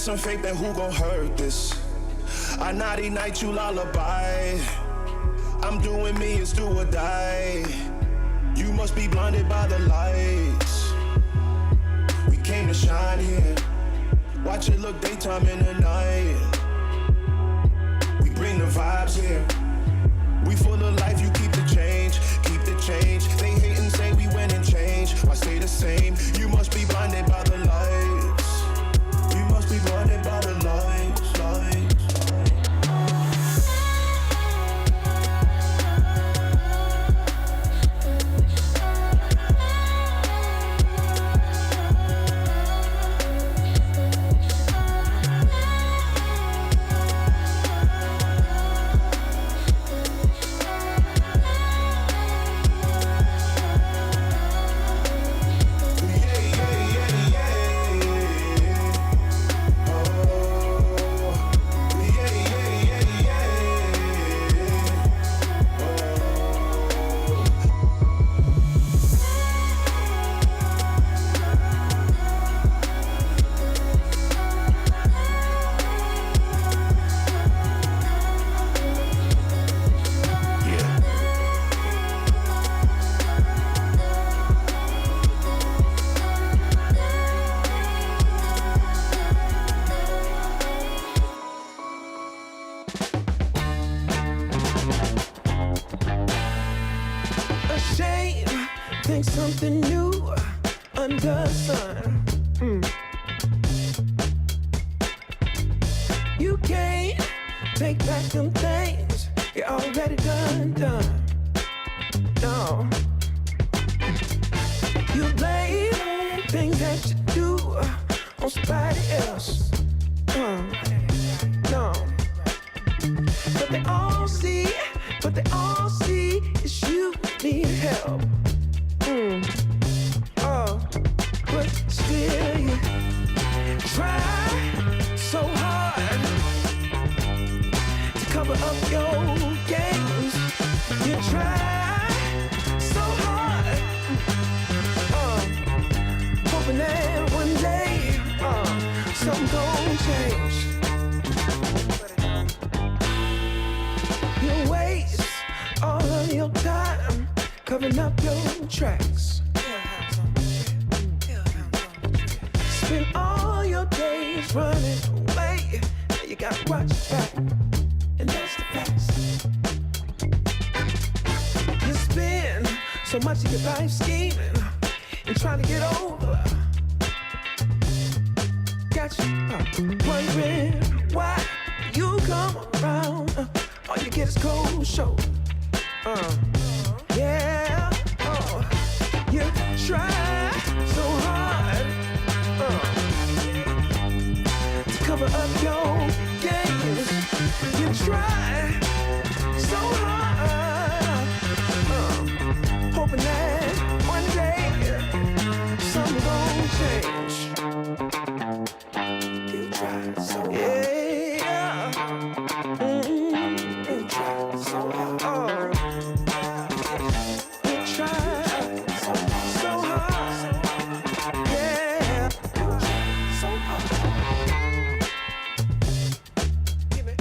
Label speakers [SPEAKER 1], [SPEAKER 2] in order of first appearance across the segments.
[SPEAKER 1] Some faith, then who gon' hurt this? I naughty night, you lullaby. I'm doing me, it's do or die. You must be blinded by the lights. We came to shine here. Watch it look daytime in the night. We bring the vibes here. We full of life, you keep the change. Keep the change. They hate and say we win and change. I stay the same. You must be blinded by the lights. You must be blinded by the lights, lights. think something new under the sun. You can't take back them things you already done. No. You blame things that you do on somebody else. No. But they all see is you need help. But still you try so hard to cover up your games. You try so hard, hoping that one day something gon' change. You waste all of your time covering up your tracks. Spend all your days running away. Now you gotta watch your back, and that's the facts. You spend so much of your life scheming and trying to get over. Got you wondering why you come around. All you get is cold shoulder. Yeah. You try so hard to cover up your games. You try so hard, hoping that one day something gon' change. You try so hard. Yeah. You try so hard. You try so hard. Yeah. You try so hard. Give me,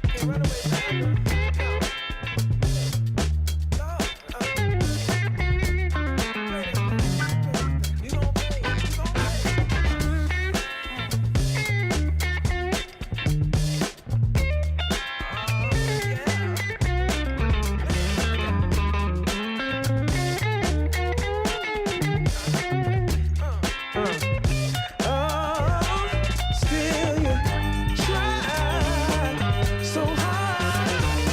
[SPEAKER 1] Can't run away from me. Still you try so hard.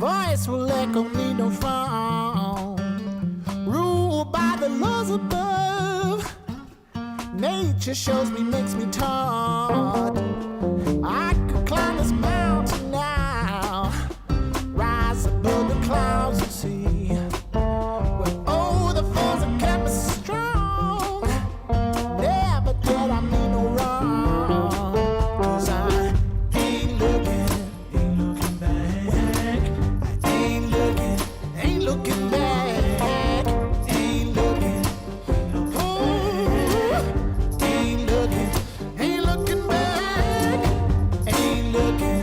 [SPEAKER 2] voice will echo, need no phone. Ruled by the laws above. Nature shows me, makes me taught. I could climb this mountain now, rise above the clouds and see where all the force that kept me strong. Never did I mean no wrong, 'cause I ain't looking back. I ain't looking back. Ain't looking, ooh, ain't looking back. Ain't looking.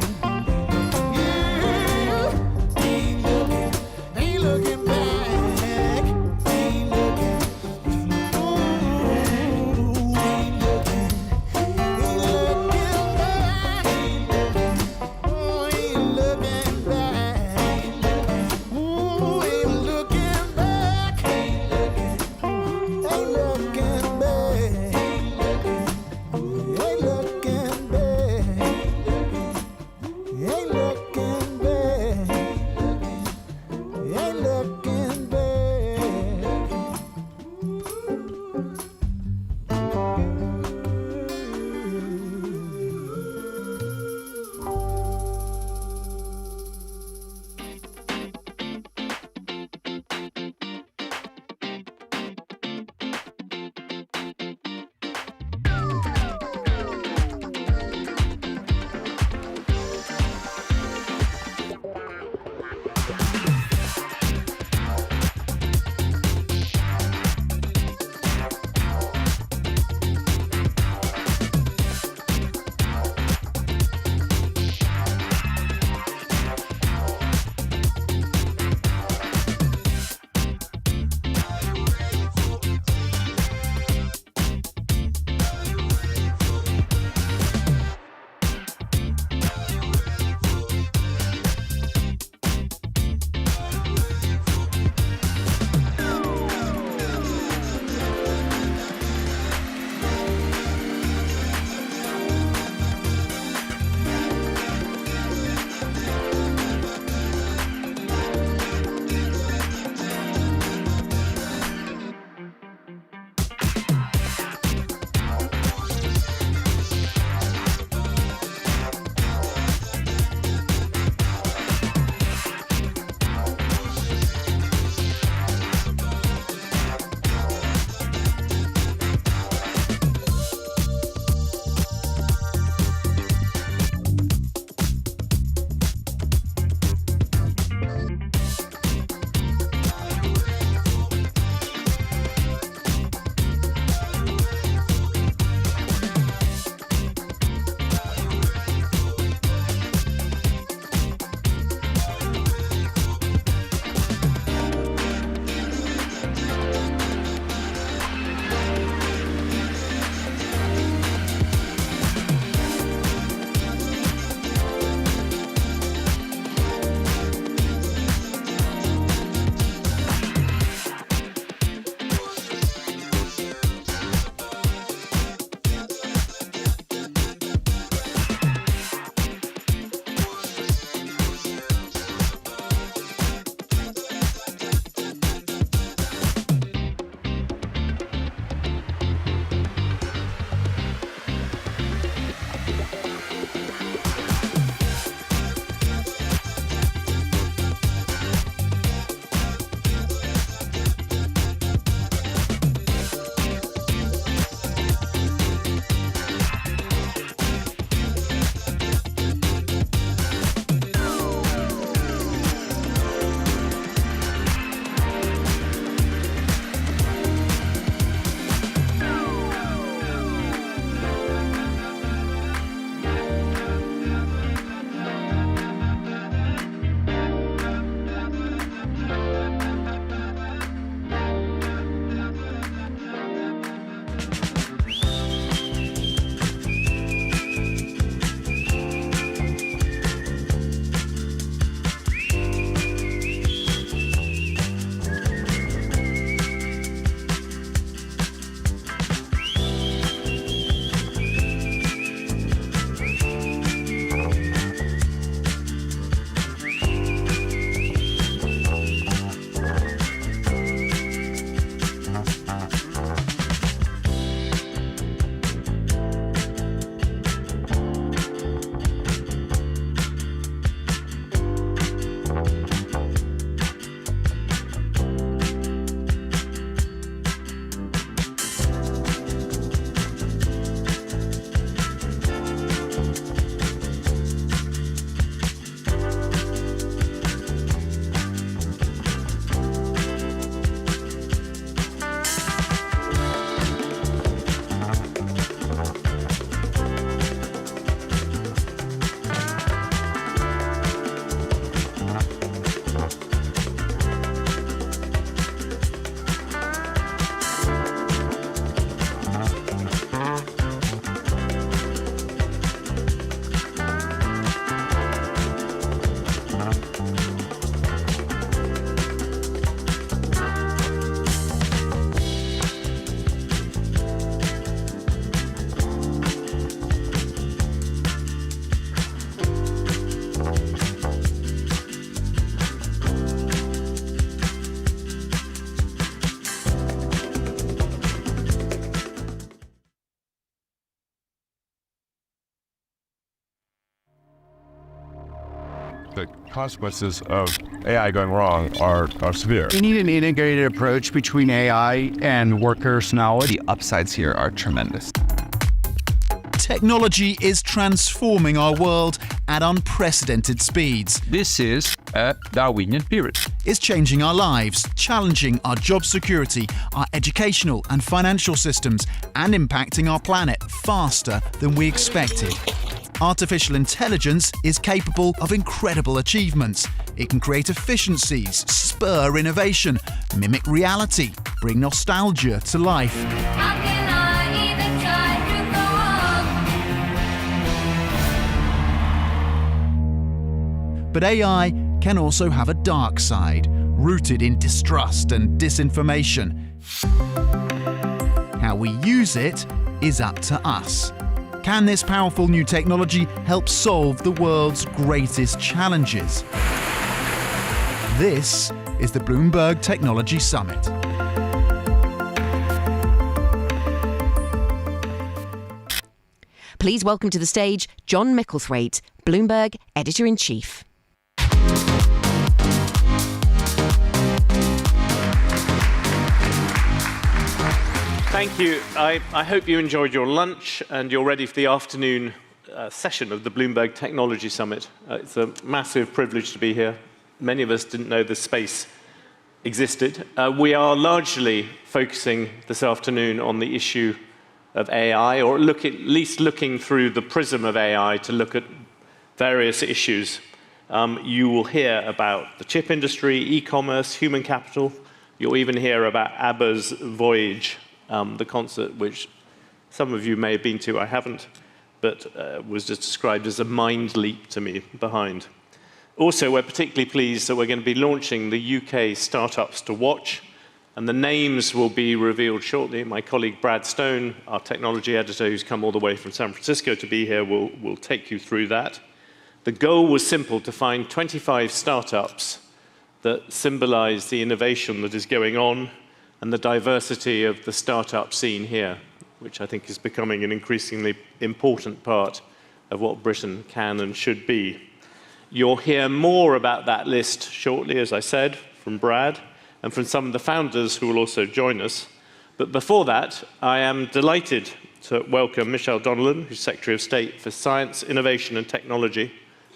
[SPEAKER 3] the consequences of AI going wrong are severe.
[SPEAKER 4] We need an integrated approach between AI and workers' knowledge.
[SPEAKER 5] The upsides here are tremendous.
[SPEAKER 6] Technology is transforming our world at unprecedented speeds.
[SPEAKER 7] This is a Darwinian period.
[SPEAKER 6] It's changing our lives, challenging our job security, our educational and financial systems, and impacting our planet faster than we expected. Artificial intelligence is capable of incredible achievements. It can create efficiencies, spur innovation, mimic reality, bring nostalgia to life.
[SPEAKER 8] How can I even try to go on?
[SPEAKER 6] But AI can also have a dark side, rooted in distrust and disinformation. How we use it is up to us. Can this powerful new technology help solve the world's greatest challenges? This is the Bloomberg Technology Summit.
[SPEAKER 9] Please welcome to the stage John Micklethwaite, Bloomberg Editor-in-Chief.
[SPEAKER 10] Thank you. I hope you enjoyed your lunch and you're ready for the afternoon session of the Bloomberg Technology Summit. It's a massive privilege to be here. Many of us didn't know this space existed. We are largely focusing this afternoon on the issue of AI, or at least looking through the prism of AI to look at various issues. You will hear about the chip industry, e-commerce, human capital. You'll even hear about ABBA's Voyage, the concert which some of you may have been to, I haven't, but was just described as a mind leap to me behind. Also, we're particularly pleased that we're going to be launching the UK startups to watch, and the names will be revealed shortly. My colleague Brad Stone, our technology editor, who's come all the way from San Francisco to be here, will take you through that. The goal was simple, to find 25 startups that symbolize the innovation that is going on and the diversity of the startup scene here, which I think is becoming an increasingly important part of what Britain can and should be. You'll hear more about that list shortly, as I said, from Brad and from some of the founders who will also join us. But before that, I am delighted to welcome Michelle Donelan, who's Secretary of State for Science, Innovation and Technology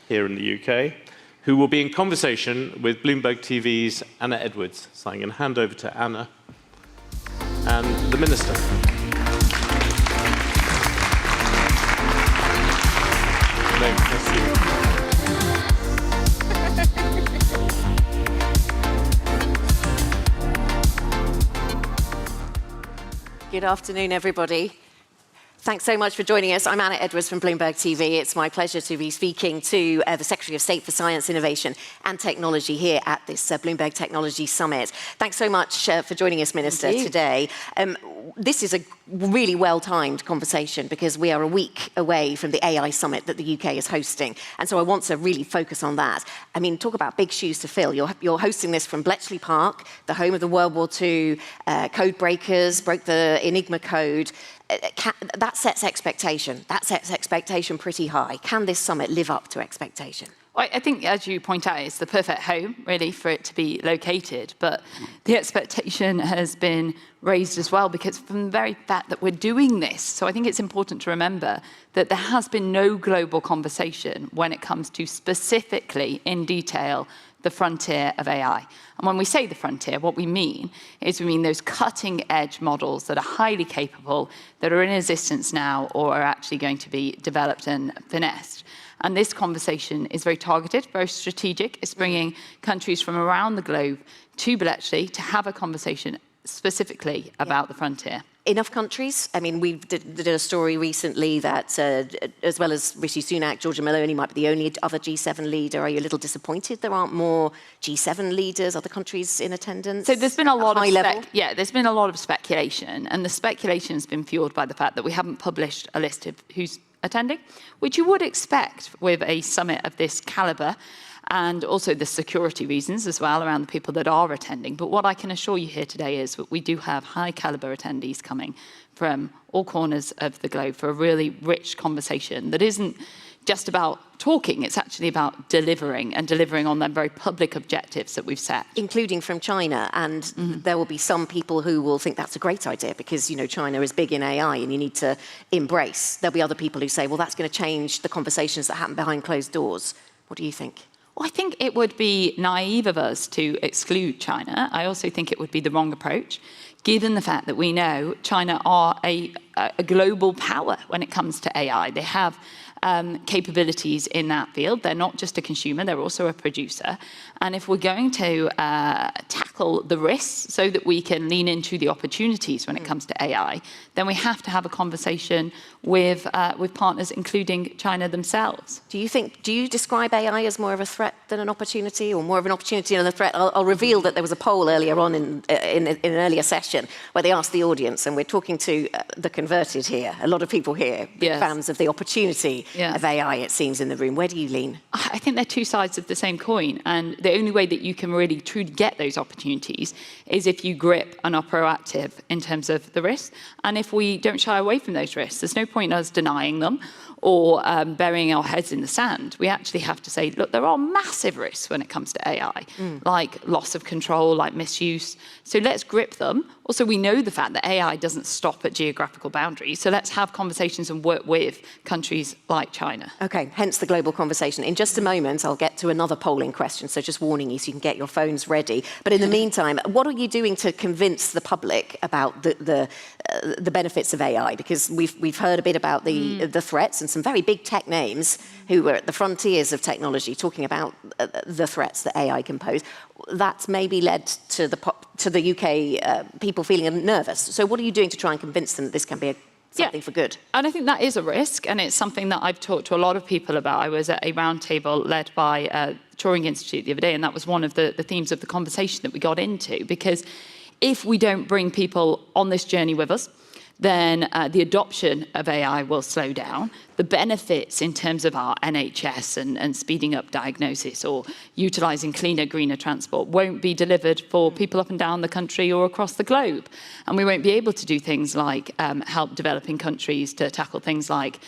[SPEAKER 10] here in the UK, who will be in conversation with Bloomberg TV's Anna Edwards. So I'm going to hand over to Anna and the Minister.
[SPEAKER 9] Good afternoon, everybody. Thanks so much for joining us. I'm Anna Edwards from Bloomberg TV. It's my pleasure to be speaking to the Secretary of State for Science, Innovation and Technology here at this Bloomberg Technology Summit. Thanks so much for joining us, Minister, today. This is a really well-timed conversation because we are a week away from the AI Summit that the UK is hosting. And so I want to really focus on that. I mean, talk about big shoes to fill. You're hosting this from Bletchley Park, the home of the World War II code breakers, broke the Enigma code. That sets expectation. That sets expectation pretty high. Can this summit live up to expectation?
[SPEAKER 11] Well, I think, as you point out, it's the perfect home, really, for it to be located. But the expectation has been raised as well because from the very fact that we're doing this. So I think it's important to remember that there has been no global conversation when it comes to specifically, in detail, the frontier of AI. And when we say the frontier, what we mean is those cutting-edge models that are highly capable, that are in existence now or are actually going to be developed and finessed. And this conversation is very targeted, very strategic. It's bringing countries from around the globe to Bletchley to have a conversation specifically about the frontier.
[SPEAKER 9] Enough countries? I mean, we did a story recently that, as well as Rishi Sunak, Giorgia Meloni might be the only other G7 leader. Are you a little disappointed there aren't more G7 leaders, other countries in attendance?
[SPEAKER 11] So there's been a lot
[SPEAKER 9] of
[SPEAKER 11] there's been a lot of speculation, and the speculation has been fueled by the fact that we haven't published a list of who's attending, which you would expect with a summit of this caliber. And also the security reasons as well around the people that are attending. But what I can assure you here today is that we do have high caliber attendees coming from all corners of the globe for a really rich conversation that isn't just about talking, it's actually about delivering and delivering on them very public objectives that we've set.
[SPEAKER 9] Including from China, and there will be some people who will think that's a great idea because, you know, China is big in AI and you need to embrace. There'll be other people who say, well, that's going to change the conversations that happen behind closed doors. What do you think?
[SPEAKER 11] Well, I think it would be naive of us to exclude China. I also think it would be the wrong approach, given the fact that we know China are a global power when it comes to AI. They have capabilities in that field. They're not just a consumer, they're also a producer. And if we're going to tackle the risks so that we can lean into the opportunities when it comes to AI, then we have to have a conversation with partners, including China themselves.
[SPEAKER 9] Do you describe AI as more of a threat than an opportunity, or more of an opportunity than a threat? I'll reveal that there was a poll earlier on in an earlier session where they asked the audience, and we're talking to the converted here, a lot of people here, big fans of the opportunity of AI, it seems, in the room. Where do you lean?
[SPEAKER 11] I think they're two sides of the same coin, and the only way that you can really truly get those opportunities is if you grip and are proactive in terms of the risks. And if we don't shy away from those risks, there's no point in us denying them or burying our heads in the sand. We actually have to say, look, there are massive risks when it comes to AI, like loss of control, like misuse. So let's grip them. Also, we know the fact that AI doesn't stop at geographical boundaries. So let's have conversations and work with countries like China.
[SPEAKER 9] Okay, hence the global conversation. In just a moment, I'll get to another polling question. So just warning you so you can get your phones ready. But in the meantime, what are you doing to convince the public about the benefits of AI? Because we've heard a bit about the threats, and some very big tech names who were at the frontiers of technology talking about the threats that AI can pose. That's maybe led to the UK people feeling nervous. So what are you doing to try and convince them that this can be something for good?
[SPEAKER 11] And I think that is a risk, and it's something that I've talked to a lot of people about. I was at a roundtable led by Turing Institute the other day, and that was one of the themes of the conversation that we got into, because if we don't bring people on this journey with us, then the adoption of AI will slow down. The benefits in terms of our NHS and speeding up diagnosis or utilising cleaner, greener transport won't be delivered for people up and down the country or across the globe. And we won't be able to do things like help developing countries to tackle things like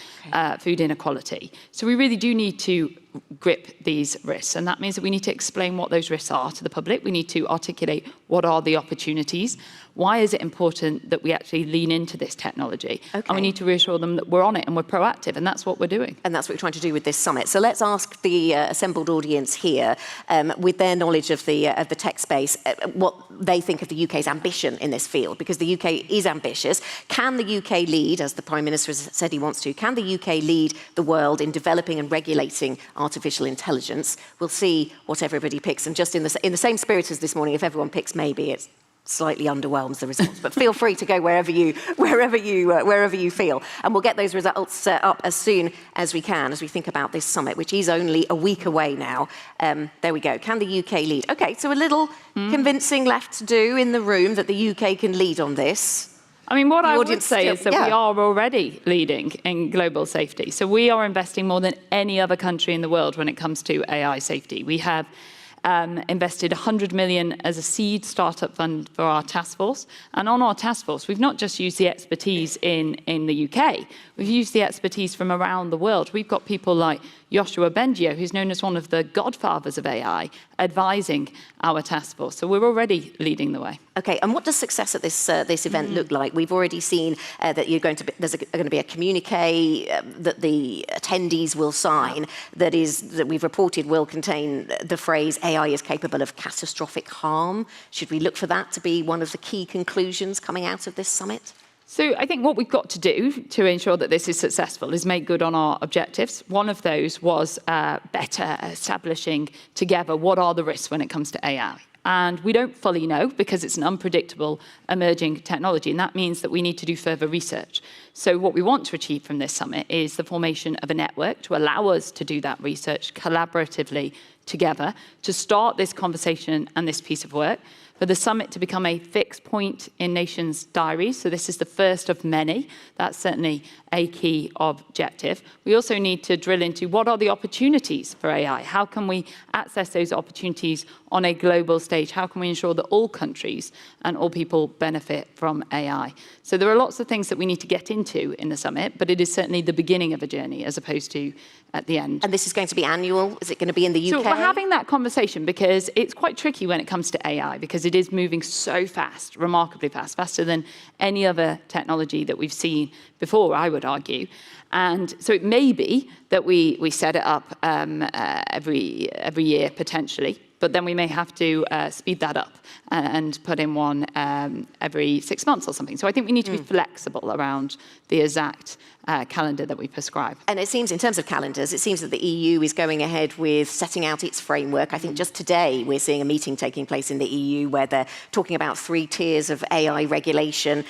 [SPEAKER 11] food inequality. So we really do need to grip these risks. And that means that we need to explain what those risks are to the public. We need to articulate what are the opportunities. Why is it important that we actually lean into this technology? And we need to reassure them that we're on it and we're proactive. And that's what we're doing.
[SPEAKER 9] And that's what we're trying to do with this summit. So let's ask the assembled audience here, with their knowledge of the tech space, what they think of the UK's ambition in this field, because the UK is ambitious. Can the UK lead, as the Prime Minister has said he wants to, can the UK lead the world in developing and regulating artificial intelligence? We'll see what everybody picks. And just in the same spirit as this morning, if everyone picks maybe, it's slightly underwhelms the results, but feel free to go wherever you feel, and we'll get those results up as soon as we can as we think about this summit, which is only a week away now. There we go. Can the UK lead? Okay, so a little convincing left to do in the room that the UK can lead on this.
[SPEAKER 11] I mean, what I would say is that we are already leading in global safety. So we are investing more than any other country in the world when it comes to AI safety. We have invested 100 million as a seed startup fund for our task force. And on our task force, we've not just used the expertise in the UK, we've used the expertise from around the world. We've got people like Yoshua Bengio, who's known as one of the godfathers of AI, advising our task force. So we're already leading the way.
[SPEAKER 9] Okay, and what does success at this event look like? We've already seen that there's going to be a communique that the attendees will sign that we've reported will contain the phrase AI is capable of catastrophic harm. Should we look for that to be one of the key conclusions coming out of this summit?
[SPEAKER 11] So I think what we've got to do to ensure that this is successful is make good on our objectives. One of those was better establishing together what are the risks when it comes to AI. And we don't fully know because it's an unpredictable emerging technology. And that means that we need to do further research. So what we want to achieve from this summit is the formation of a network to allow us to do that research collaboratively together, to start this conversation and this piece of work, for the summit to become a fixed point in nations' diaries. So this is the first of many. That's certainly a key objective. We also need to drill into what are the opportunities for AI? How can we access those opportunities on a global stage? How can we ensure that all countries and all people benefit from AI? So there are lots of things that we need to get into in the summit, but it is certainly the beginning of a journey as opposed to at the end.
[SPEAKER 9] And this is going to be annual? Is it going to be in the UK?
[SPEAKER 11] So we're having that conversation because it's quite tricky when it comes to AI because it is moving so fast, remarkably fast, faster than any other technology that we've seen before, I would argue. And so it may be that we set it up every year potentially, but then we may have to speed that up and put in one every 6 months or something. So I think we need to be flexible around the exact calendar that we prescribe.
[SPEAKER 9] And it seems, in terms of calendars, it seems that the EU is going ahead with setting out its framework. I think just today we're seeing a meeting taking place in the EU where they're talking about 3 tiers of AI regulation,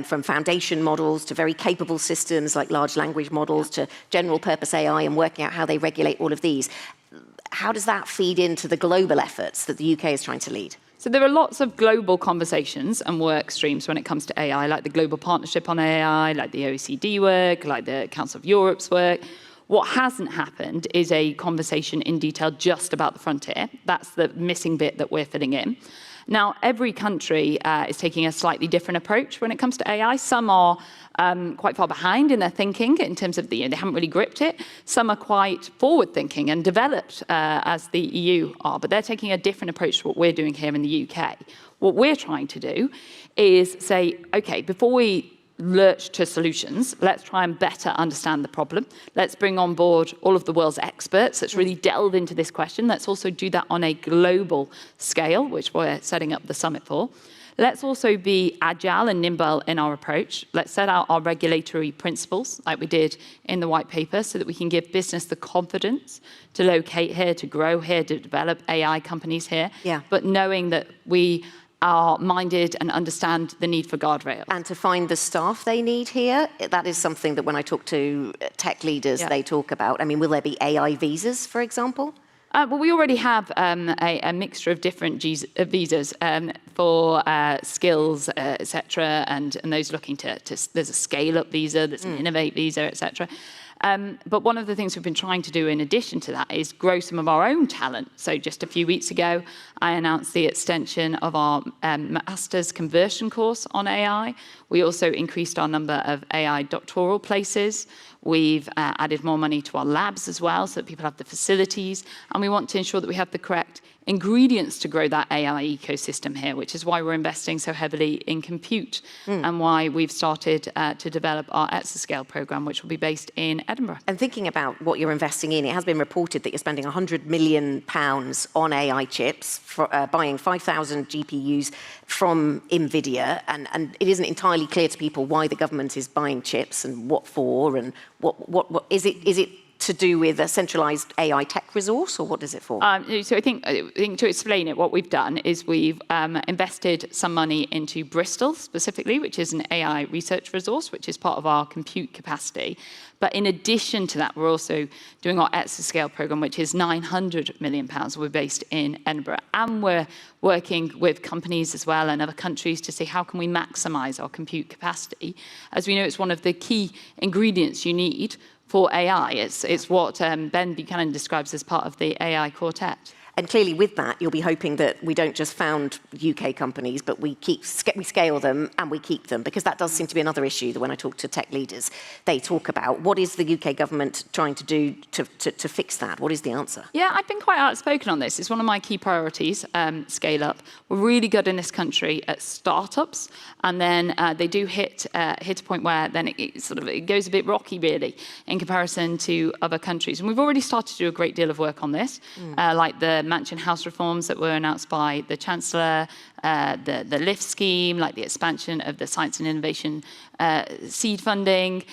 [SPEAKER 9] from foundation models to very capable systems like large language models to general purpose AI, and working out how they regulate all of these. How does that feed into the global efforts that the UK is trying to lead?
[SPEAKER 11] So there are lots of global conversations and work streams when it comes to AI, like the Global Partnership on AI, like the OECD work, like the Council of Europe's work. What hasn't happened is a conversation in detail just about the frontier. That's the missing bit that we're filling in. Now, every country is taking a slightly different approach when it comes to AI. Some are quite far behind in their thinking in terms of they haven't really gripped it. Some are quite forward-thinking and developed as the EU are, but they're taking a different approach to what we're doing here in the UK. What we're trying to do is say, okay, before we lurch to solutions, let's try and better understand the problem. Let's bring on board all of the world's experts. Let's really delve into this question. Let's also do that on a global scale, which we're setting up the summit for. Let's also be agile and nimble in our approach. Let's set out our regulatory principles like we did in the white paper so that we can give business the confidence to locate here, to grow here, to develop AI companies here, but knowing that we are minded and understand the need for guardrails.
[SPEAKER 9] And to find the staff they need here, that is something that when I talk to tech leaders, they talk about. I mean, will there be AI visas, for example?
[SPEAKER 11] Well, we already have a mixture of different visas for skills, etc., and those looking to there's a scale-up visa, there's an innovate visa, etc. But one of the things we've been trying to do in addition to that is grow some of our own talent. So just a few weeks ago, I announced the extension of our master's conversion course on AI. We also increased our number of AI doctoral places. We've added more money to our labs as well so that people have the facilities. And we want to ensure that we have the correct ingredients to grow that AI ecosystem here, which is why we're investing so heavily in compute and why we've started to develop our exascale program, which will be based in Edinburgh.
[SPEAKER 9] And thinking about what you're investing in, it has been reported that you're spending £100 million on AI chips, for, buying 5,000 GPUs from NVIDIA, and it isn't entirely clear to people why the government is buying chips and what for, and what is it to do with a centralised AI tech resource, or what is it for?
[SPEAKER 11] So I think to explain it, what we've done is we've invested some money into Bristol specifically, which is an AI research resource, which is part of our compute capacity. But in addition to that, we're also doing our exascale program, which is £900 million. We're based in Edinburgh. And we're working with companies as well and other countries to see how can we maximise our compute capacity. As we know, it's one of the key ingredients you need for AI. It's what Ben Buchanan describes as part of the AI quartet.
[SPEAKER 9] And clearly with that, you'll be hoping that we don't just found UK companies, but we scale them and we keep them, because that does seem to be another issue that when I talk to tech leaders, they talk about. What is the UK government trying to do to fix that? What is the answer?
[SPEAKER 11] Yeah, I've been quite outspoken on this. It's one of my key priorities, scale up. We're really good in this country at startups, and then they do hit a point where then it goes a bit rocky, really, in comparison to other countries. And we've already started to do a great deal of work on this, like the Mansion House reforms that were announced by the Chancellor, the LIFT scheme, like the expansion of the science and innovation seed funding,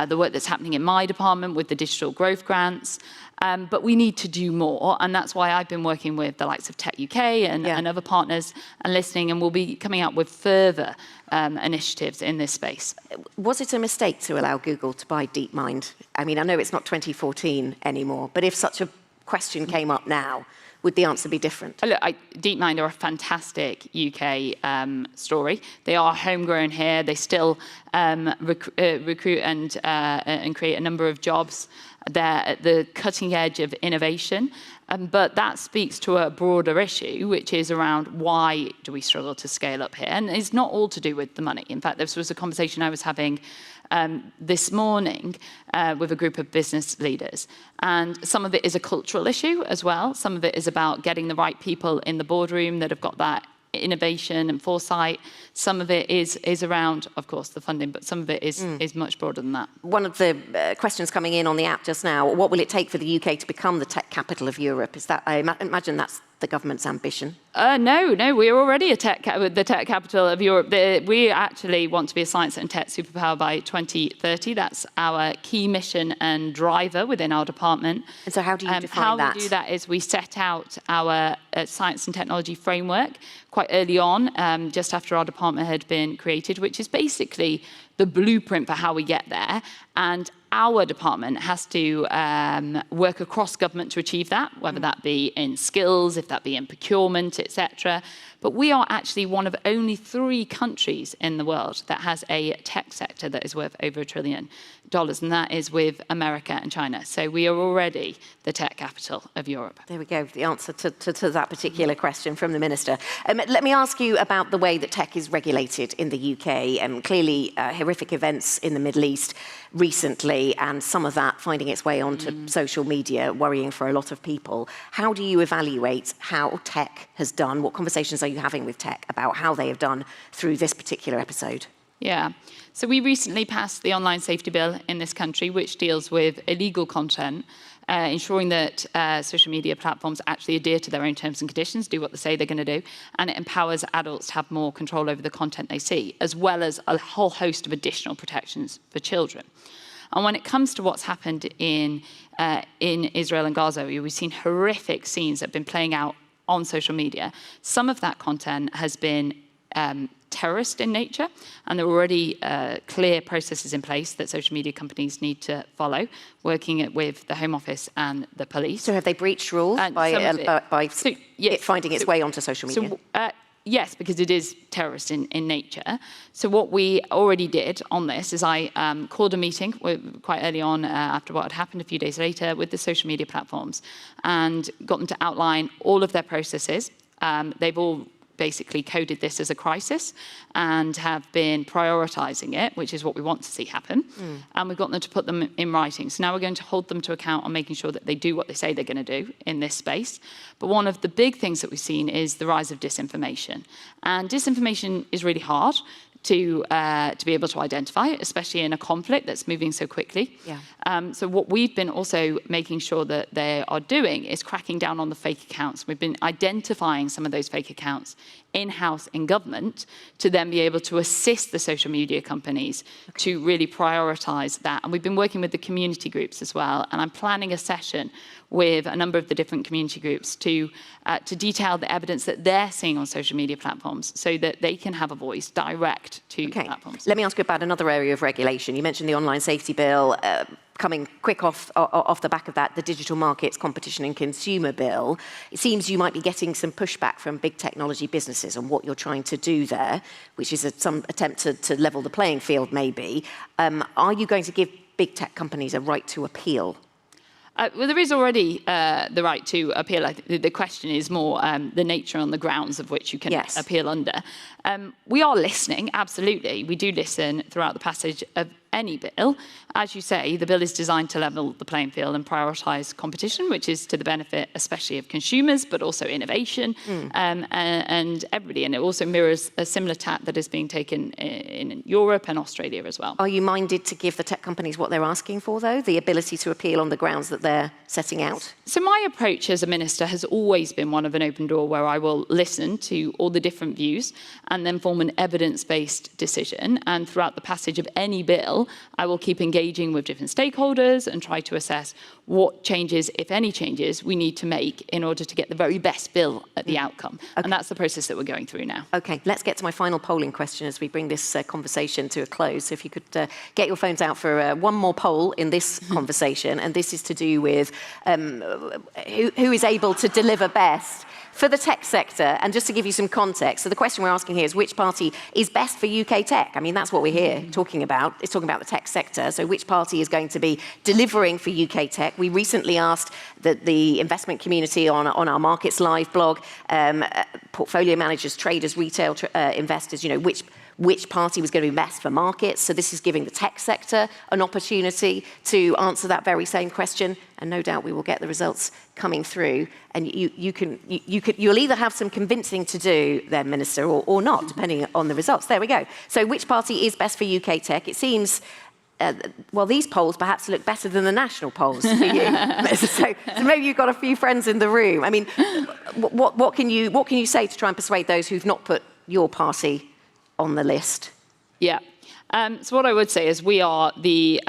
[SPEAKER 11] the work that's happening in my department with the digital growth grants. But we need to do more, and that's why I've been working with the likes of Tech UK and other partners and listening, and we'll be coming out with further initiatives in this space.
[SPEAKER 9] Was it a mistake to allow Google to buy DeepMind? I mean, I know it's not 2014 anymore, but if such a question came up now, would the answer be different?
[SPEAKER 11] Look, DeepMind are a fantastic UK story. They are homegrown here. They still recruit and create a number of jobs. They're at the cutting edge of innovation. But that speaks to a broader issue, which is around why do we struggle to scale up here? And it's not all to do with the money. In fact, this was a conversation I was having this morning with a group of business leaders. And some of it is a cultural issue as well. Some of it is about getting the right people in the boardroom that have got that innovation and foresight. Some of it is around, of course, the funding, but some of it is much broader than that.
[SPEAKER 9] One of the questions coming in on the app just now, what will it take for the UK to become the tech capital of Europe? Is that, I imagine that's the government's ambition?
[SPEAKER 11] No, we're already the tech capital of Europe. We actually want to be a science and tech superpower by 2030. That's our key mission and driver within our department.
[SPEAKER 9] And so how do you define that?
[SPEAKER 11] How we do that is we set out our science and technology framework quite early on, just after our department had been created, which is basically the blueprint for how we get there. And our department has to work across government to achieve that, whether that be in skills, if that be in procurement, etc. But we are actually one of only 3 countries in the world that has a tech sector that is worth over $1 trillion, and that is with America and China. So we are already the tech capital of Europe.
[SPEAKER 9] There we go, the answer to that particular question from the Minister. Let me ask you about the way that tech is regulated in the UK. Clearly, horrific events in the Middle East recently, and some of that finding its way onto social media, worrying for a lot of people. How do you evaluate how tech has done? What conversations are you having with tech about how they have done through this particular episode?
[SPEAKER 11] Yeah, so we recently passed the online safety bill in this country, which deals with illegal content, ensuring that social media platforms actually adhere to their own terms and conditions, do what they say they're going to do, and it empowers adults to have more control over the content they see, as well as a whole host of additional protections for children. And when it comes to what's happened in Israel and Gaza, we've seen horrific scenes that have been playing out on social media. Some of that content has been terrorist in nature, and there are already clear processes in place that social media companies need to follow, working with the Home Office and the police.
[SPEAKER 9] So have they breached rules by finding its way onto social media?
[SPEAKER 11] So, yes, because it is terrorist in nature. So what we already did on this is I called a meeting quite early on after what had happened a few days later with the social media platforms and got them to outline all of their processes. They've all basically coded this as a crisis and have been prioritizing it, which is what we want to see happen. And we've got them to put them in writing. So now we're going to hold them to account on making sure that they do what they say they're going to do in this space. But one of the big things that we've seen is the rise of disinformation. And disinformation is really hard to be able to identify, especially in a conflict that's moving so quickly. Yeah. So what we've been also making sure that they are doing is cracking down on the fake accounts. We've been identifying some of those fake accounts in-house in government to then be able to assist the social media companies to really prioritize that. And we've been working with the community groups as well. And I'm planning a session with a number of the different community groups to detail the evidence that they're seeing on social media platforms so that they can have a voice direct to platforms.
[SPEAKER 9] Let me ask you about another area of regulation. You mentioned the online safety bill. Coming quick off the back of that, the Digital Markets Competition and Consumer Bill. It seems you might be getting some pushback from big technology businesses on what you're trying to do there, which is some attempt to level the playing field, maybe. Are you going to give big tech companies a right to appeal?
[SPEAKER 11] Well, there is already the right to appeal. I think the question is more the nature and the grounds of which you can appeal under. We are listening, absolutely. We do listen throughout the passage of any bill. As you say, the bill is designed to level the playing field and prioritise competition, which is to the benefit especially of consumers, but also innovation and everybody. And it also mirrors a similar tack that is being taken in Europe and Australia as well.
[SPEAKER 9] Are you minded to give the tech companies what they're asking for, though? The ability to appeal on the grounds that they're setting out?
[SPEAKER 11] So my approach as a minister has always been one of an open door where I will listen to all the different views and then form an evidence-based decision. And throughout the passage of any bill, bill, I will keep engaging with different stakeholders and try to assess what changes, if any changes, we need to make in order to get the very best bill at the outcome. Okay. And that's the process that we're going through now.
[SPEAKER 9] Okay, let's get to my final polling question as we bring this conversation to a close. So if you could get your phones out for one more poll in this conversation, and this is to do with who is able to deliver best for the tech sector. And just to give you some context, so the question we're asking here is which party is best for UK tech? I mean, that's what we're here talking about. It's talking about the tech sector. So which party is going to be delivering for UK tech? We recently asked the investment community on our Markets Live blog, portfolio managers, traders, retail investors, which party was going to be best for markets. So this is giving the tech sector an opportunity to answer that very same question. And no doubt we will get the results coming through. And you'll either have some convincing to do then, Minister, or not, depending on the results. There we go. So which party is best for UK tech? It seems, well, these polls perhaps look better than the national polls for you. so maybe you've got a few friends in the room. I mean, what can you say to try and persuade those who've not put your party on the list?
[SPEAKER 11] Yeah. So what I would say is we are the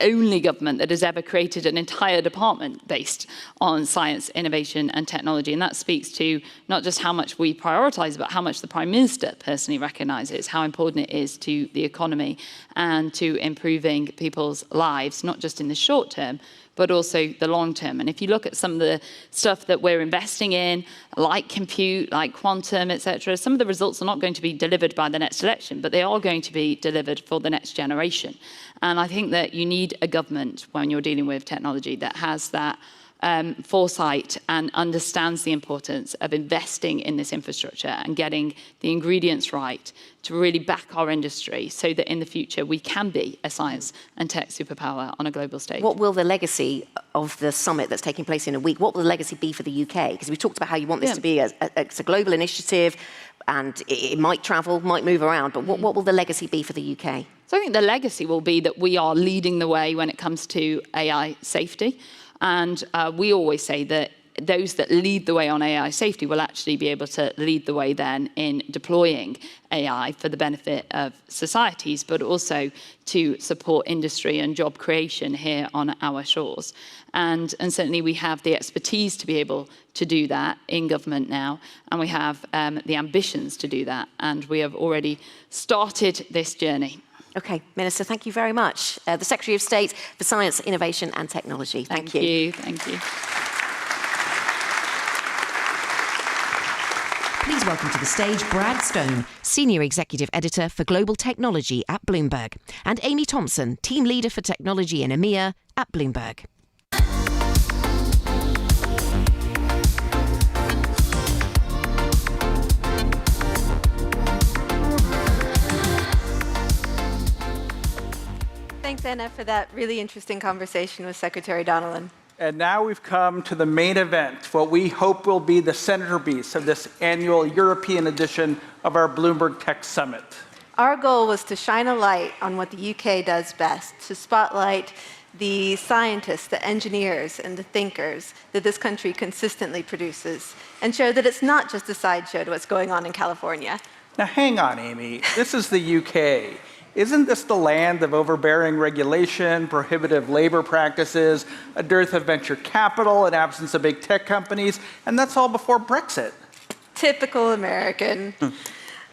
[SPEAKER 11] only government that has ever created an entire department based on science, innovation and technology. And that speaks to not just how much we prioritise, but how much the Prime Minister personally recognises how important it is to the economy and to improving people's lives, not just in the short term, but also the long term. And if you look at some of the stuff that we're investing in, like compute, like quantum, etc., some of the results are not going to be delivered by the next election, but they are going to be delivered for the next generation. And I think that you need a government, when you're dealing with technology, that has that foresight and understands the importance of investing in this infrastructure and getting the ingredients right to really back our industry so that in the future we can be a science and tech superpower on a global stage.
[SPEAKER 9] What will the legacy of the summit that's taking place in a week, what will the legacy be for the UK? Because we talked about how you want this to be it's a global initiative and it might travel, might move around, but what will the legacy be for the UK?
[SPEAKER 11] So I think the legacy will be that we are leading the way when it comes to AI safety. And we always say that those that lead the way on AI safety will actually be able to lead the way then in deploying AI for the benefit of societies, but also to support industry and job creation here on our shores. And certainly we have the expertise to be able to do that in government now, and we have the ambitions to do that. And we have already started this journey.
[SPEAKER 9] Okay, Minister, thank you very much. The Secretary of State for Science, Innovation and Technology. Thank you.
[SPEAKER 11] Thank you.
[SPEAKER 12] Please welcome to the stage Brad Stone, Senior Executive Editor for Global Technology at Bloomberg, and Amy Thompson, Team Leader for Technology in EMEA at Bloomberg.
[SPEAKER 13] Thanks, Anna, for that really interesting conversation with Secretary Donelan.
[SPEAKER 14] And now we've come to the main event, what we hope will be the centerpiece of this annual European edition of our Bloomberg Tech Summit.
[SPEAKER 13] Our goal was to shine a light on what the UK does best, to spotlight the scientists, the engineers, and the thinkers that this country consistently produces, and show that it's not just a sideshow to what's going on in California.
[SPEAKER 14] Now hang on, Amy. This is the UK. Isn't this the land of overbearing regulation, prohibitive labor practices, a dearth of venture capital, an absence of big tech companies, and that's all before Brexit?
[SPEAKER 13] Typical American.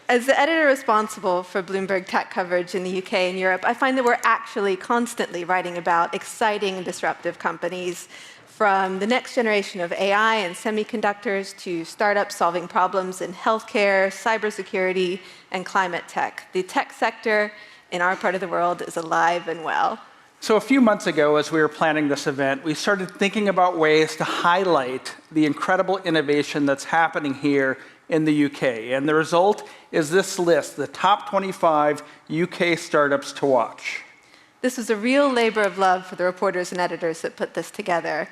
[SPEAKER 13] As the editor responsible for Bloomberg tech coverage in the UK and Europe, I find that we're actually constantly writing about exciting and disruptive companies, from the next generation of AI and semiconductors to startups solving problems in healthcare, cybersecurity, and climate tech. The tech sector in our part of the world is alive and well.
[SPEAKER 14] So a few months ago, as we were planning this event, we started thinking about ways to highlight the incredible innovation that's happening here in the UK. And the result is this list, the top 25 UK startups to watch.
[SPEAKER 13] This was a real labor of love for the reporters and editors that put this together.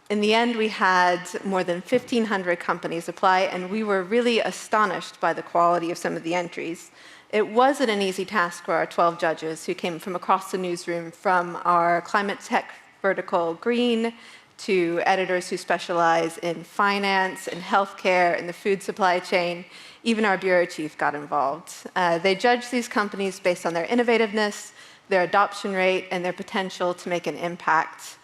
[SPEAKER 13] In the end, we had more than 1,500 companies apply, and we were really astonished by the quality of some of the entries. It wasn't an easy task for our 12 judges who came from across the newsroom, from our climate tech vertical Green to editors who specialize in finance and healthcare and the food supply chain. Even our bureau chief got involved. They judged these companies based on their innovativeness, their adoption rate, and their potential to make an impact.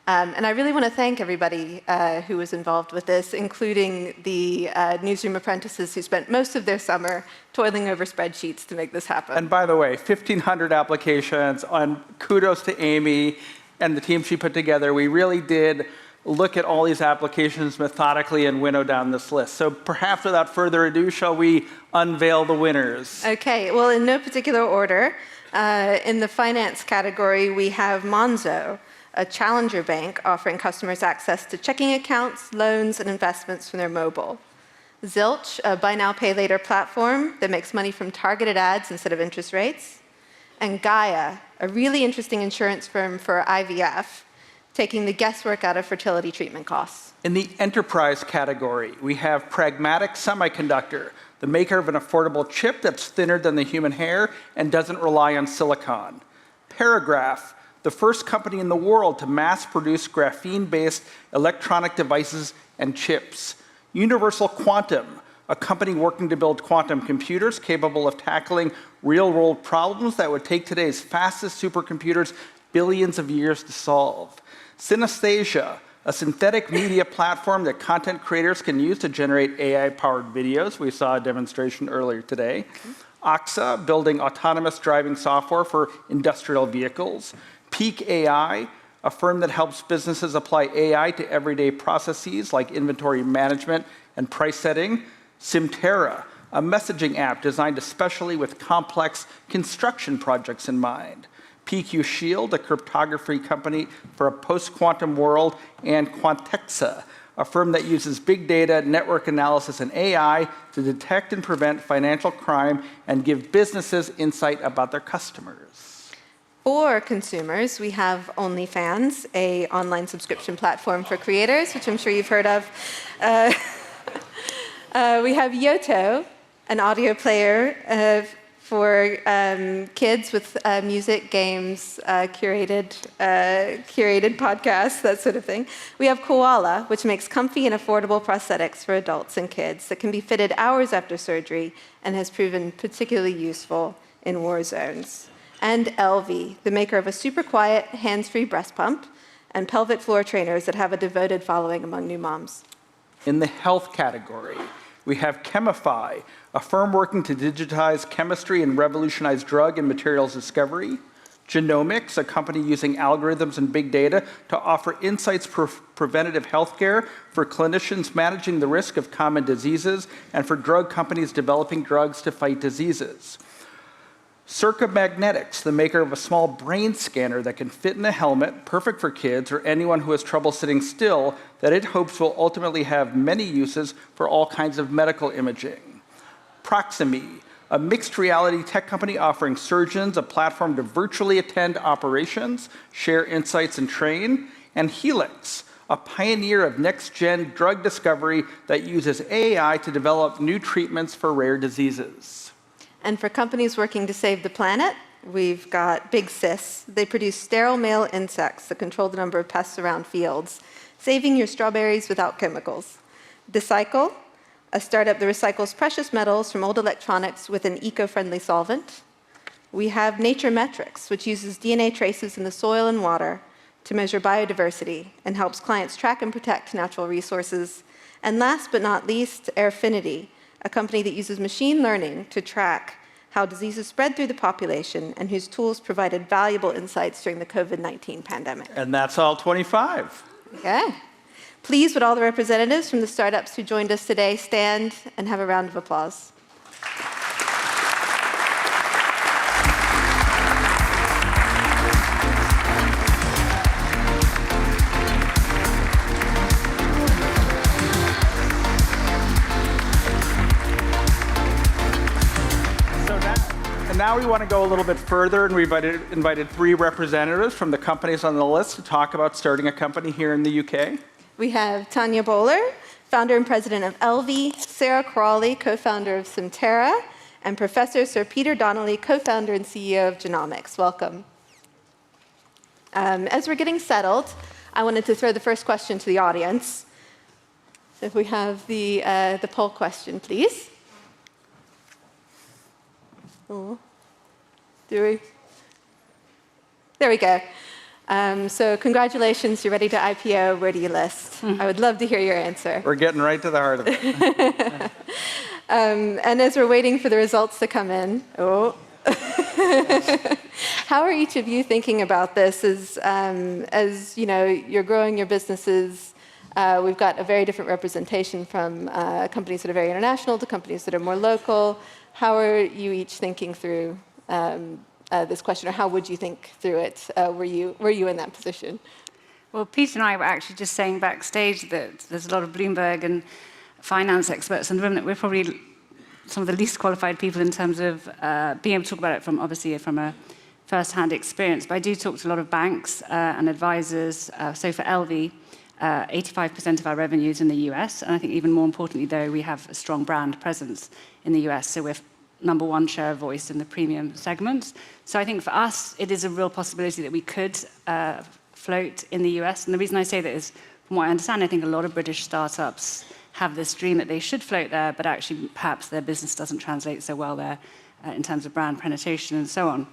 [SPEAKER 13] And I really want to thank everybody who was involved with this, including the newsroom apprentices who spent most of their summer toiling over spreadsheets to make this happen.
[SPEAKER 14] And by the way, 1,500 applications, and kudos to Amy and the team she put together. We really did look at all these applications methodically and winnow down this list. So perhaps without further ado, shall we unveil the winners?
[SPEAKER 13] Okay, well, in no particular order, in the finance category, we have Monzo, a challenger bank offering customers access to checking accounts, loans, and investments from their mobile. Zilch, a buy now, pay later platform that makes money from targeted ads instead of interest rates. And Gaia, a really interesting insurance firm for IVF, taking the guesswork out of fertility treatment costs.
[SPEAKER 14] In the enterprise category, we have Pragmatic Semiconductor, the maker of an affordable chip that's thinner than the human hair and doesn't rely on silicon. Paragraph, the first company in the world to mass-produce graphene-based electronic devices and chips. Universal Quantum, a company working to build quantum computers capable of tackling real-world problems that would take today's fastest supercomputers billions of years to solve. Synesthesia, a synthetic media platform that content creators can use to generate AI-powered videos. We saw a demonstration earlier today. Oxa, building autonomous driving software for industrial vehicles. Peak AI, a firm that helps businesses apply AI to everyday processes like inventory management and price setting. Simterra, a messaging app designed especially with complex construction projects in mind. PQ Shield, a cryptography company for a post-quantum world. And Quantexa, a firm that uses big data, network analysis, and AI to detect and prevent financial crime and give businesses insight about their customers.
[SPEAKER 13] For consumers, we have OnlyFans, an online subscription platform for creators, which I'm sure you've heard of. We have Yoto, an audio player for kids with music, games, curated podcasts, that sort of thing. We have Koala, which makes comfy and affordable prosthetics for adults and kids that can be fitted hours after surgery and has proven particularly useful in war zones. And Elvie, the maker of a super quiet, hands-free breast pump and pelvic floor trainers that have a devoted following among new moms.
[SPEAKER 14] In the health category, we have Chemify, a firm working to digitize chemistry and revolutionize drug and materials discovery. Genomics, a company using algorithms and big data to offer insights for preventative healthcare for clinicians managing the risk of common diseases and for drug companies developing drugs to fight diseases. Circa Magnetics, the maker of a small brain scanner that can fit in a helmet, perfect for kids or anyone who has trouble sitting still, that it hopes will ultimately have many uses for all kinds of medical imaging. Proximie, a mixed reality tech company offering surgeons a platform to virtually attend operations, share insights, and train. And Helix, a pioneer of next-gen drug discovery that uses AI to develop new treatments for rare diseases.
[SPEAKER 13] And for companies working to save the planet, we've got Big Sis. They produce sterile male insects that control the number of pests around fields, saving your strawberries without chemicals. Decycle, a startup that recycles precious metals from old electronics with an eco-friendly solvent. We have Nature Metrics, which uses DNA traces in the soil and water to measure biodiversity and helps clients track and protect natural resources. And last but not least, Airfinity, a company that uses machine learning to track how diseases spread through the population and whose tools provided valuable insights during the COVID-19 pandemic.
[SPEAKER 14] And that's all 25.
[SPEAKER 13] Okay. Please, would all the representatives from the startups who joined us today stand and have a round of applause.
[SPEAKER 14] Now we want to go a little bit further, and we invited 3 representatives from the companies on the list to talk about starting a company here in the UK.
[SPEAKER 13] We have Tanya Bowler, founder and president of Elvie, Sarah Crawley, co-founder of Simterra, and Professor Sir Peter Donnelly, co-founder and CEO of Genomics. Welcome. As we're getting settled, I wanted to throw the first question to the audience. If we have the poll question, please. Oh. Do we? There we go. So congratulations, you're ready to IPO. Where do you list? I would love to hear your answer.
[SPEAKER 14] We're getting right to the heart of it.
[SPEAKER 13] And as we're waiting for the results to come in, how are each of you thinking about this as you know, you're growing your businesses? We've got a very different representation from companies that are very international to companies that are more local. How are you each thinking through this question, or how would you think through it were you in that position?
[SPEAKER 15] Well, Peter and I were actually just saying backstage that there's a lot of Bloomberg and finance experts in the room that we're probably some of the least qualified people in terms of being able to talk about it from a first-hand experience. But I do talk to a lot of banks and advisors. So for LV, 85% of our revenue is in the US, and I think even more importantly, though, we have a strong brand presence in the US. So we're number one share of voice in the premium segments. So I think for us, it is a real possibility that we could float in the US. And the reason I say that is, from what I understand, I think a lot of British startups have this dream that they should float there, but actually perhaps their business doesn't translate so well there in terms of brand penetration and so on.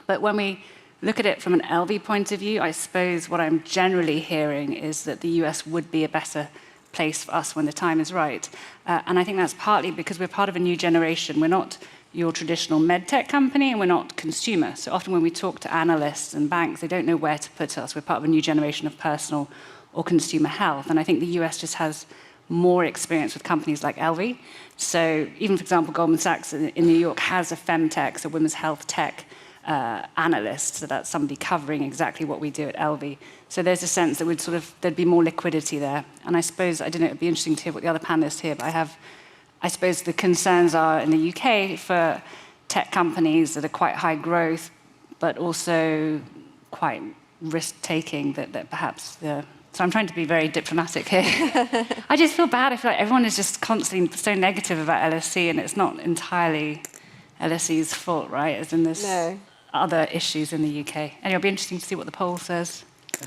[SPEAKER 15] But when we look at it from an LV point of view, I suppose what I'm generally hearing is that the US would be a better place for us when the time is right. And I think that's partly because we're part of a new generation. We're not your traditional medtech company, and we're not consumer. So often when we talk to analysts and banks, they don't know where to put us. We're part of a new generation of personal or consumer health. And I think the US just has more experience with companies like LV. So even, for example, Goldman Sachs in New York has a femtech, so women's health tech analyst. So that's somebody covering exactly what we do at LV. So there's a sense that there'd be more liquidity there. And I suppose, I don't know, it'd be interesting to hear what the other panelists here, but I suppose the concerns are in the UK for tech companies that are quite high growth, but also quite risk-taking that perhaps so I'm trying to be very diplomatic here. I just feel bad. I feel like everyone is just constantly so negative about LSE, and it's not entirely LSE's fault, right? As in there's other issues in the UK. Anyway, it'll be interesting to see what the poll says.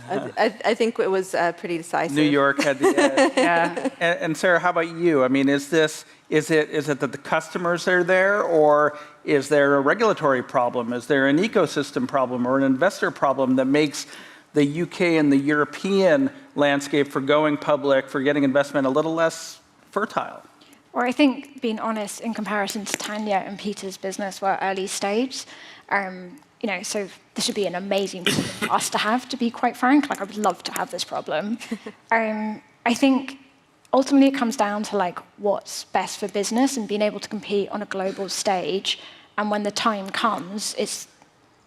[SPEAKER 13] I think it was pretty decisive.
[SPEAKER 14] New York had the edge. Yeah. And Sarah, how about you? I mean, is it that the customers are there, or is there a regulatory problem? Is there an ecosystem problem or an investor problem that makes the UK and the European landscape for going public, for getting investment, a little less fertile?
[SPEAKER 16] Or I think, being honest, in comparison to Tanya and Peter's business, we're early stage. So this would be an amazing problem for us to have, to be quite frank. Like, I would love to have this problem. I think ultimately it comes down to what's best for business and being able to compete on a global stage. And when the time comes, it's,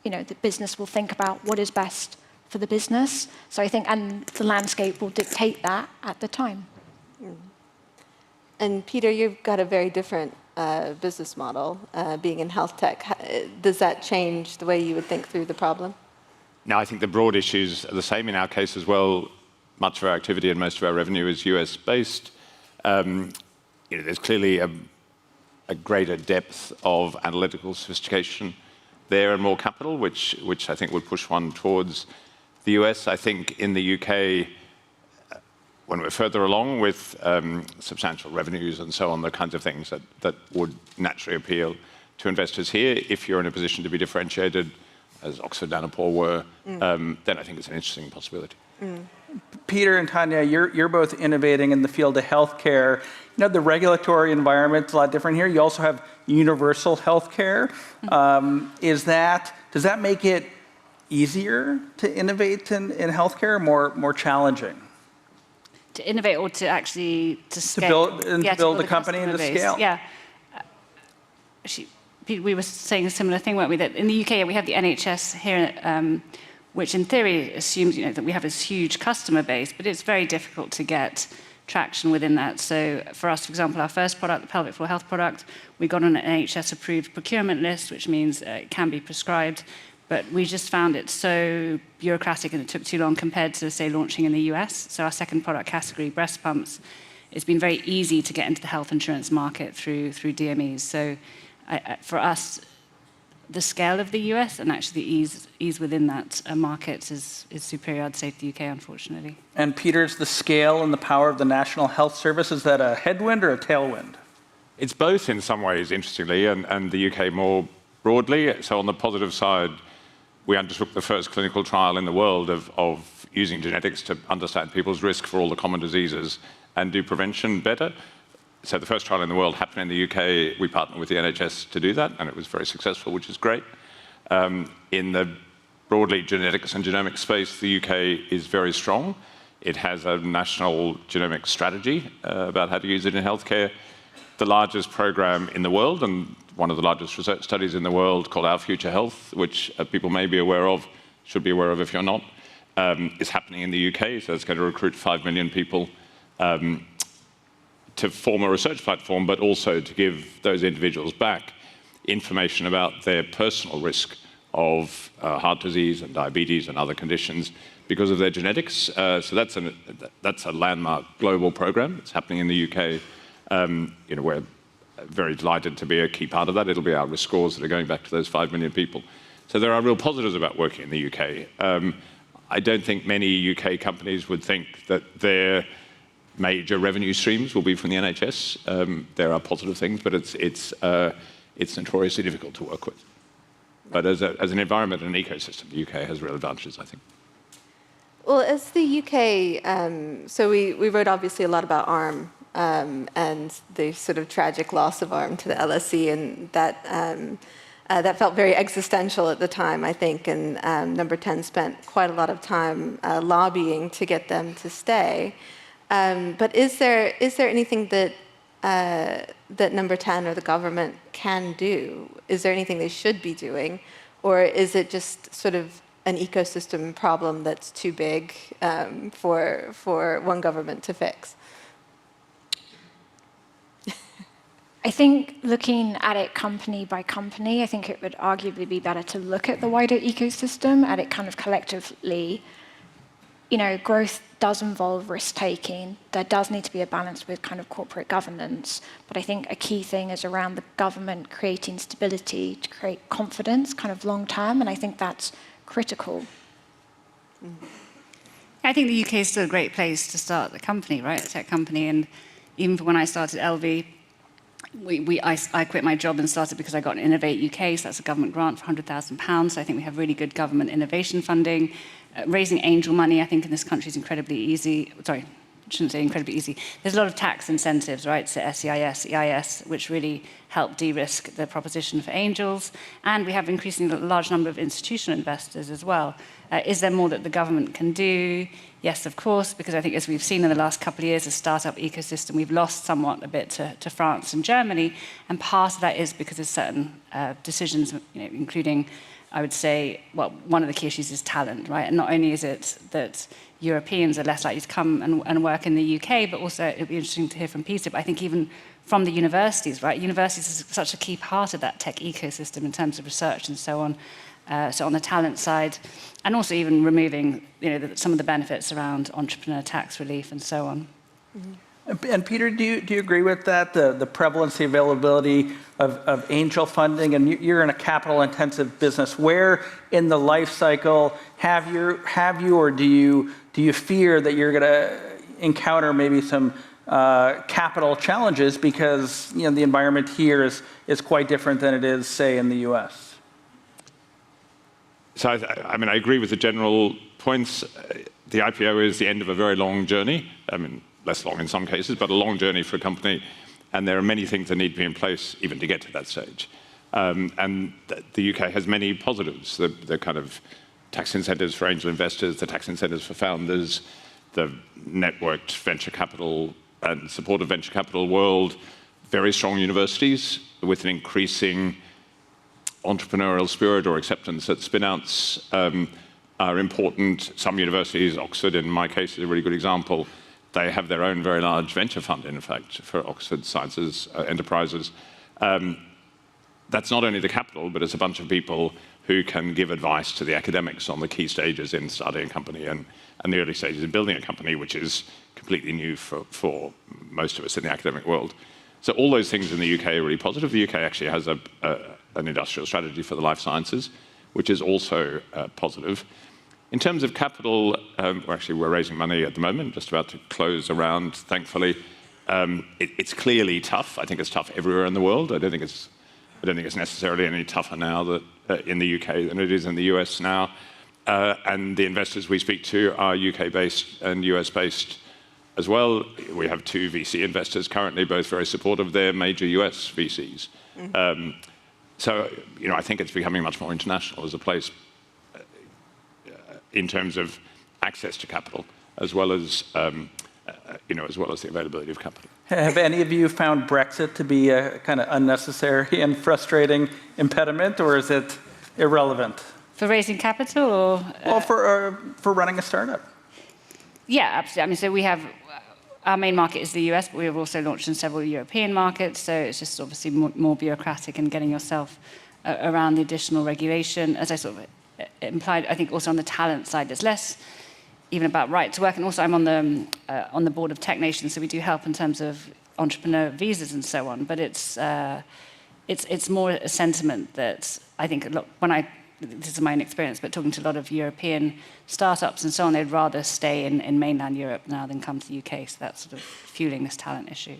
[SPEAKER 16] the business will think about what is best for the business. So I think, and the landscape will dictate that at the time.
[SPEAKER 13] And Peter, you've got a very different business model, being in health tech. Does that change the way you would think through the problem?
[SPEAKER 17] No, I think the broad issues are the same in our case as well. Much of our activity and most of our revenue is US-based. There's clearly a greater depth of analytical sophistication there and more capital, which I think would push one towards the US. I think in the UK, when we're further along with substantial revenues and so on, the kinds of things that would naturally appeal to investors here, if you're in a position to be differentiated, as Oxford Nanopore were, then I think it's an interesting possibility.
[SPEAKER 14] Peter and Tanya, you're both innovating in the field of healthcare. The regulatory environment's a lot different here. You also have universal healthcare. Does that make it easier to innovate in healthcare, or more challenging?
[SPEAKER 15] To innovate, or to actually scale?
[SPEAKER 14] To build a company and to scale.
[SPEAKER 15] Yeah. We were saying a similar thing, weren't we? That in the UK, we have the NHS here, which in theory assumes that we have this huge customer base, but it's very difficult to get traction within that. So for us, for example, our first product, the pelvic floor health product, we got on an NHS-approved procurement list, which means it can be prescribed. But we just found it so bureaucratic and it took too long compared to, say, launching in the US. So our second product category, breast pumps, it's been very easy to get into the health insurance market through DMEs. So for us, the scale of the US and actually the ease within that market is superior, I'd say, to the UK, unfortunately.
[SPEAKER 14] And Peter's the scale and the power of the National Health Service, is that a headwind or a tailwind?
[SPEAKER 17] It's both in some ways, interestingly, and the UK more broadly. So on the positive side, we undertook the first clinical trial in the world of using genetics to understand people's risk for all the common diseases and do prevention better. So the first trial in the world happened in the UK. We partnered with the NHS to do that, and it was very successful, which is great. In the broadly genetics and genomics space, the UK is very strong. It has a national genomic strategy about how to use it in healthcare. The largest program in the world, and one of the largest research studies in the world, called Our Future Health, which people may be aware of, should be aware of if you're not, is happening in the UK. So it's going to recruit 5 million people to form a research platform, but also to give those individuals back information about their personal risk of heart disease and diabetes and other conditions because of their genetics. So that's a landmark global program. It's happening in the UK. We're very delighted to be a key part of that. It'll be our risk scores that are going back to those 5 million people. So there are real positives about working in the UK. I don't think many UK companies would think that their major revenue streams will be from the NHS. There are positive things, but it's notoriously difficult to work with. But as an environment and an ecosystem, the UK has real advantages, I think.
[SPEAKER 13] Well, as the UK, so we wrote obviously a lot about ARM and the sort of tragic loss of ARM to the LSE, and that felt very existential at the time, I think, and Number 10 spent quite a lot of time lobbying to get them to stay. But is there anything that Number 10 or the government can do? Is there anything they should be doing? Or is it just sort of an ecosystem problem that's too big for one government to fix?
[SPEAKER 16] I think looking at it company by company, I think it would arguably be better to look at the wider ecosystem, at it kind of collectively. Growth does involve risk-taking. There does need to be a balance with kind of corporate governance. But I think a key thing is around the government creating stability to create confidence kind of long-term, and I think that's critical.
[SPEAKER 15] I think the UK is still a great place to start a company, right? A tech company. And even when I started LV, I quit my job and started because I got an Innovate UK, so that's a government grant for £100,000. So I think we have really good government innovation funding. Raising angel money, I think, in this country is incredibly easy. Sorry, I shouldn't say incredibly easy. There's a lot of tax incentives, right, so SEIS, EIS, which really help de-risk the proposition for angels. And we have an increasingly large number of institutional investors as well. Is there more that the government can do? Yes, of course, because I think as we've seen in the last couple of years, the startup ecosystem, we've lost somewhat a bit to France and Germany. And part of that is because of certain decisions, including, I would say, well, one of the key issues is talent, right? And not only is it that Europeans are less likely to come and work in the UK, but also it'd be interesting to hear from Peter, but I think even from the universities, right? Universities is such a key part of that tech ecosystem in terms of research and so on. So on the talent side, and also even removing, some of the benefits around entrepreneur tax relief and so on.
[SPEAKER 14] Mm-hmm. And Peter, do you agree with that? The prevalence, the availability of angel funding, and you're in a capital-intensive business. Where in the life cycle have you, or do you fear that you're going to encounter maybe some capital challenges because the environment here is quite different than it is, say, in the U.S.?
[SPEAKER 17] So I agree with the general points. The IPO is the end of a very long journey. Less long in some cases, but a long journey for a company. And there are many things that need to be in place even to get to that stage. And the UK has many positives. The kind of tax incentives for angel investors, the tax incentives for founders, the networked venture capital and supportive venture capital world, very strong universities with an increasing entrepreneurial spirit or acceptance at spin-outs are important. Some universities, Oxford in my case is a really good example, they have their own very large venture fund, in fact, for Oxford Sciences Enterprises. That's not only the capital, but it's a bunch of people who can give advice to the academics on the key stages in starting a company and the early stages in building a company, which is completely new for most of us in the academic world. So all those things in the UK are really positive. The UK actually has an industrial strategy for the life sciences, which is also positive. In terms of capital, we're raising money at the moment, just about to close a round, thankfully. It's clearly tough. I think it's tough everywhere in the world. I don't think it's I don't think it's necessarily any tougher now that in the UK than it is in the US now. And the investors we speak to are UK-based and US-based as well. We have 2 VC investors currently, both very supportive. They're major US VCs. So, I think it's becoming much more international as a place in terms of access to capital, as well as the availability of capital.
[SPEAKER 14] Have any of you found Brexit to be a kind of unnecessary and frustrating impediment, or is it irrelevant?
[SPEAKER 15] For raising capital, or
[SPEAKER 14] well, for running a startup?
[SPEAKER 15] Yeah, absolutely. I mean, so we have our main market is the US, but we have also launched in several European markets. So it's just obviously more bureaucratic and getting yourself around the additional regulation. As I sort of implied, I think also on the talent side, there's less even about right to work. And also, I'm on the board of Tech Nation, so we do help in terms of entrepreneur visas and so on. But it's more a sentiment that I think this is my own experience, but talking to a lot of European startups and so on, they'd rather stay in mainland Europe now than come to the UK. So that's sort of fueling this talent issue.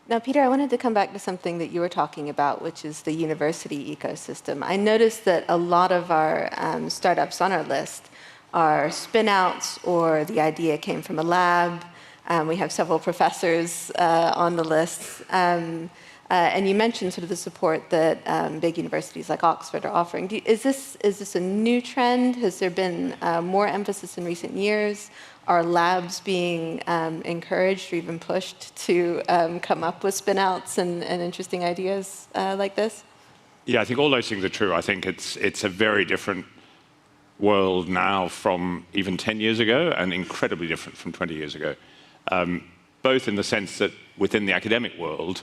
[SPEAKER 13] Now, Peter, I wanted to come back to something that you were talking about, which is the university ecosystem. I noticed that a lot of our startups on our list are spin-outs, or the idea came from a lab. We have several professors on the list. And you mentioned sort of the support that big universities like Oxford are offering. Is this a new trend? Has there been more emphasis in recent years? Are labs being encouraged or even pushed to come up with spin-outs and interesting ideas like this?
[SPEAKER 17] Yeah, I think all those things are true. I think it's a very different world now from even 10 years ago, and incredibly different from 20 years ago. Both in the sense that within the academic world,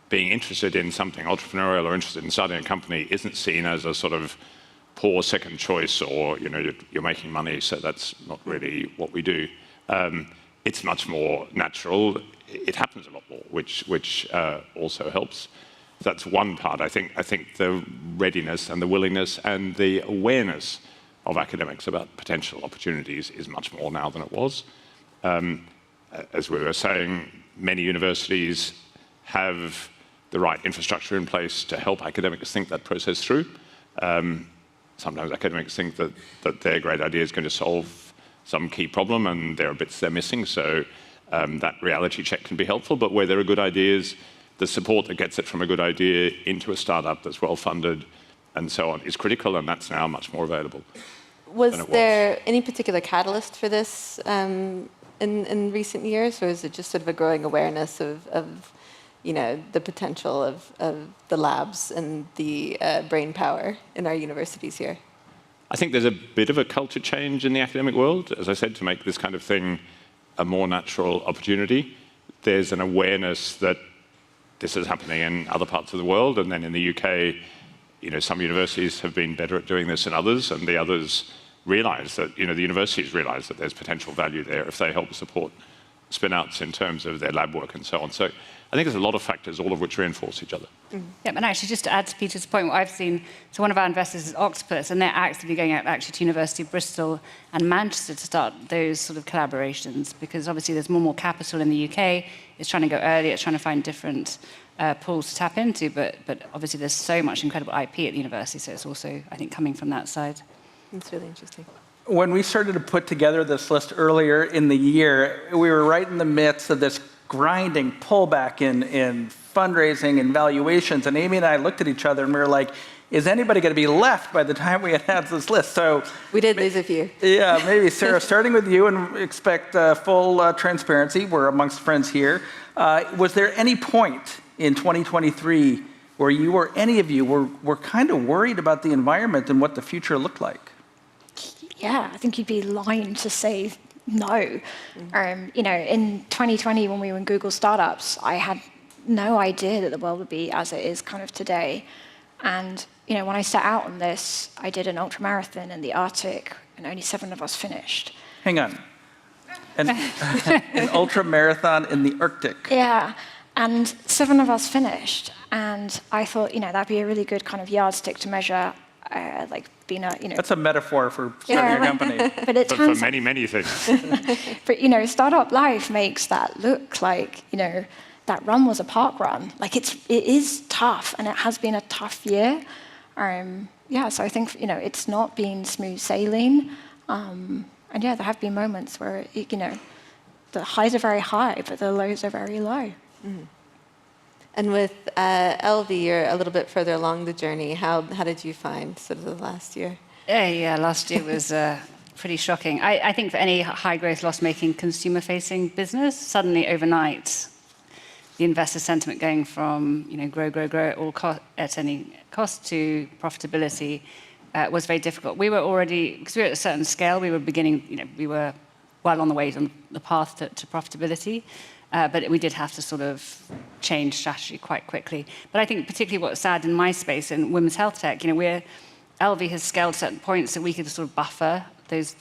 [SPEAKER 17] being interested in something entrepreneurial or interested in starting a company isn't seen as a sort of poor second choice, or you're making money, so that's not really what we do. It's much more natural. It happens a lot more, which also helps. That's one part. I think the readiness and the willingness and the awareness of academics about potential opportunities is much more now than it was. As we were saying, many universities have the right infrastructure in place to help academics think that process through. Sometimes academics think that their great idea is going to solve some key problem, and there are bits they're missing, so that reality check can be helpful. But where there are good ideas, the support that gets it from a good idea into a startup that's well-funded and so on is critical, and that's now much more available.
[SPEAKER 13] Was there any particular catalyst for this in recent years, or is it just sort of a growing awareness of the potential of the labs and the brain power in our universities here?
[SPEAKER 17] I think there's a bit of a culture change in the academic world, as I said, to make this kind of thing a more natural opportunity. There's an awareness that this is happening in other parts of the world, and then in the UK, some universities have been better at doing this than others, and the others realize that, the universities realize that there's potential value there if they help support spin-outs in terms of their lab work and so on. So I think there's a lot of factors, all of which reinforce each other.
[SPEAKER 15] Yeah, and actually, just to add to Peter's point, what I've seen, so one of our investors is Octopus, and they're actively going out actually to University of Bristol and Manchester to start those sort of collaborations, because obviously there's more capital in the UK. It's trying to go early, it's trying to find different pools to tap into, but obviously there's so much incredible IP at the university, so it's also, I think, coming from that side.
[SPEAKER 13] That's really interesting.
[SPEAKER 14] When we started to put together this list earlier in the year, we were right in the midst of this grinding pullback in fundraising and valuations. And Amy and I looked at each other and we were like, is anybody going to be left by the time we had this list? So
[SPEAKER 13] we did lose a few.
[SPEAKER 14] Yeah, maybe Sarah, starting with you, and expect full transparency. We're amongst friends here. Was there any point in 2023 where you or any of you were kind of worried about the environment and what the future looked like?
[SPEAKER 16] Yeah, I think you'd be lying to say no. In 2020, when we were in Google Startups, I had no idea that the world would be as it is kind of today. And when I set out on this, I did an ultramarathon in the Arctic, and only 7 of us finished.
[SPEAKER 14] Hang on. An ultramarathon in the Arctic.
[SPEAKER 16] Yeah, and 7 of us finished. And I thought, that'd be a really good kind of yardstick to measure, That's a
[SPEAKER 14] metaphor for starting a company.
[SPEAKER 16] But
[SPEAKER 17] for many, many things.
[SPEAKER 16] But, startup life makes that look like, that run was a park run. Like it is tough, and it has been a tough year. So I think it's not been smooth sailing, and there have been moments where the highs are very high, but the lows are very low.
[SPEAKER 13] Mm. And with Elvie, you're a little bit further along the journey. How did you find sort of the last year?
[SPEAKER 15] Yeah, last year was pretty shocking. I think for any high-growth, loss-making, consumer-facing business, suddenly overnight, the investor sentiment going from grow at any cost to profitability was very difficult. We were already, because we were at a certain scale, we were beginning, we were well on the way on the path to profitability. But we did have to sort of change strategy quite quickly. But I think particularly what's sad in my space, in women's health tech, LV has scaled certain points that we could sort of buffer those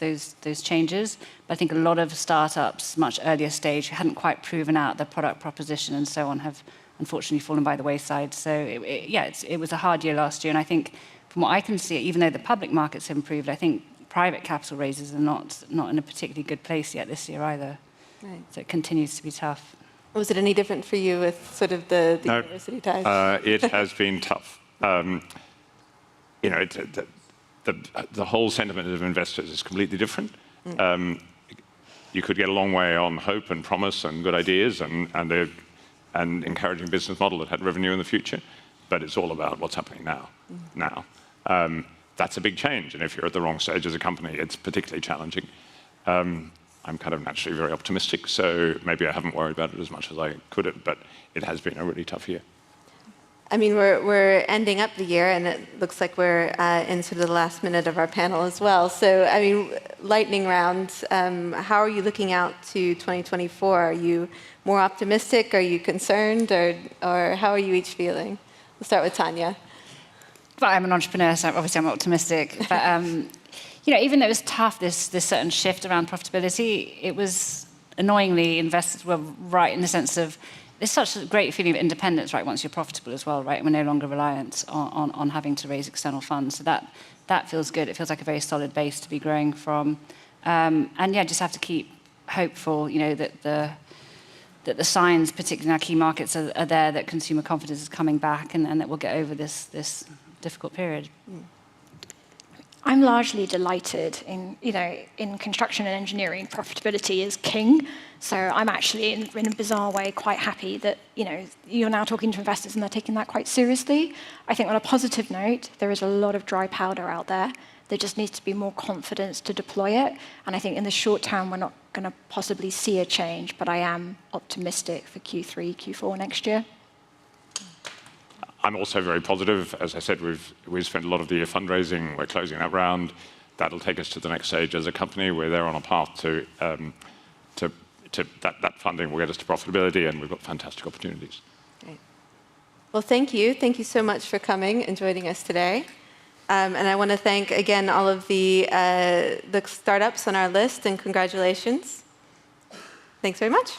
[SPEAKER 15] changes. But I think a lot of startups, much earlier stage, who hadn't quite proven out their product proposition and so on, have unfortunately fallen by the wayside. So it was a hard year last year. And I think from what I can see, even though the public markets have improved, I think private capital raises are not in a particularly good place yet this year either.
[SPEAKER 13] Right.
[SPEAKER 15] So it continues to be tough.
[SPEAKER 13] Was it any different for you with sort of the university ties?
[SPEAKER 17] It has been tough. The whole sentiment of investors is completely different. You could get a long way on hope and promise and good ideas and encouraging business model that had revenue in the future, but it's all about what's happening now. That's a big change, and if you're at the wrong stage as a company, it's particularly challenging. I'm kind of naturally very optimistic, so maybe I haven't worried about it as much as I could have, but it has been a really tough year.
[SPEAKER 13] I mean, we're ending up the year, and it looks like we're in sort of the last minute of our panel as well. So, I mean, lightning round, how are you looking out to 2024? Are you more optimistic? Are you concerned? Or how are you each feeling? We'll start with Tanya.
[SPEAKER 15] Well, I'm an entrepreneur, so obviously I'm optimistic. But even though it was tough, this certain shift around profitability, it was annoyingly, investors were right in the sense of there's such a great feeling of independence, right, once you're profitable as well, right? We're no longer reliant on having to raise external funds. So that feels good. It feels like a very solid base to be growing from. Just have to keep hopeful, that the signs, particularly in our key markets, are there, that consumer confidence is coming back and that we'll get over this difficult period.
[SPEAKER 16] I'm largely delighted in construction and engineering, profitability is king. So I'm actually, in a bizarre way, quite happy that, you're now talking to investors and they're taking that quite seriously. I think on a positive note, there is a lot of dry powder out there. There just needs to be more confidence to deploy it. And I think in the short term, we're not going to possibly see a change, but I am optimistic for Q3, Q4 next year.
[SPEAKER 17] I'm also very positive. As I said, we've spent a lot of the year fundraising. We're closing that round. That'll take us to the next stage as a company. We're there on a path to that funding will get us to profitability, and we've got fantastic opportunities.
[SPEAKER 13] Great. Well, thank you. Thank you so much for coming and joining us today. And I want to thank again all of the startups on our list, and congratulations. Thanks very much.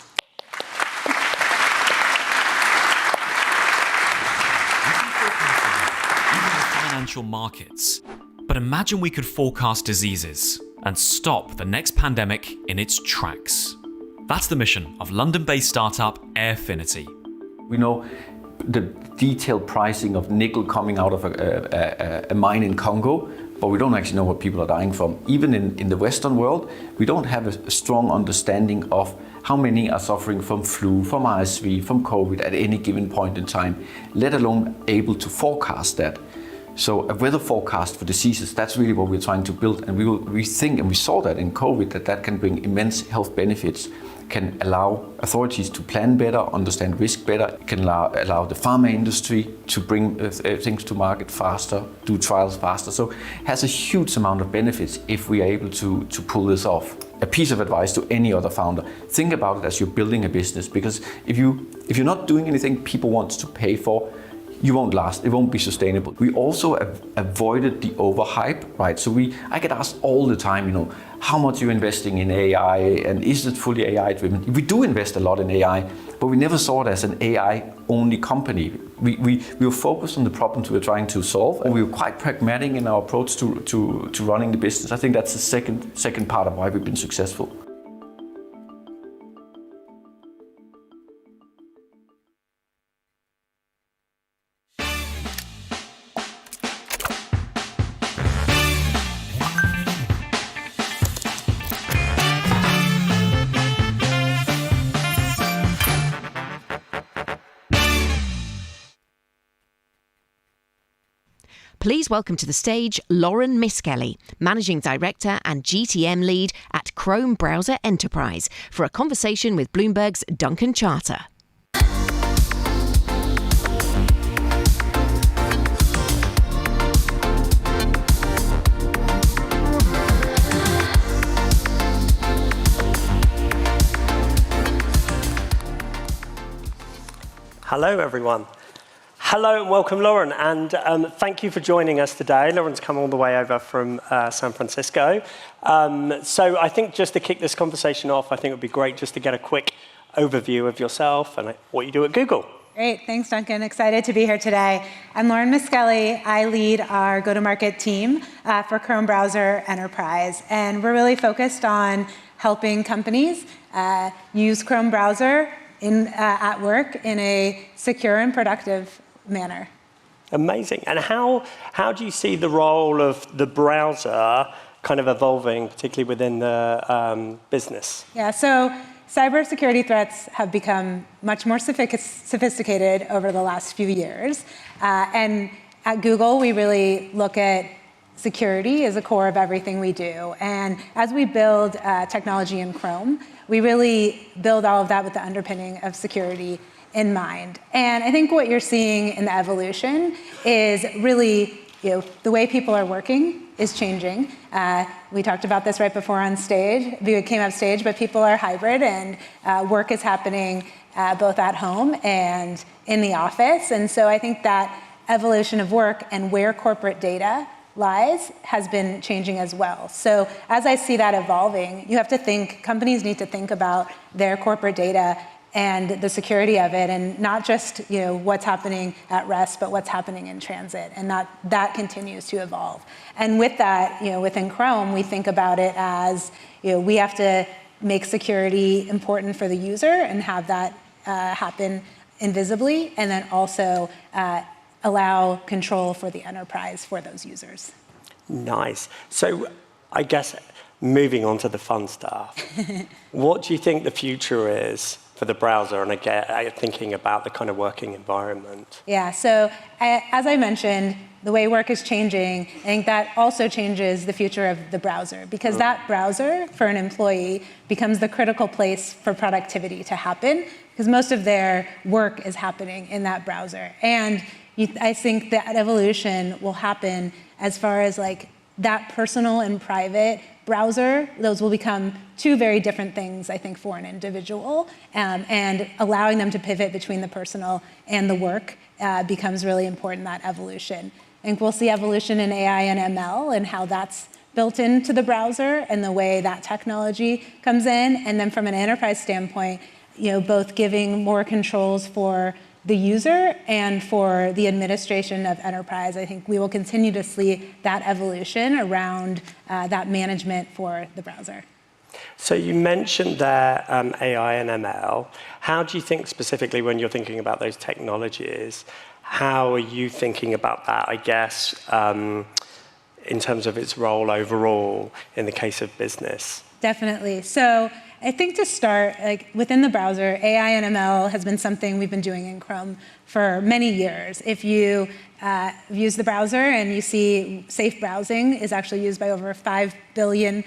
[SPEAKER 18] Financial markets. But imagine we could forecast diseases and stop the next pandemic in its tracks. That's the mission of London-based startup Airfinity.
[SPEAKER 19] We know the detailed pricing of nickel coming out of a mine in Congo, but we don't actually know what people are dying from. Even in the Western world, we don't have a strong understanding of how many are suffering from flu, from RSV, from COVID at any given point in time, let alone able to forecast that. So a weather forecast for diseases, that's really what we're trying to build. And we think, and we saw that in COVID, that can bring immense health benefits, can allow authorities to plan better, understand risk better, can allow the pharma industry to bring things to market faster, do trials faster. So it has a huge amount of benefits if we are able to pull this off. A piece of advice to any other founder, think about it as you're building a business, because if you're not doing anything people want to pay for, you won't last, it won't be sustainable. We also avoided the overhype, right? So I get asked all the time, how much you're investing in AI and is it fully AI driven? We do invest a lot in AI, but we never saw it as an AI only company. We were focused on the problems we were trying to solve, and we were quite pragmatic in our approach to running the business. I think that's the second part of why we've been successful.
[SPEAKER 12] Please welcome to the stage Lauren Miskelly, Managing Director and GTM Lead at Chrome Browser Enterprise, for a conversation with Bloomberg's Duncan Charter.
[SPEAKER 20] Hello, everyone. Hello and welcome, Lauren, and thank you for joining us today. Lauren's come all the way over from San Francisco. So I think just to kick this conversation off, I think it would be great just to get a quick overview of yourself and what you do at Google.
[SPEAKER 21] Great, thanks, Duncan. Excited to be here today. I'm Lauren Miskelly. I lead our go-to-market team for Chrome Browser Enterprise, and we're really focused on helping companies use Chrome Browser at work in a secure and productive manner.
[SPEAKER 20] Amazing. And how do you see the role of the browser kind of evolving, particularly within the business?
[SPEAKER 21] Yeah, so cybersecurity threats have become much more sophisticated over the last few years. And at Google, we really look at security as a core of everything we do. And as we build technology in Chrome, we really build all of that with the underpinning of security in mind. And I think what you're seeing in the evolution is really, the way people are working is changing. We talked about this right before on stage. We came up stage, but people are hybrid, and work is happening both at home and in the office. And so I think that evolution of work and where corporate data lies has been changing as well. So as I see that evolving, companies need to think about their corporate data and the security of it, and not just what's happening at rest, but what's happening in transit, and that continues to evolve. And with that, within Chrome, we think about it as we have to make security important for the user and have that happen invisibly, and then also allow control for the enterprise for those users.
[SPEAKER 20] Nice. So I guess moving on to the fun stuff, what do you think the future is for the browser, and again, thinking about the kind of working environment?
[SPEAKER 21] Yeah, so as I mentioned, the way work is changing, I think that also changes the future of the browser, because that browser for an employee becomes the critical place for productivity to happen, because most of their work is happening in that browser. And I think that evolution will happen as far as that personal and private browser. Those will become two very different things, I think, for an individual, and allowing them to pivot between the personal and the work becomes really important, that evolution. I think we'll see evolution in AI and ML and how that's built into the browser and the way that technology comes in. And then from an enterprise standpoint, both giving more controls for the user and for the administration of enterprise. I think we will continue to see that evolution around that management for the browser.
[SPEAKER 20] So you mentioned there AI and ML. How do you think specifically, when you're thinking about those technologies, how are you thinking about that, I guess, in terms of its role overall in the case of business?
[SPEAKER 21] Definitely. So I think to start, within the browser, AI and ML has been something we've been doing in Chrome for many years. If you use the browser and you see safe browsing is actually used by over 5 billion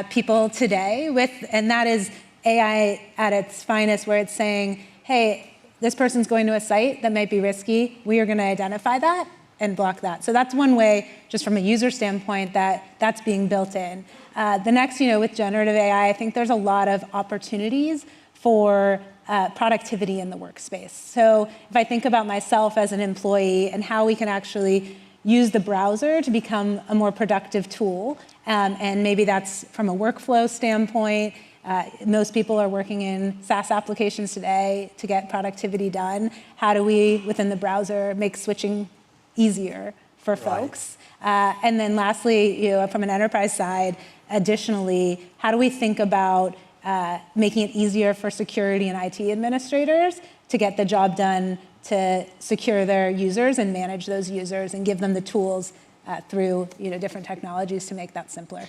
[SPEAKER 21] people today, and that is AI at its finest, where it's saying, hey, this person's going to a site that might be risky. We are going to identify that and block that. So that's one way, just from a user standpoint, that's being built in. The next, with generative AI, I think there's a lot of opportunities for productivity in the workspace. So if I think about myself as an employee and how we can actually use the browser to become a more productive tool, and maybe that's from a workflow standpoint. Most people are working in SaaS applications today to get productivity done. How do we, within the browser, make switching easier for folks? And then lastly, from an enterprise side, additionally, how do we think about making it easier for security and IT administrators to get the job done to secure their users and manage those users and give them the tools through different technologies to make that simpler.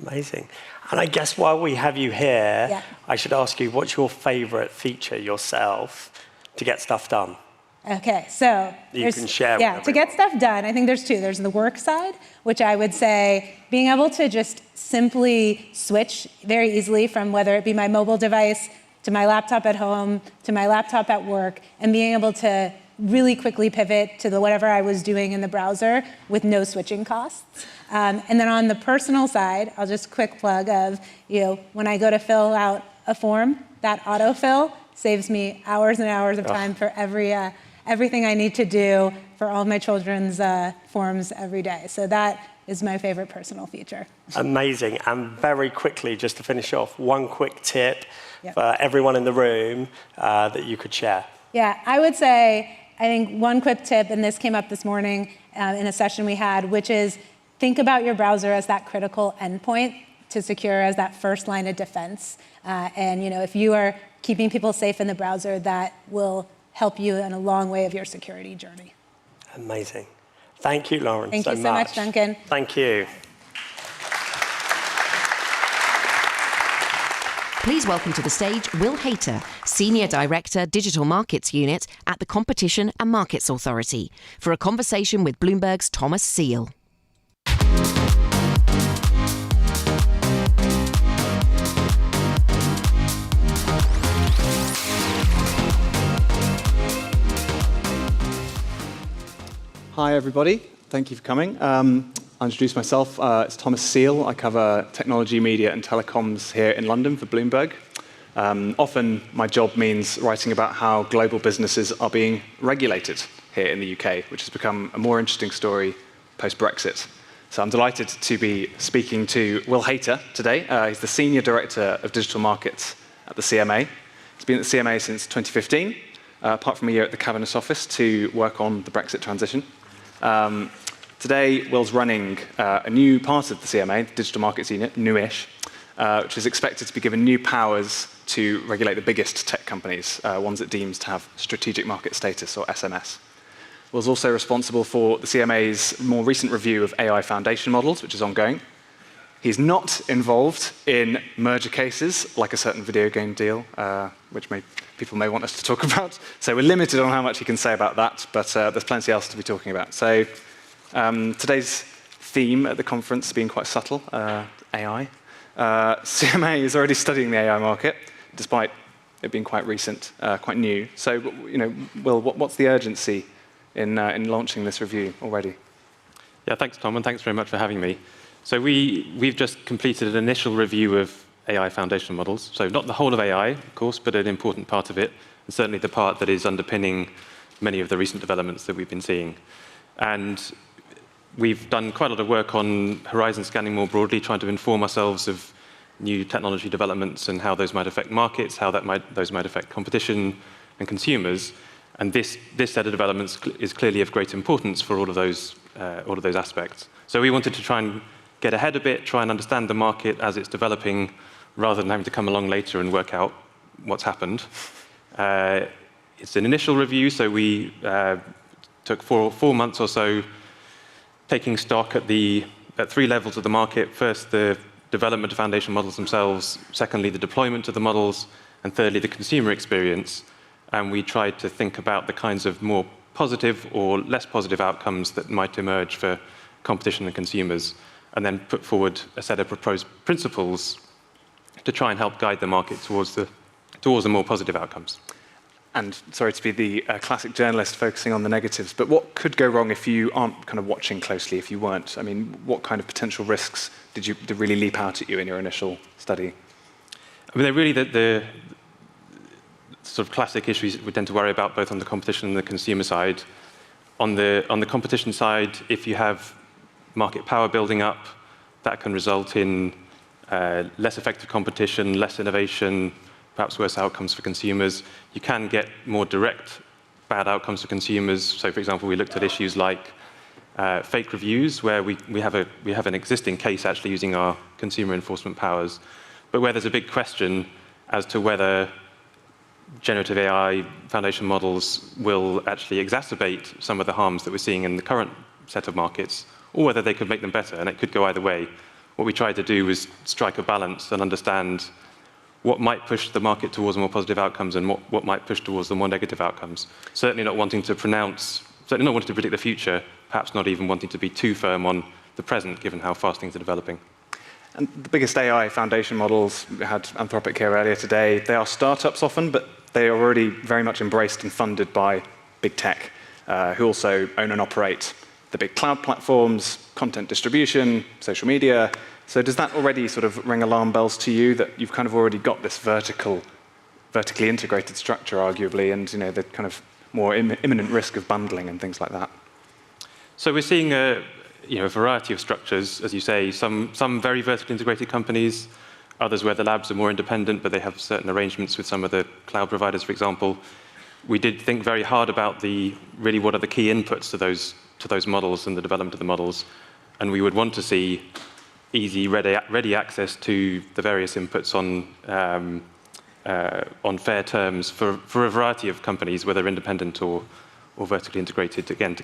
[SPEAKER 20] Amazing. And I guess while we have you here, I should ask you, what's your favorite feature yourself to get stuff done?
[SPEAKER 21] Okay, so
[SPEAKER 20] You can share.
[SPEAKER 21] Yeah, to get stuff done, I think there's two. There's the work side, which I would say being able to just simply switch very easily from whether it be my mobile device to my laptop at home to my laptop at work, and being able to really quickly pivot to whatever I was doing in the browser with no switching costs. And then on the personal side, I'll just quick plug of, when I go to fill out a form, that autofill saves me hours and hours of time for everything I need to do for all my children's forms every day. So that is my favorite personal feature.
[SPEAKER 20] Amazing. And very quickly, just to finish off, one quick tip for everyone in the room that you could share.
[SPEAKER 21] Yeah, I would say, I think one quick tip, and this came up this morning in a session we had, which is think about your browser as that critical endpoint to secure as that first line of defense. And if you are keeping people safe in the browser, that will help you in a long way of your security journey.
[SPEAKER 20] Amazing. Thank you, Lauren,
[SPEAKER 21] Thank you so much, Duncan.
[SPEAKER 20] Thank you.
[SPEAKER 12] Please welcome to the stage Will Hayter, Senior Director, Digital Markets Unit at the Competition and Markets Authority, for a conversation with Bloomberg's Thomas Seal.
[SPEAKER 1] Hi, everybody. Thank you for coming. I'll introduce myself. It's Thomas Seal. I cover technology, media, and telecoms here in London for Bloomberg. Often, my job means writing about how global businesses are being regulated here in the UK, which has become a more interesting story post-Brexit. So I'm delighted to be speaking to Will Hayter today. He's the Senior Director of Digital Markets at the CMA. He's been at the CMA since 2015, apart from a year at the Cabinet Office to work on the Brexit transition. Today, Will's running a new part of the CMA, the Digital Markets Unit, newish, which is expected to be given new powers to regulate the biggest tech companies, ones it deems to have strategic market status, or SMS. Will's also responsible for the CMA's more recent review of AI foundation models, which is ongoing. He's not involved in merger cases, like a certain video game deal, which people may want us to talk about. So we're limited on how much he can say about that, but there's plenty else to be talking about. So today's theme at the conference has been quite subtle, AI. CMA is already studying the AI market, despite it being quite recent, quite new. So, Will, what's the urgency in launching this review already?
[SPEAKER 22] Yeah, thanks, Tom, and thanks very much for having me. So we've just completed an initial review of AI foundation models. So not the whole of AI, of course, but an important part of it, and certainly the part that is underpinning many of the recent developments that we've been seeing. And we've done quite a lot of work on horizon scanning more broadly, trying to inform ourselves of new technology developments and how those might affect markets, how those might affect competition and consumers. And this set of developments is clearly of great importance for all of those aspects. So we wanted to try and get ahead a bit, try and understand the market as it's developing, rather than having to come along later and work out what's happened. It's an initial review, so we took four months or so, taking stock at three levels of the market. First, the development of foundation models themselves. Secondly, the deployment of the models. And thirdly, the consumer experience. And we tried to think about the kinds of more positive or less positive outcomes that might emerge for competition and consumers, and then put forward a set of proposed principles to try and help guide the market towards the more positive outcomes.
[SPEAKER 1] And sorry to be the classic journalist focusing on the negatives, but what could go wrong if you aren't kind of watching closely, if you weren't? I mean, what kind of potential risks did really leap out at you in your initial study?
[SPEAKER 22] I mean, they're really the sort of classic issues we tend to worry about, both on the competition and the consumer side. On the competition side, if you have market power building up, that can result in less effective competition, less innovation, perhaps worse outcomes for consumers. You can get more direct bad outcomes for consumers. So, for example, we looked at issues like fake reviews, where we have an existing case actually using our consumer enforcement powers, but where there's a big question as to whether generative AI foundation models will actually exacerbate some of the harms that we're seeing in the current set of markets, or whether they could make them better, and it could go either way. What we tried to do was strike a balance and understand what might push the market towards more positive outcomes and what might push towards the more negative outcomes. Certainly not wanting to predict the future, perhaps not even wanting to be too firm on the present, given how fast things are developing.
[SPEAKER 1] And the biggest AI foundation models, we had Anthropic here earlier today, they are startups often, but they are already very much embraced and funded by big tech, who also own and operate the big cloud platforms, content distribution, social media. So does that already sort of ring alarm bells to you that you've kind of already got this vertically integrated structure, arguably, and the kind of more imminent risk of bundling and things like that?
[SPEAKER 22] So we're seeing a variety of structures, as you say, some very vertically integrated companies, others where the labs are more independent, but they have certain arrangements with some of the cloud providers, for example. We did think very hard about really what are the key inputs to those models and the development of the models, and we would want to see easy, ready access to the various inputs on fair terms for a variety of companies, whether independent or vertically integrated, again, to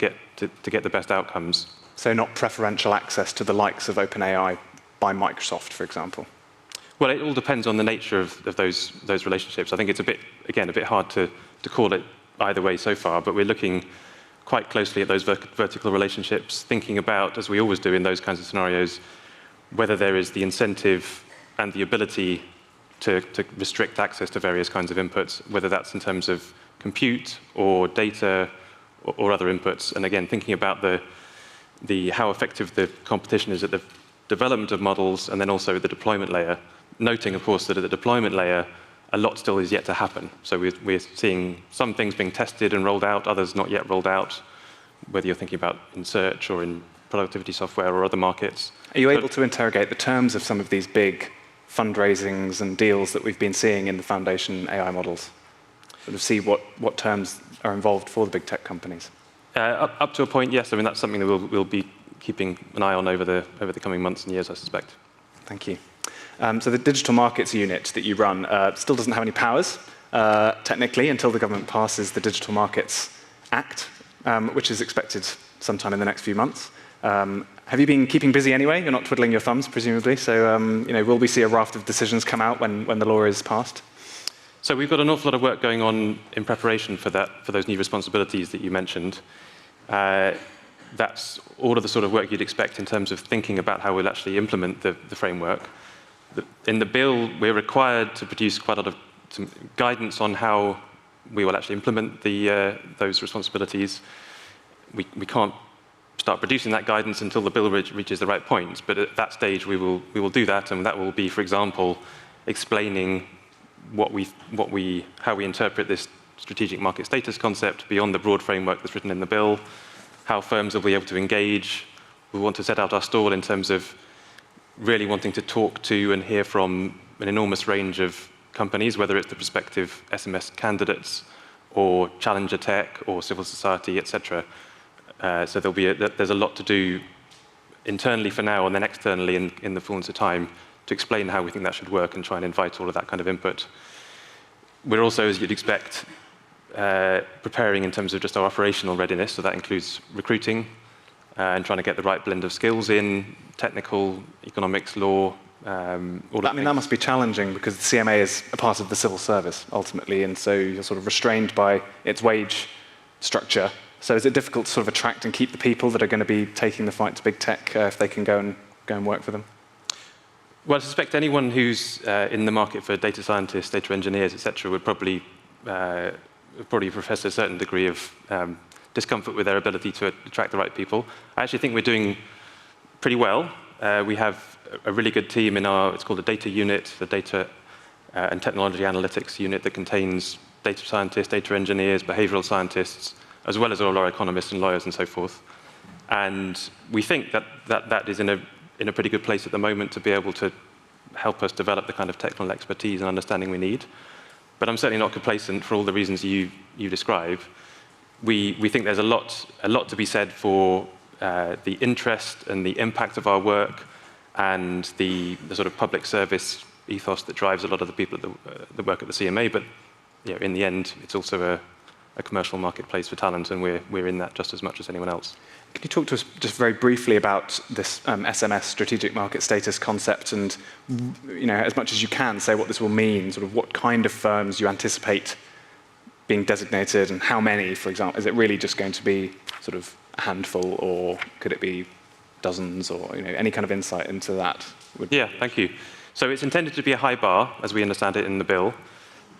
[SPEAKER 22] get the best outcomes.
[SPEAKER 1] So not preferential access to the likes of OpenAI by Microsoft, for example?
[SPEAKER 22] Well, it all depends on the nature of those relationships. I think it's a bit hard to call it either way so far, but we're looking quite closely at those vertical relationships, thinking about, as we always do in those kinds of scenarios, whether there is the incentive and the ability to restrict access to various kinds of inputs, whether that's in terms of compute or data or other inputs. And again, thinking about how effective the competition is at the development of models and then also the deployment layer, noting, of course, that at the deployment layer, a lot still is yet to happen. So we're seeing some things being tested and rolled out, others not yet rolled out, whether you're thinking about in search or in productivity software or other markets.
[SPEAKER 1] Are you able to interrogate the terms of some of these big fundraisings and deals that we've been seeing in the foundation AI models? Sort of see what terms are involved for the big tech companies?
[SPEAKER 22] Up to a point, yes. I mean, that's something that we'll be keeping an eye on over the coming months and years, I suspect.
[SPEAKER 1] Thank you. So the digital markets unit that you run still doesn't have any powers, technically, until the government passes the Digital Markets Act, which is expected sometime in the next few months. Have you been keeping busy anyway? You're not twiddling your thumbs, presumably. So will we see a raft of decisions come out when the law is passed?
[SPEAKER 22] So we've got an awful lot of work going on in preparation for those new responsibilities that you mentioned. That's all of the sort of work you'd expect in terms of thinking about how we'll actually implement the framework. In the bill, we're required to produce quite a lot of guidance on how we will actually implement those responsibilities. We can't start producing that guidance until the bill reaches the right point, but at that stage we will do that, and that will be, for example, explaining how we interpret this strategic market status concept beyond the broad framework that's written in the bill, how firms will be able to engage. We want to set out our stall in terms of really wanting to talk to and hear from an enormous range of companies, whether it's the prospective SMS candidates or challenger tech or civil society, etc. So there's a lot to do internally for now and then externally in the fullness of time to explain how we think that should work and try and invite all of that kind of input. We're also, as you'd expect, preparing in terms of just our operational readiness, so that includes recruiting and trying to get the right blend of skills in, technical, economics, law,
[SPEAKER 1] that must be challenging because the CMA is a part of the civil service, ultimately, and so you're sort of restrained by its wage structure. So is it difficult to sort of attract and keep the people that are going to be taking the fight to big tech if they can go and work for them?
[SPEAKER 22] Well, I suspect anyone who's in the market for data scientists, data engineers, etc., would probably profess a certain degree of discomfort with their ability to attract the right people. I actually think we're doing pretty well. We have a really good team in it's called a data unit, the data and technology analytics unit that contains data scientists, data engineers, behavioral scientists, as well as all our economists and lawyers and so forth. And we think that is in a pretty good place at the moment to be able to help us develop the kind of technical expertise and understanding we need. But I'm certainly not complacent for all the reasons you describe. We think there's a lot to be said for the interest and the impact of our work and the sort of public service ethos that drives a lot of the people that work at the CMA. But in the end, it's also a commercial marketplace for talent, and we're in that just as much as anyone else.
[SPEAKER 1] Can you talk to us just very briefly about this SMS, strategic market status concept, and as much as you can, say what this will mean, sort of what kind of firms you anticipate being designated, and how many, for example? Is it really just going to be sort of a handful, or could it be dozens, or any kind of insight into that?
[SPEAKER 22] Yeah, thank you. So it's intended to be a high bar, as we understand it in the bill.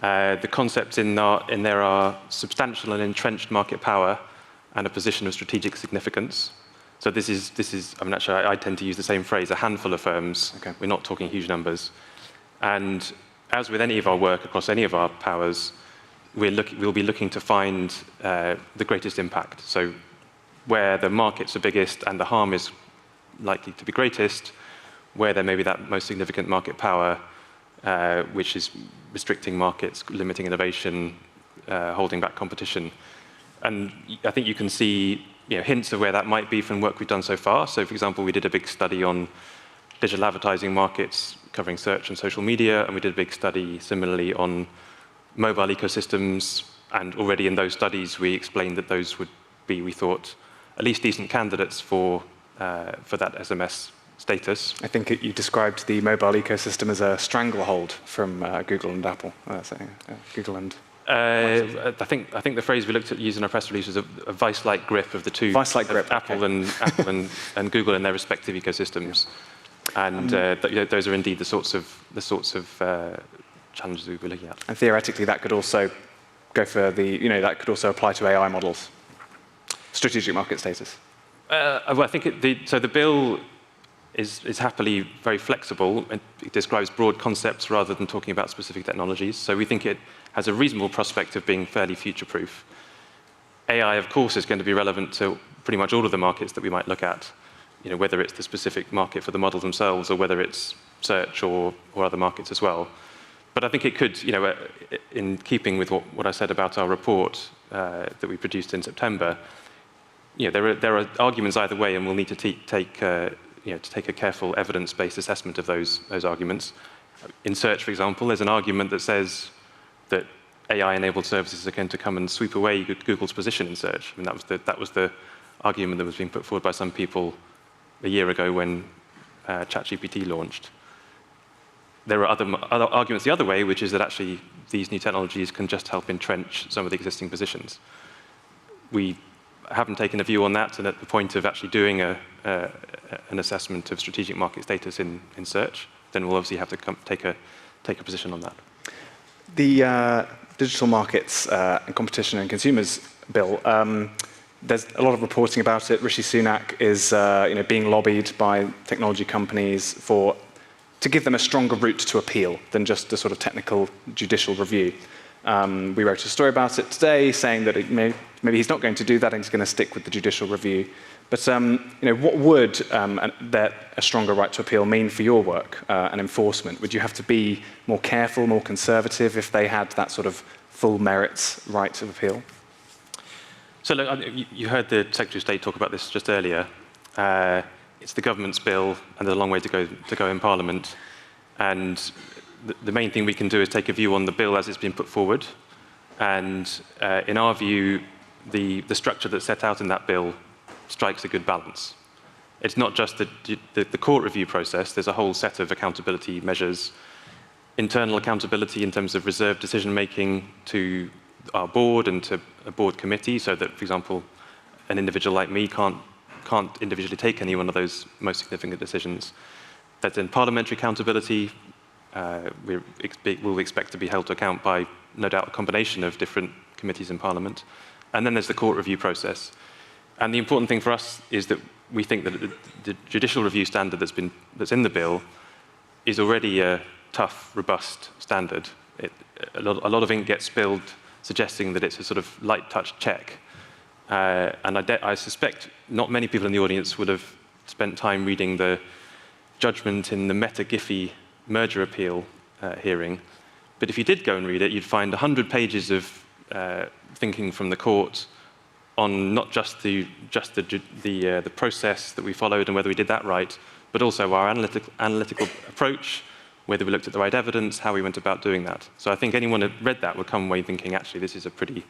[SPEAKER 22] The concepts in there are substantial and entrenched market power and a position of strategic significance. So this is. I mean, actually, I tend to use the same phrase: a handful of firms. Okay. We're not talking huge numbers. And as with any of our work across any of our powers, we'll be looking to find the greatest impact. So where the markets are biggest and the harm is likely to be greatest, where there may be that most significant market power, which is restricting markets, limiting innovation, holding back competition. And I think you can see hints of where that might be from work we've done so far. So, for example, we did a big study on digital advertising markets covering search and social media, and we did a big study similarly on mobile ecosystems. And already in those studies, we explained that those would be, we thought, at least decent candidates for that SMS status.
[SPEAKER 1] I think you described the mobile ecosystem as a stranglehold from Google and Apple. Google and
[SPEAKER 22] I think the phrase we looked at using our press release was a vice-like grip of the two.
[SPEAKER 1] Vice-like grip.
[SPEAKER 22] Apple and Google in their respective ecosystems, and those are indeed the sorts of challenges we were looking at.
[SPEAKER 1] And theoretically, that could also go for that could also apply to AI models. Strategic market status.
[SPEAKER 22] Well, I think the bill is happily very flexible. It describes broad concepts rather than talking about specific technologies. So we think it has a reasonable prospect of being fairly future-proof. AI, of course, is going to be relevant to pretty much all of the markets that we might look at, whether it's the specific market for the models themselves or whether it's search or other markets as well. But I think it could, in keeping with what I said about our report that we produced in September, there are arguments either way, and we'll need to take a careful evidence-based assessment of those arguments. In search, for example, there's an argument that says that AI-enabled services are going to come and sweep away Google's position in search. I mean, that was the argument that was being put forward by some people a year ago when ChatGPT launched. There are other arguments the other way, which is that actually these new technologies can just help entrench some of the existing positions. We haven't taken a view on that, and at the point of actually doing an assessment of strategic market status in search, then we'll obviously have to take a position on that.
[SPEAKER 1] The Digital Markets and Competition and Consumers Bill, there's a lot of reporting about it. Rishi Sunak is being lobbied by technology companies to give them a stronger route to appeal than just a sort of technical judicial review. We wrote a story about it today saying that maybe he's not going to do that and he's going to stick with the judicial review. But what would a stronger right to appeal mean for your work and enforcement? Would you have to be more careful, more conservative if they had that sort of full merits right of appeal?
[SPEAKER 22] So look, you heard the Secretary of State talk about this just earlier. It's the government's bill, and there's a long way to go in Parliament. And the main thing we can do is take a view on the bill as it's been put forward. And in our view, the structure that's set out in that bill strikes a good balance. It's not just the court review process. There's a whole set of accountability measures, internal accountability in terms of reserved decision-making to our board and to a board committee, so that, for example, an individual like me can't individually take any one of those most significant decisions. That's in parliamentary accountability. We'll expect to be held to account by, no doubt, a combination of different committees in Parliament. And then there's the court review process. And the important thing for us is that we think that the judicial review standard that's in the bill is already a tough, robust standard. A lot of ink gets spilled suggesting that it's a sort of light touch check. And I suspect not many people in the audience would have spent time reading the judgment in the Meta Giphy merger appeal hearing. But if you did go and read it, you'd find 100 pages of thinking from the court on not just the process that we followed and whether we did that right, but also our analytical approach, whether we looked at the right evidence, how we went about doing that. So I think anyone who read that would come away thinking, actually, this is a pretty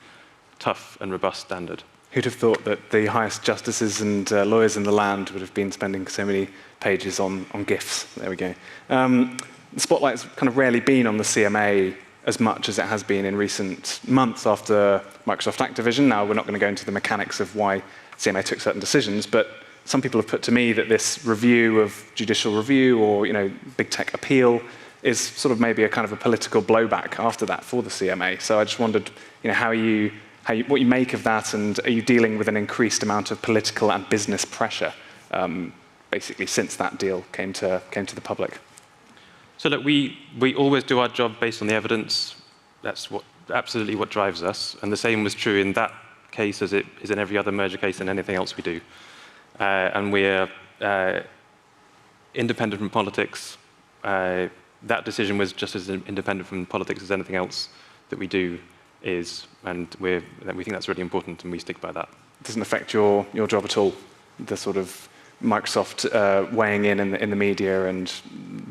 [SPEAKER 22] tough and robust standard.
[SPEAKER 1] Who'd have thought that the highest justices and lawyers in the land would have been spending so many pages on GIFs? There we go. The spotlight's kind of rarely been on the CMA as much as it has been in recent months after Microsoft Activision. Now, we're not going to go into the mechanics of why CMA took certain decisions, but some people have put to me that this review of judicial review or, big tech appeal is sort of maybe a kind of a political blowback after that for the CMA. So I just wondered, what you make of that, and are you dealing with an increased amount of political and business pressure, basically since that deal came to the public?
[SPEAKER 22] So look, we always do our job based on the evidence. That's absolutely what drives us. And the same was true in that case as it is in every other merger case and anything else we do. And we're independent from politics. That decision was just as independent from politics as anything else that we do is. And we think that's really important, and we stick by that.
[SPEAKER 1] It doesn't affect your job at all, the sort of Microsoft weighing in the media and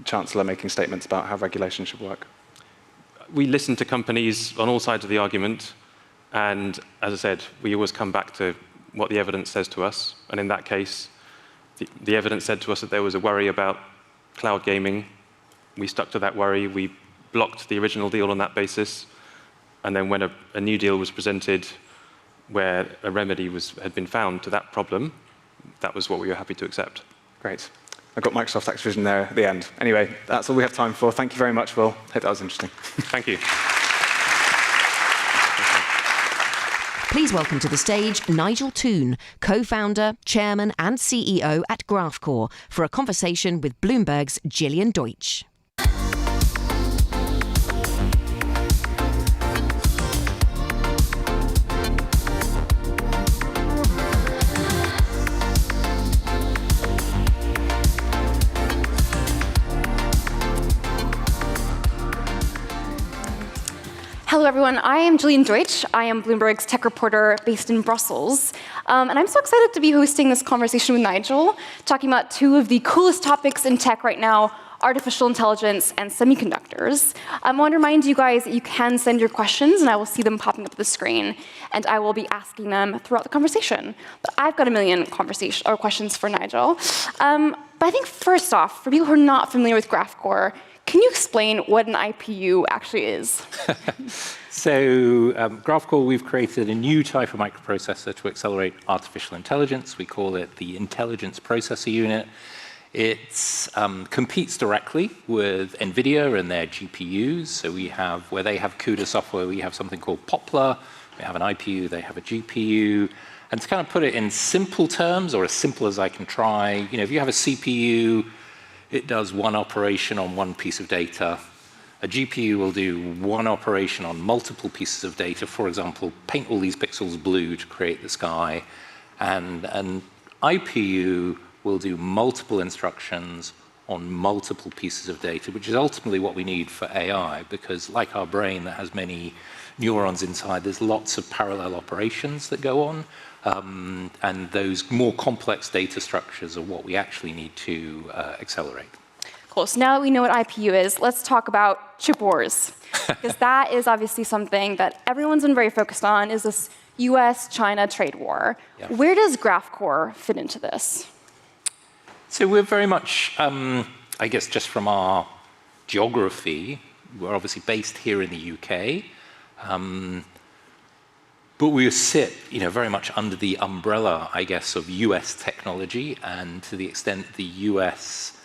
[SPEAKER 1] Chancellor making statements about how regulation should work?
[SPEAKER 22] We listen to companies on all sides of the argument, and as I said, we always come back to what the evidence says to us. And in that case, the evidence said to us that there was a worry about cloud gaming. We stuck to that worry. We blocked the original deal on that basis. And then when a new deal was presented where a remedy had been found to that problem, that was what we were happy to accept.
[SPEAKER 1] Great. I got Microsoft Activision there at the end. Anyway, that's all we have time for. Thank you very much, Will. Hope that was interesting.
[SPEAKER 22] Thank you.
[SPEAKER 12] Please welcome to the stage Nigel Toon, co-founder, chairman and CEO at Graphcore, for a conversation with Bloomberg's Gillian Deutsch.
[SPEAKER 2] Hello, everyone. I am Gillian Deutsch. I am Bloomberg's tech reporter based in Brussels. And I'm so excited to be hosting this conversation with Nigel, talking about two of the coolest topics in tech right now, artificial intelligence and semiconductors. I want to remind you guys that you can send your questions, and I will see them popping up on the screen, and I will be asking them throughout the conversation. But I've got a million questions for Nigel. But I think first off, for people who are not familiar with Graphcore, can you explain what an IPU actually is?
[SPEAKER 3] So Graphcore, we've created a new type of microprocessor to accelerate artificial intelligence. We call it the Intelligence Processor Unit. It competes directly with NVIDIA and their GPUs. So we have, where they have CUDA software, we have something called Poplar. We have an IPU, they have a GPU. And to kind of put it in simple terms, or as simple as I can try, if you have a CPU, it does one operation on one piece of data. A GPU will do one operation on multiple pieces of data. For example, paint all these pixels blue to create the sky. And an IPU will do multiple instructions on multiple pieces of data, which is ultimately what we need for AI, because like our brain that has many neurons inside, there's lots of parallel operations that go on. And those more complex data structures are what we actually need to accelerate.
[SPEAKER 2] Cool. So now that we know what IPU is, let's talk about chip wars. Because that is obviously something that everyone's been very focused on, is this US-China trade war. Yeah. Where does Graphcore fit into this?
[SPEAKER 3] So we're very much, I guess, just from our geography, we're obviously based here in the UK. But we sit, very much under the umbrella, I guess, of US technology, and to the extent the US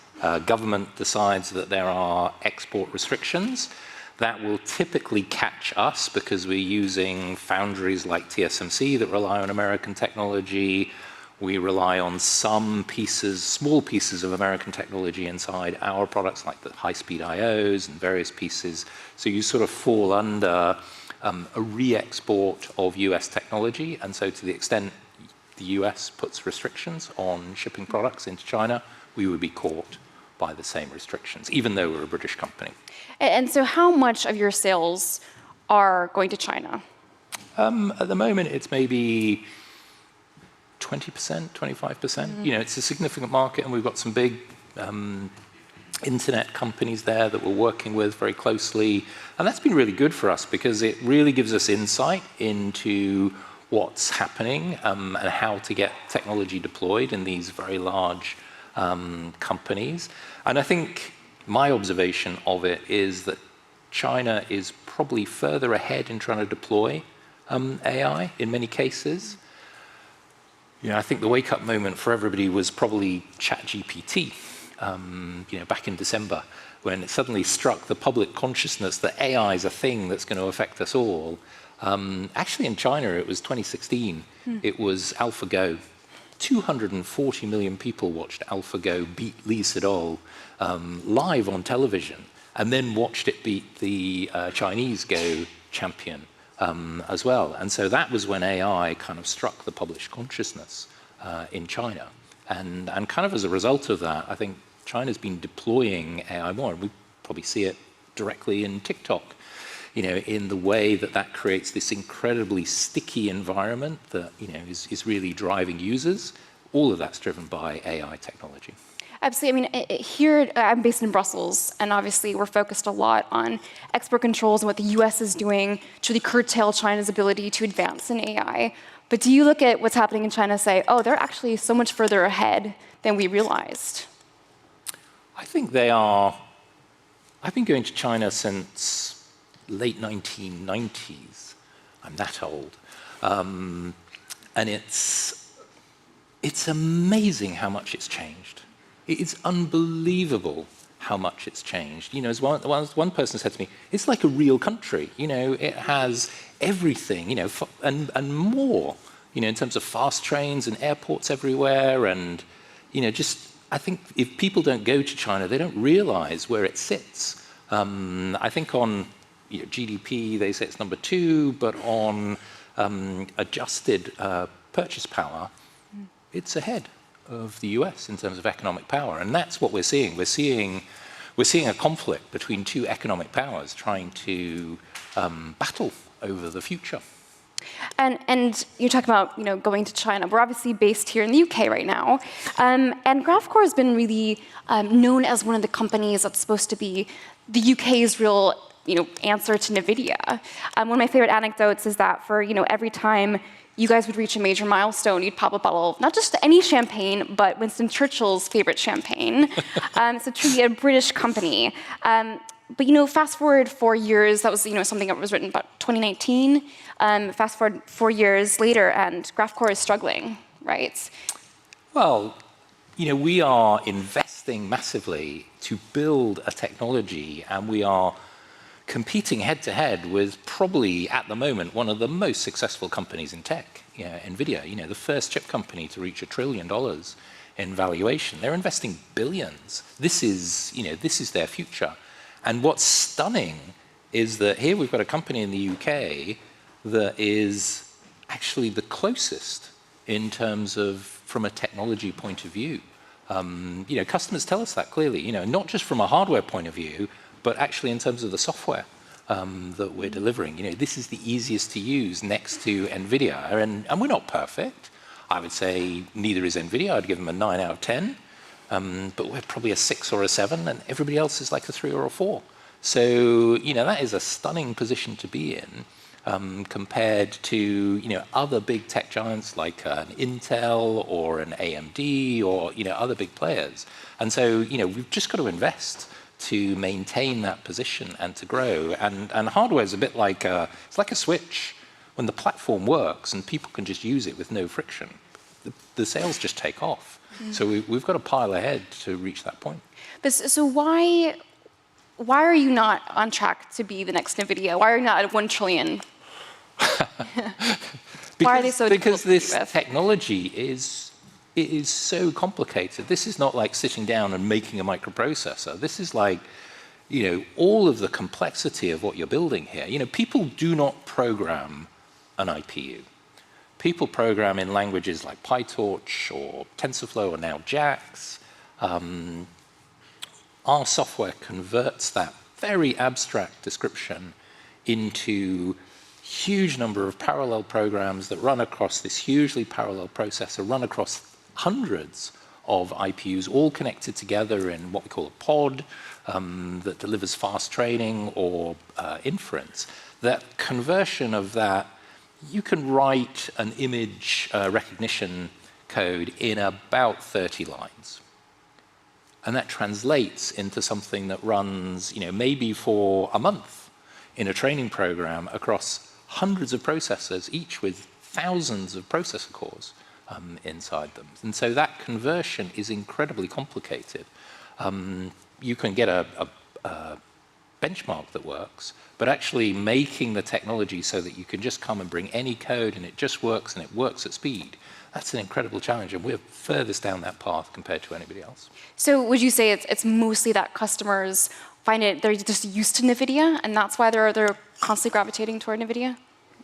[SPEAKER 3] government decides that there are export restrictions, that will typically catch us because we're using foundries like TSMC that rely on American technology. We rely on some pieces, small pieces of American technology inside our products, like the high-speed IOs and various pieces. So you sort of fall under a re-export of US technology, and so to the extent the US puts restrictions on shipping products into China, we would be caught by the same restrictions, even though we're a British company.
[SPEAKER 2] And so how much of your sales are going to China?
[SPEAKER 3] At the moment, it's maybe 20%, 25%. It's a significant market, and we've got some big internet companies there that we're working with very closely. And that's been really good for us because it really gives us insight into what's happening and how to get technology deployed in these very large companies. And I think my observation of it is that China is probably further ahead in trying to deploy AI in many cases. I think the wake-up moment for everybody was probably ChatGPT, back in December, when it suddenly struck the public consciousness that AI is a thing that's going to affect us all. Actually, in China, it was 2016. It was AlphaGo. 240 million people watched AlphaGo beat Lee Sedol live on television, and then watched it beat the Chinese Go champion as well. And so that was when AI kind of struck the public consciousness in China. And kind of as a result of that, I think China's been deploying AI more, and we probably see it directly in TikTok, in the way that that creates this incredibly sticky environment that, is really driving users. All of that's driven by AI technology.
[SPEAKER 2] Absolutely. I mean, here I'm based in Brussels, and obviously we're focused a lot on export controls and what the US is doing to really curtail China's ability to advance in AI. But do you look at what's happening in China and say, oh, they're actually so much further ahead than we realized?
[SPEAKER 3] I think they are. I've been going to China since late 1990s. I'm that old. And it's amazing how much it's changed. It's unbelievable how much it's changed. As one person said to me, it's like a real country. It has everything, and more, in terms of fast trains and airports everywhere. And, I think if people don't go to China, they don't realize where it sits. I think on GDP, they say it's number 2, but on adjusted purchase power, it's ahead of the US in terms of economic power. And that's what we're seeing. We're seeing a conflict between two economic powers trying to battle over the future.
[SPEAKER 2] And you're talking about going to China. We're obviously based here in the UK right now, and Graphcore has been really known as one of the companies that's supposed to be the UK's real answer to NVIDIA. One of my favorite anecdotes is that for every time you guys would reach a major milestone, you'd pop a bottle of not just any champagne, but Winston Churchill's favorite champagne. So truly a British company. But fast forward 4 years, that was something that was written about 2019. Fast forward 4 years later, and Graphcore is struggling, right?
[SPEAKER 3] Well, we are investing massively to build a technology, and we are competing head-to-head with probably, at the moment, one of the most successful companies in tech, NVIDIA, the first chip company to reach $1 trillion in valuation. They're investing billions. This is their future. And what's stunning is that here we've got a company in the UK that is actually the closest in terms of, from a technology point of view. Customers tell us that clearly, not just from a hardware point of view, but actually in terms of the software that we're delivering. This is the easiest to use next to NVIDIA. And we're not perfect. I would say neither is NVIDIA. I'd give them a 9 out of 10. But we're probably a 6 or a 7, and everybody else is like a 3 or a 4. So, that is a stunning position to be in compared to, other big tech giants like an Intel or an AMD or, other big players. And so, we've just got to invest to maintain that position and to grow. And hardware is a bit like it's like a switch. When the platform works and people can just use it with no friction, the sales just take off. So we've got to pile ahead to reach that point.
[SPEAKER 2] But so why are you not on track to be the next NVIDIA? Why are you not at 1 trillion? Why are they so difficult
[SPEAKER 3] Because this technology is so complicated. This is not like sitting down and making a microprocessor. This is like, all of the complexity of what you're building here. People do not program an IPU. People program in languages like PyTorch or TensorFlow or now JAX. Our software converts that very abstract description into huge number of parallel programs that run across this hugely parallel processor, run across hundreds of IPUs all connected together in what we call a pod that delivers fast training or inference. That conversion of that, you can write an image recognition code in about 30 lines. And that translates into something that runs, maybe for a month in a training program across hundreds of processors, each with thousands of processor cores inside them. And so that conversion is incredibly complicated. You can get a benchmark that works, but actually making the technology so that you can just come and bring any code and it just works and it works at speed, that's an incredible challenge, and we're furthest down that path compared to anybody else.
[SPEAKER 2] So would you say it's mostly that customers find they're just used to NVIDIA, and that's why they're constantly gravitating toward NVIDIA?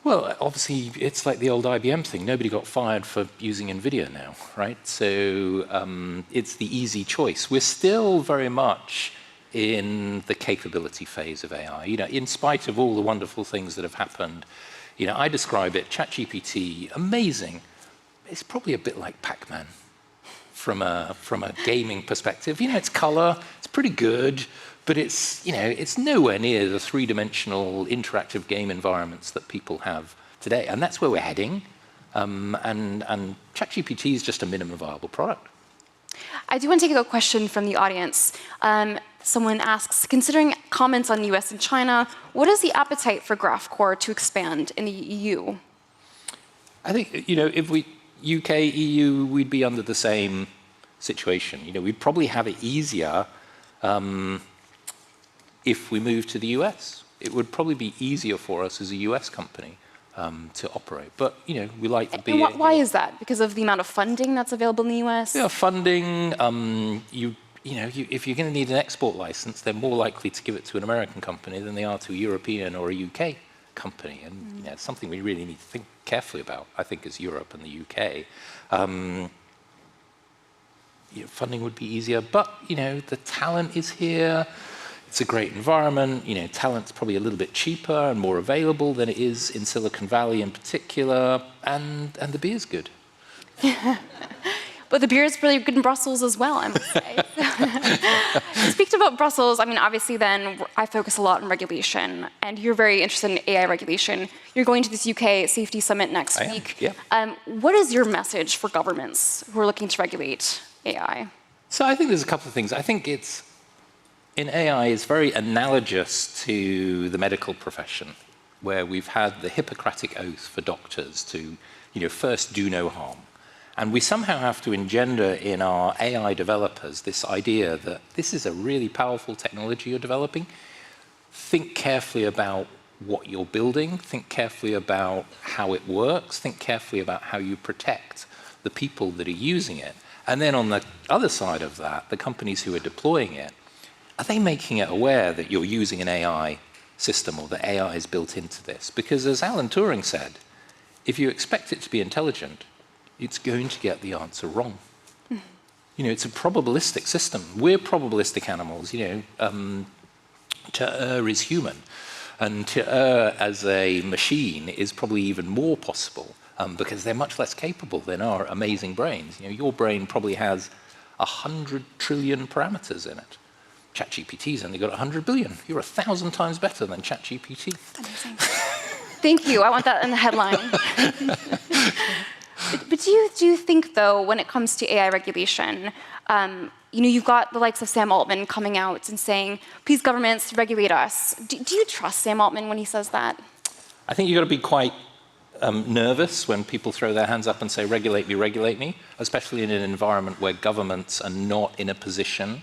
[SPEAKER 3] Well, obviously, it's like the old IBM thing. Nobody got fired for using NVIDIA now, right? So it's the easy choice. We're still very much in the capability phase of AI. In spite of all the wonderful things that have happened, I describe it, ChatGPT, amazing. It's probably a bit like Pac-Man from a gaming perspective. It's color, it's pretty good, but it's nowhere near the three-dimensional interactive game environments that people have today. And that's where we're heading. And ChatGPT is just a minimum viable product.
[SPEAKER 2] I do want to take a question from the audience. Someone asks, considering comments on the US and China, what is the appetite for GraphCore to expand in the EU?
[SPEAKER 3] I think, if we UK, EU, we'd be under the same situation. We'd probably have it easier if we moved to the US. It would probably be easier for us as a US company to operate. But, we like to be...
[SPEAKER 2] And why is that? Because of the amount of funding that's available in the US?
[SPEAKER 3] Yeah, funding. If you're going to need an export license, they're more likely to give it to an American company than they are to a European or a UK company. And it's something we really need to think carefully about, I think, as Europe and the UK. Funding would be easier, but, the talent is here. It's a great environment. Talent's probably a little bit cheaper and more available than it is in Silicon Valley in particular, and the beer's good.
[SPEAKER 2] But the beer is really good in Brussels as well, I must say. Speaking about Brussels, obviously then I focus a lot on regulation, and you're very interested in AI regulation. You're going to this UK Safety Summit next week.
[SPEAKER 3] Yeah.
[SPEAKER 2] What is your message for governments who are looking to regulate AI?
[SPEAKER 3] So I think there's a couple of things. I think in AI is very analogous to the medical profession, where we've had the Hippocratic oath for doctors to, first do no harm. And we somehow have to engender in our AI developers this idea that this is a really powerful technology you're developing. Think carefully about what you're building. Think carefully about how it works. Think carefully about how you protect the people that are using it. And then on the other side of that, the companies who are deploying it, are they making it aware that you're using an AI system or that AI is built into this? Because as Alan Turing said, if you expect it to be intelligent, it's going to get the answer wrong. It's a probabilistic system. We're probabilistic animals. To err is human. And to err as a machine is probably even more possible because they're much less capable than our amazing brains. Your brain probably has 100 trillion parameters in it. ChatGPT's only got 100 billion. You're 1,000 times better than ChatGPT.
[SPEAKER 2] Amazing. Thank you. I want that in the headline. But do you think, though, when it comes to AI regulation, you've got the likes of Sam Altman coming out and saying, please, governments, regulate us. Do you trust Sam Altman when he says that?
[SPEAKER 3] I think you've got to be quite nervous when people throw their hands up and say, regulate me, especially in an environment where governments are not in a position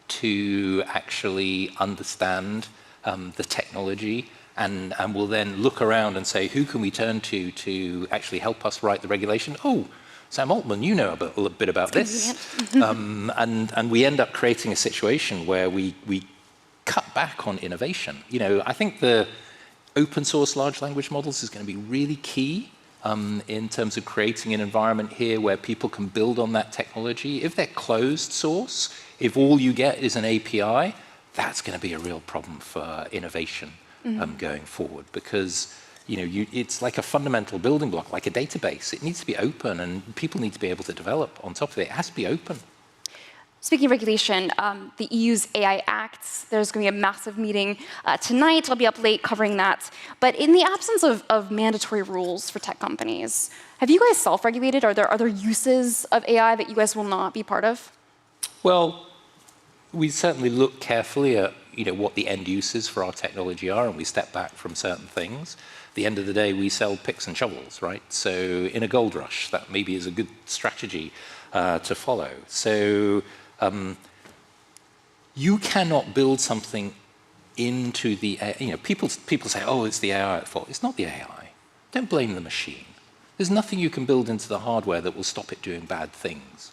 [SPEAKER 3] to actually understand the technology and will then look around and say, who can we turn to actually help us write the regulation? Oh, Sam Altman, you know a bit about this. And we end up creating a situation where we cut back on innovation. I think the open source large language models is going to be really key in terms of creating an environment here where people can build on that technology. If they're closed source, if all you get is an API, that's going to be a real problem for innovation going forward, because it's like a fundamental building block, like a database. It needs to be open, and people need to be able to develop on top of it. It has to be open.
[SPEAKER 2] Speaking of regulation, the EU's AI Act, there's going to be a massive meeting tonight. I'll be up late covering that. But in the absence of mandatory rules for tech companies, have you guys self-regulated? Are there other uses of AI that you guys will not be part of?
[SPEAKER 3] Well, we certainly look carefully at what the end uses for our technology are, and we step back from certain things. At the end of the day, we sell picks and shovels, right? So in a gold rush, that maybe is a good strategy to follow. So you cannot build something into the, people say, oh, it's the AI at fault. It's not the AI. Don't blame the machine. There's nothing you can build into the hardware that will stop it doing bad things.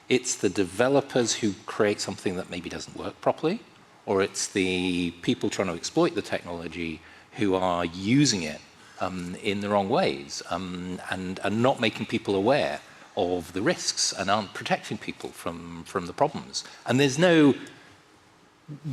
[SPEAKER 3] It's the developers who create something that maybe doesn't work properly, or it's the people trying to exploit the technology who are using it in the wrong ways and not making people aware of the risks and aren't protecting people from the problems. And there's no,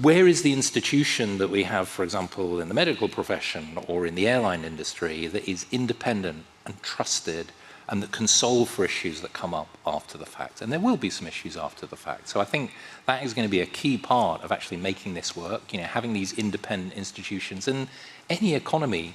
[SPEAKER 3] where is the institution that we have, for example, in the medical profession or in the airline industry that is independent and trusted and that can solve for issues that come up after the fact? And there will be some issues after the fact. So I think that is going to be a key part of actually making this work, having these independent institutions. And any economy,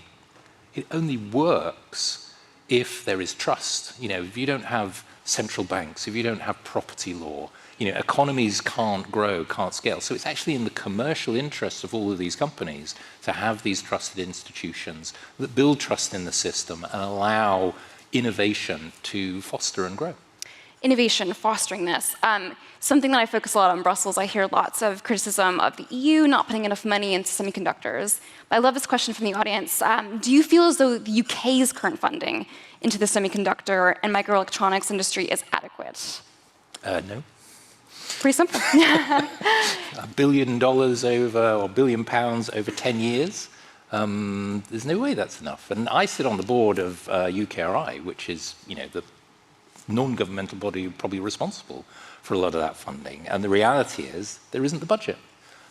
[SPEAKER 3] it only works if there is trust. If you don't have central banks, if you don't have property law, economies can't grow, can't scale. So it's actually in the commercial interests of all of these companies to have these trusted institutions that build trust in the system and allow innovation to foster and grow.
[SPEAKER 2] Innovation, fostering this. Something that I focus a lot on in Brussels, I hear lots of criticism of the EU not putting enough money into semiconductors. But I love this question from the audience. Do you feel as though the UK's current funding into the semiconductor and microelectronics industry is adequate?
[SPEAKER 3] No.
[SPEAKER 2] Pretty simple.
[SPEAKER 3] $1 billion over, or £1 billion over 10 years. There's no way that's enough. And I sit on the board of UKRI, which is, the non-governmental body probably responsible for a lot of that funding. And the reality is there isn't the budget.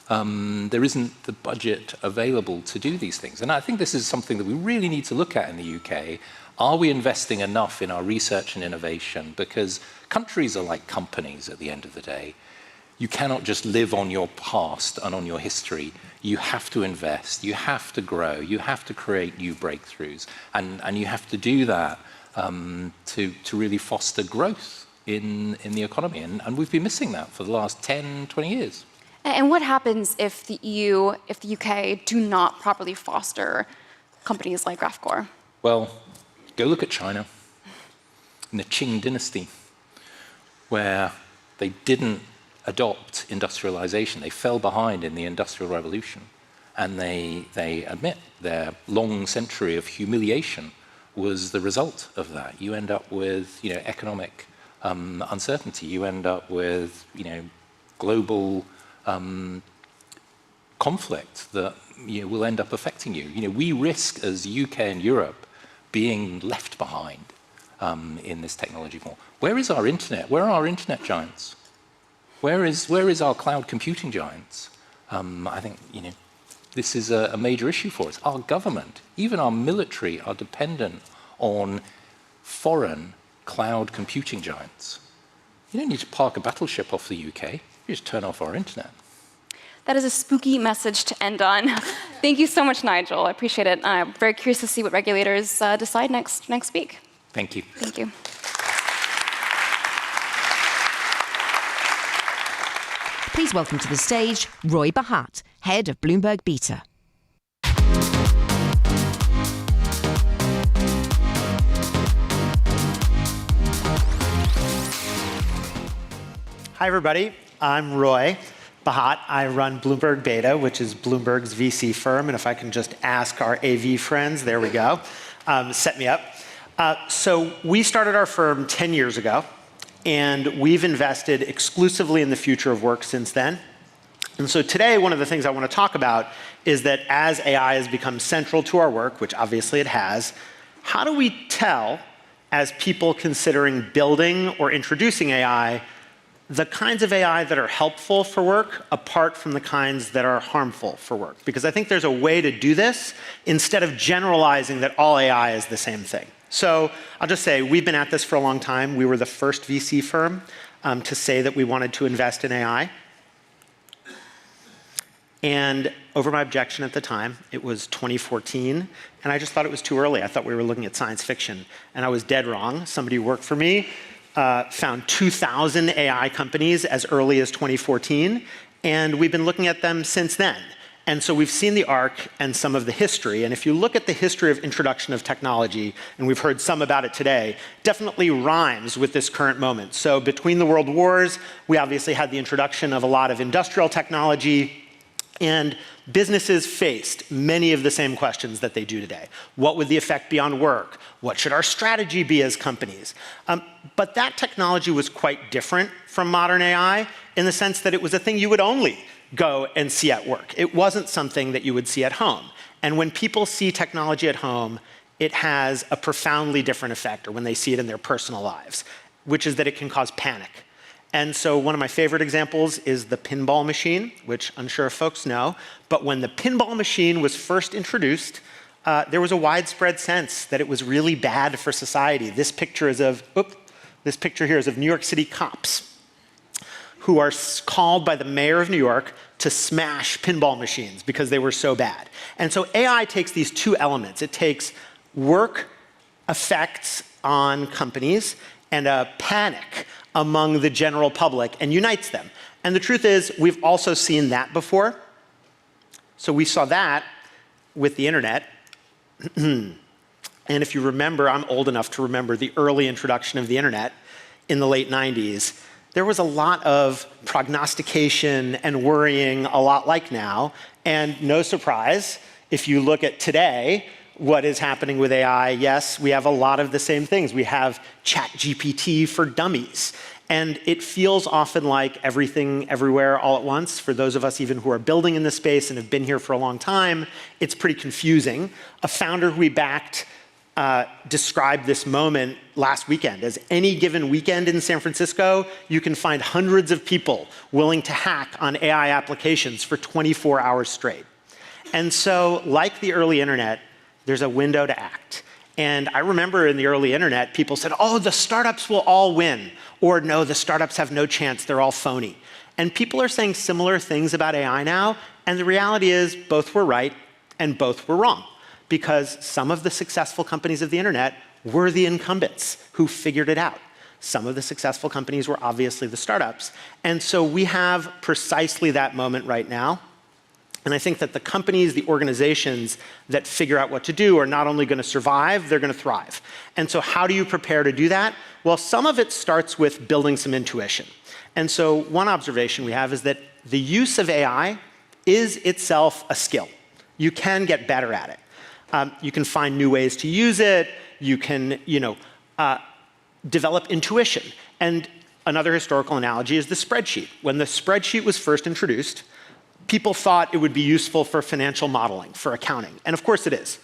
[SPEAKER 3] There isn't the budget available to do these things. And I think this is something that we really need to look at in the UK. Are we investing enough in our research and innovation? Because countries are like companies at the end of the day. You cannot just live on your past and on your history. You have to invest, you have to grow, you have to create new breakthroughs. And you have to do that to really foster growth in the economy. And we've been missing that for the last 10, 20 years.
[SPEAKER 2] And what happens if the EU, if the UK do not properly foster companies like Graphcore?
[SPEAKER 3] Well, go look at China in the Qing dynasty, where they didn't adopt industrialization. They fell behind in the Industrial Revolution. And they admit their long century of humiliation was the result of that. You end up with economic uncertainty. You end up with global conflict that will end up affecting you. We risk as UK and Europe being left behind in this technology war. Where is our internet? Where are our internet giants? Where is our cloud computing giants? I think this is a major issue for us. Our government, even our military, are dependent on foreign cloud computing giants. You don't need to park a battleship off the UK. You just turn off our internet.
[SPEAKER 2] That is a spooky message to end on. Thank you so much, Nigel. I appreciate it. I'm very curious to see what regulators decide next week.
[SPEAKER 3] Thank you.
[SPEAKER 2] Thank you.
[SPEAKER 12] Please welcome to the stage Roy Bahat, head of Bloomberg Beta.
[SPEAKER 4] Hi, everybody. I'm Roy Bahat. I run Bloomberg Beta, which is Bloomberg's VC firm. And if I can just ask our AV friends, there we go, set me up. So we started our firm 10 years ago, and we've invested exclusively in the future of work since then. And so today, one of the things I want to talk about is that as AI has become central to our work, which obviously it has, how do we tell, as people considering building or introducing AI, the kinds of AI that are helpful for work apart from the kinds that are harmful for work? Because I think there's a way to do this instead of generalizing that all AI is the same thing. So I'll just say we've been at this for a long time. We were the first VC firm to say that we wanted to invest in AI. And over my objection at the time, it was 2014, and I just thought it was too early. I thought we were looking at science fiction, and I was dead wrong. Somebody who worked for me found 2,000 AI companies as early as 2014, and we've been looking at them since then. And so we've seen the arc and some of the history. And if you look at the history of introduction of technology, and we've heard some about it today, definitely rhymes with this current moment. So between the world wars, we obviously had the introduction of a lot of industrial technology, and businesses faced many of the same questions that they do today. What would the effect be on work? What should our strategy be as companies? But that technology was quite different from modern AI in the sense that it was a thing you would only go and see at work. It wasn't something that you would see at home. And when people see technology at home, it has a profoundly different effect, or when they see it in their personal lives, which is that it can cause panic. And so one of my favorite examples is the pinball machine, which I'm sure folks know. But when the pinball machine was first introduced, there was a widespread sense that it was really bad for society. This picture here is of New York City cops who are called by the mayor of New York to smash pinball machines because they were so bad. And so AI takes these two elements. It takes work effects on companies and a panic among the general public and unites them. And the truth is, we've also seen that before. So we saw that with the internet. And if you remember, I'm old enough to remember the early introduction of the internet in the late 90s. There was a lot of prognostication and worrying, a lot like now. And no surprise, if you look at today, what is happening with AI, yes, we have a lot of the same things. We have ChatGPT for dummies. And it feels often like everything, everywhere, all at once. For those of us even who are building in this space and have been here for a long time, it's pretty confusing. A founder who we backed described this moment last weekend as any given weekend in San Francisco, you can find hundreds of people willing to hack on AI applications for 24 hours straight. And so, like the early internet, there's a window to act. And I remember in the early internet, people said, oh, the startups will all win. Or no, the startups have no chance, they're all phony. And people are saying similar things about AI now, and the reality is both were right and both were wrong. Because some of the successful companies of the internet were the incumbents who figured it out. Some of the successful companies were obviously the startups. And so we have precisely that moment right now. And I think that the companies, the organizations that figure out what to do are not only going to survive, they're going to thrive. And so how do you prepare to do that? Well, some of it starts with building some intuition. And so one observation we have is that the use of AI is itself a skill. You can get better at it. You can find new ways to use it. You can, develop intuition. And another historical analogy is the spreadsheet. When the spreadsheet was first introduced, people thought it would be useful for financial modeling, for accounting. And of course it is.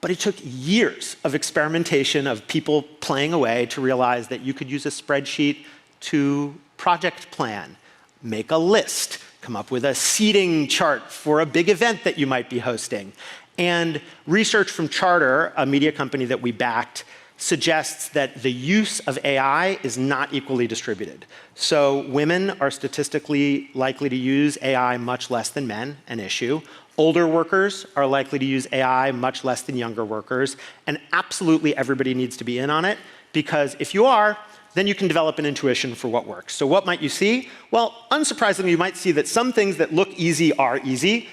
[SPEAKER 4] But it took years of experimentation of people playing away to realize that you could use a spreadsheet to project plan, make a list, come up with a seating chart for a big event that you might be hosting. And research from Charter, a media company that we backed, suggests that the use of AI is not equally distributed. So women are statistically likely to use AI much less than men, an issue. Older workers are likely to use AI much less than younger workers. And absolutely everybody needs to be in on it, because if you are, then you can develop an intuition for what works. So what might you see? Well, unsurprisingly, you might see that some things that look easy are easy.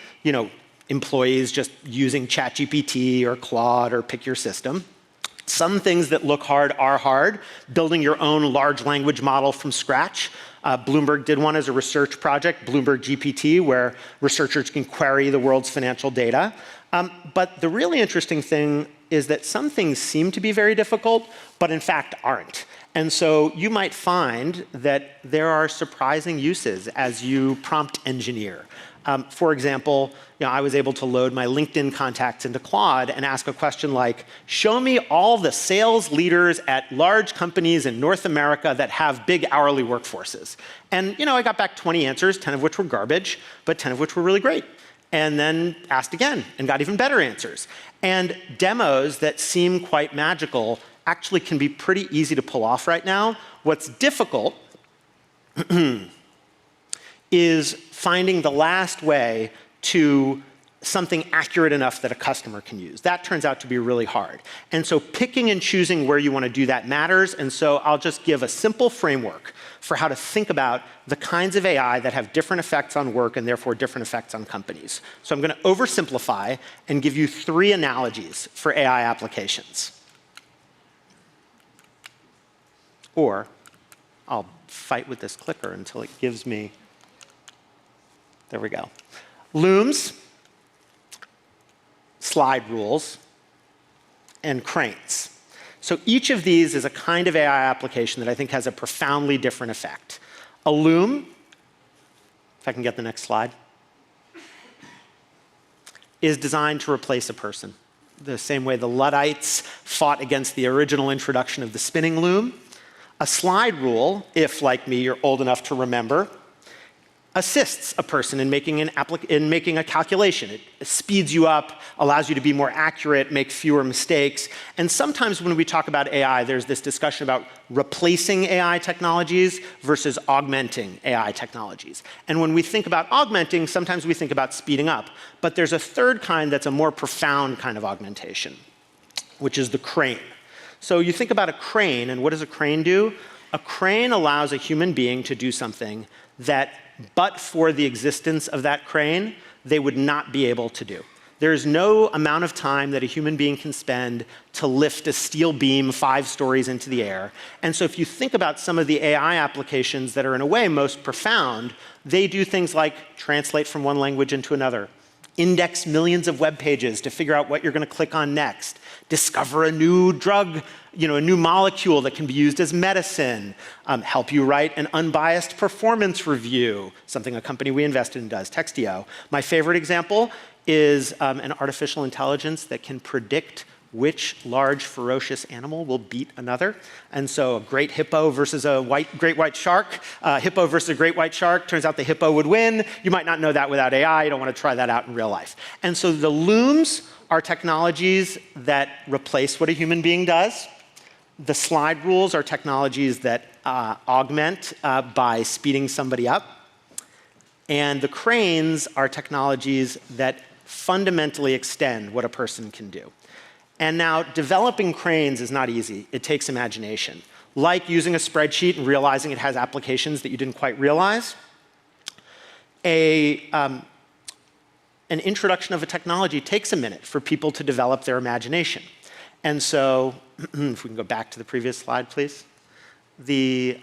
[SPEAKER 4] Employees just using ChatGPT or Claude or pick your system. Some things that look hard are hard. Building your own large language model from scratch. Bloomberg did one as a research project, Bloomberg GPT, where researchers can query the world's financial data. But the really interesting thing is that some things seem to be very difficult, but in fact aren't. And so you might find that there are surprising uses as you prompt engineer. For example, I was able to load my LinkedIn contacts into Claude and ask a question like, show me all the sales leaders at large companies in North America that have big hourly workforces. And I got back 20 answers, 10 of which were garbage, but 10 of which were really great. And then asked again and got even better answers. And demos that seem quite magical actually can be pretty easy to pull off right now. What's difficult is finding the last way to something accurate enough that a customer can use. That turns out to be really hard. And so picking and choosing where you want to do that matters. And so I'll just give a simple framework for how to think about the kinds of AI that have different effects on work and therefore different effects on companies. So I'm going to oversimplify and give you 3 analogies for AI applications. Or I'll fight with this clicker until it gives me, there we go. Looms, slide rules, and cranes. So each of these is a kind of AI application that I think has a profoundly different effect. A loom, if I can get the next slide, is designed to replace a person. The same way the Luddites fought against the original introduction of the spinning loom. A slide rule, if like me you're old enough to remember, assists a person in making a calculation. It speeds you up, allows you to be more accurate, make fewer mistakes. And sometimes when we talk about AI, there's this discussion about replacing AI technologies versus augmenting AI technologies. And when we think about augmenting, sometimes we think about speeding up. But there's a third kind that's a more profound kind of augmentation, which is the crane. So you think about a crane, and what does a crane do? A crane allows a human being to do something that, but for the existence of that crane, they would not be able to do. There is no amount of time that a human being can spend to lift a steel beam 5 stories into the air. And so if you think about some of the AI applications that are in a way most profound, they do things like translate from one language into another, index millions of web pages to figure out what you're going to click on next, discover a new drug, a new molecule that can be used as medicine, help you write an unbiased performance review, something a company we invested in does, Textio. My favorite example is an artificial intelligence that can predict which large ferocious animal will beat another. And so a great hippo versus a great white shark, hippo versus a great white shark, turns out the hippo would win. You might not know that without AI. You don't want to try that out in real life. And so the looms are technologies that replace what a human being does. The slide rules are technologies that augment by speeding somebody up. And the cranes are technologies that fundamentally extend what a person can do. And now, developing cranes is not easy. It takes imagination. Like using a spreadsheet and realizing it has applications that you didn't quite realize. An introduction of a technology takes a minute for people to develop their imagination. And so, if we can go back to the previous slide, please. The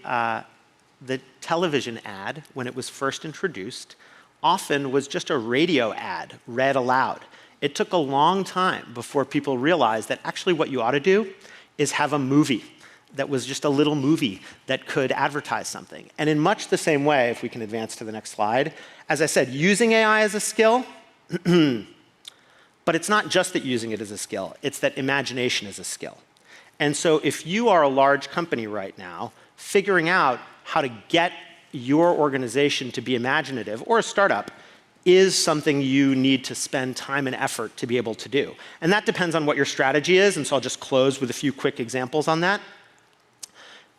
[SPEAKER 4] television ad, when it was first introduced, often was just a radio ad read aloud. It took a long time before people realized that actually what you ought to do is have a movie that was just a little movie that could advertise something. And in much the same way, if we can advance to the next slide, as I said, using AI as a skill, but it's not just that using it as a skill, it's that imagination is a skill. And so if you are a large company right now, figuring out how to get your organization to be imaginative, or a startup, is something you need to spend time and effort to be able to do. And that depends on what your strategy is, and so I'll just close with a few quick examples on that.